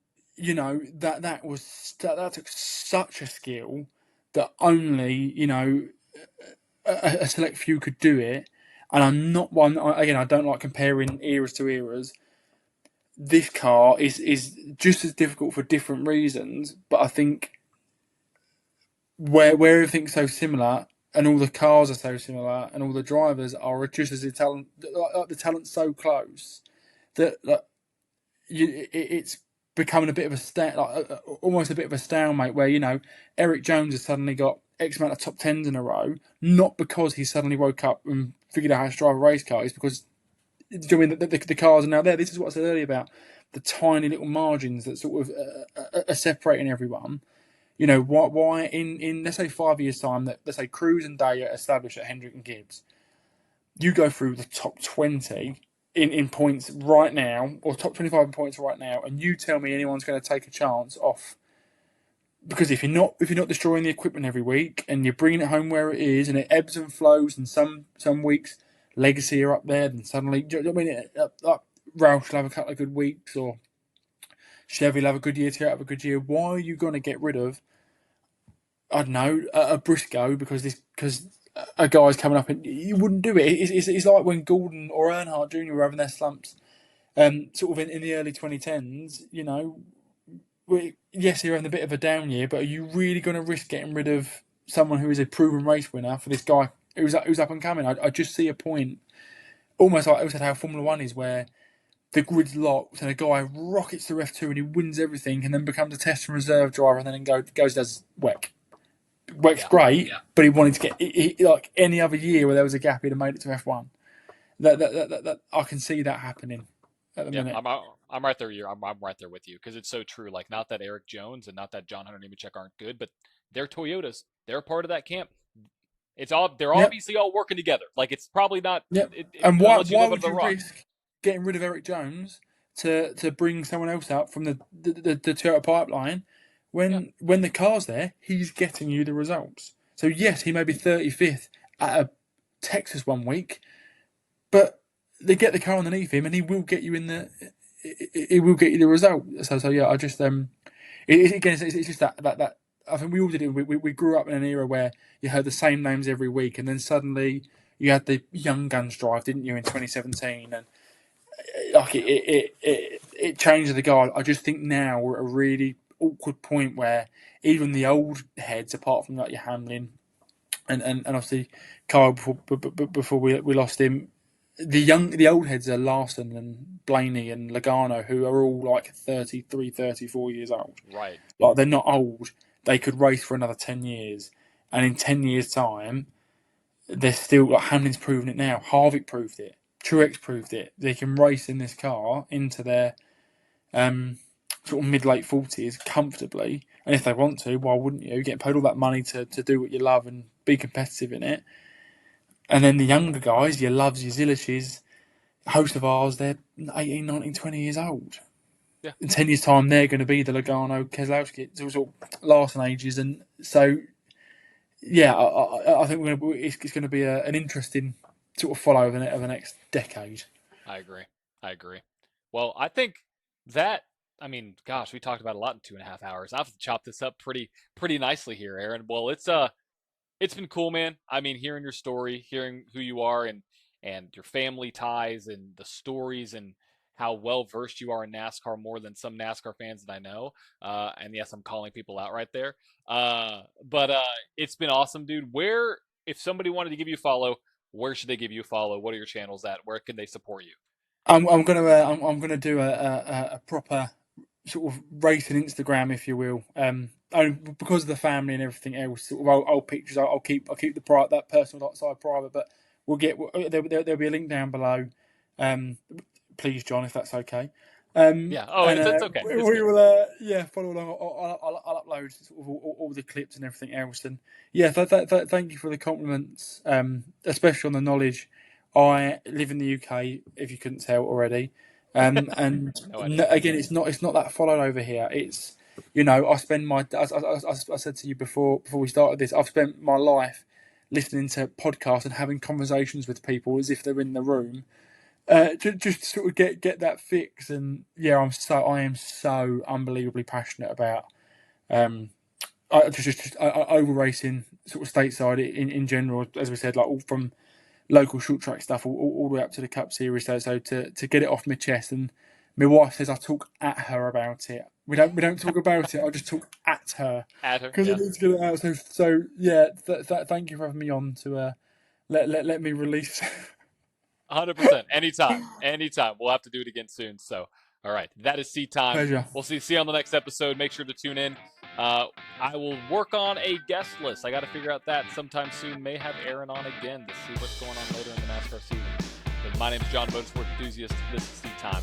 took such a skill that only a select few could do it. And I'm not one. Again, I don't like comparing eras to eras. This car is just as difficult for different reasons, but I think where everything's so similar and all the cars are so similar and all the drivers are just as the talent's so close that it's becoming a bit of almost a bit of a stalemate where Eric Jones has suddenly got X amount of top tens in a row, not because he suddenly woke up and figured out how to drive a race car. It's because the cars are now there. This is what I said earlier about the tiny little margins that sort of are separating everyone. Why in let's say 5 years time, that let's say Cruz and Day are established at Hendrick and Gibbs, you go through the top 20 in points right now, or top 25 in points right now, and you tell me anyone's going to take a chance off. Because if you're not destroying the equipment every week and you're bringing it home where it is, and it ebbs and flows, and some weeks Legacy are up there, then suddenly, do you know what I mean? Roush will have a couple of good weeks, or Chevy will have a good year, Toyota have a good year. Why are you going to get rid of, I don't know, a Briscoe because a guy's coming up, and you wouldn't do it? It's like when Gordon or Earnhardt Jr. were having their slumps, sort of in the early 2010s. Yes, you're having a bit of a down year, but are you really going to risk getting rid of someone who is a proven race winner for this guy who's up and coming? I just see a point, almost like I said how Formula One is, where the grid's locked and a guy rockets through F2 and he wins everything, and then becomes a test and reserve driver, and then goes does WEC. WEC's great, but he wanted to get like any other year where there was a gap, he'd have made it to F1. That I can see that happening at the minute. I'm right there. I'm right there with you, because it's so true. Like, not that Eric Jones and not that John Hunter Nemechek aren't good, but they're Toyotas. They're a part of that camp. They're obviously all working together. Like, it's probably not. Yep. And why would you risk getting rid of Eric Jones to bring someone else up from the Toyota pipeline when the car's there? He's getting you the results. So yes, he may be 35th at a Texas one week, but they get the car underneath him, and he will get you it will get you the result. So yeah, I just it's just that I think we all did it. We grew up in an era where you heard the same names every week, and then suddenly you had the Young Guns drive, didn't you, in 2017? And like it changed the guard. I just think now we're at a really awkward point where even the old heads, apart from like your Hamlin and obviously Kyle before we lost him. The old heads are Larson and Blaney and Logano, who are all like 33, 34 years old. Right. Like, they're not old. They could race for another 10 years. And in 10 years' time, they're still, like, Hamlin's proven it now. Harvick proved it. Truex proved it. They can race in this car into their sort of mid-late 40s comfortably. And if they want to, why wouldn't you? Get paid all that money to do what you love and be competitive in it. And then the younger guys, your Loves, your Zillishes, host of ours, they're 18, 19, 20 years old. Yeah. In 10 years' time, they're going to be the Logano, Keselowski, sort of Larson ages. And so, yeah, I think it's going to be an interesting sort of follow over the next decade. I agree. Well, I think that, I mean, gosh, we talked about a lot in 2.5 hours. I have to chop this up pretty nicely here, Aaron. Well, it's been cool, man. I mean, hearing your story, hearing who you are, and your family ties, and the stories, and how well versed you are in NASCAR, more than some NASCAR fans that I know. And yes, I'm calling people out right there. But it's been awesome, dude. If somebody wanted to give you a follow, where should they give you a follow? What are your channels at? Where can they support you? I'm gonna do a proper sort of racing Instagram, if you will. Only because of the family and everything else. Sort of old pictures. I'll keep that personal side private, but there'll be a link down below. Please, John, if that's okay. Yeah. Oh, it's okay. We will. Follow along. I'll upload sort of all the clips and everything else. And yeah, thank you for the compliments, especially on the knowledge. I live in the UK, if you couldn't tell already. And again, it's not that followed over here. It's, I spend I said to you before we started this, I've spent my life listening to podcasts and having conversations with people as if they're in the room, just sort of get that fix. And yeah, I am so unbelievably passionate about over racing sort of stateside in general, as we said, like all from local short track stuff all the way up to the Cup Series. So to get it off my chest, and my wife says I talk at her about it. We don't talk about it. I just talk at her because I need to get it out. So yeah, thank you for having me on to let me release. 100%. Anytime. We'll have to do it again soon. So, all right, that is Seat Time. Pleasure. We'll see you on the next episode. Make sure to tune in. I will work on a guest list. I got to figure out that sometime soon. May have Aaron on again to see what's going on later in the NASCAR season. But my name is John, Motorsport Enthusiast. This is Seat Time.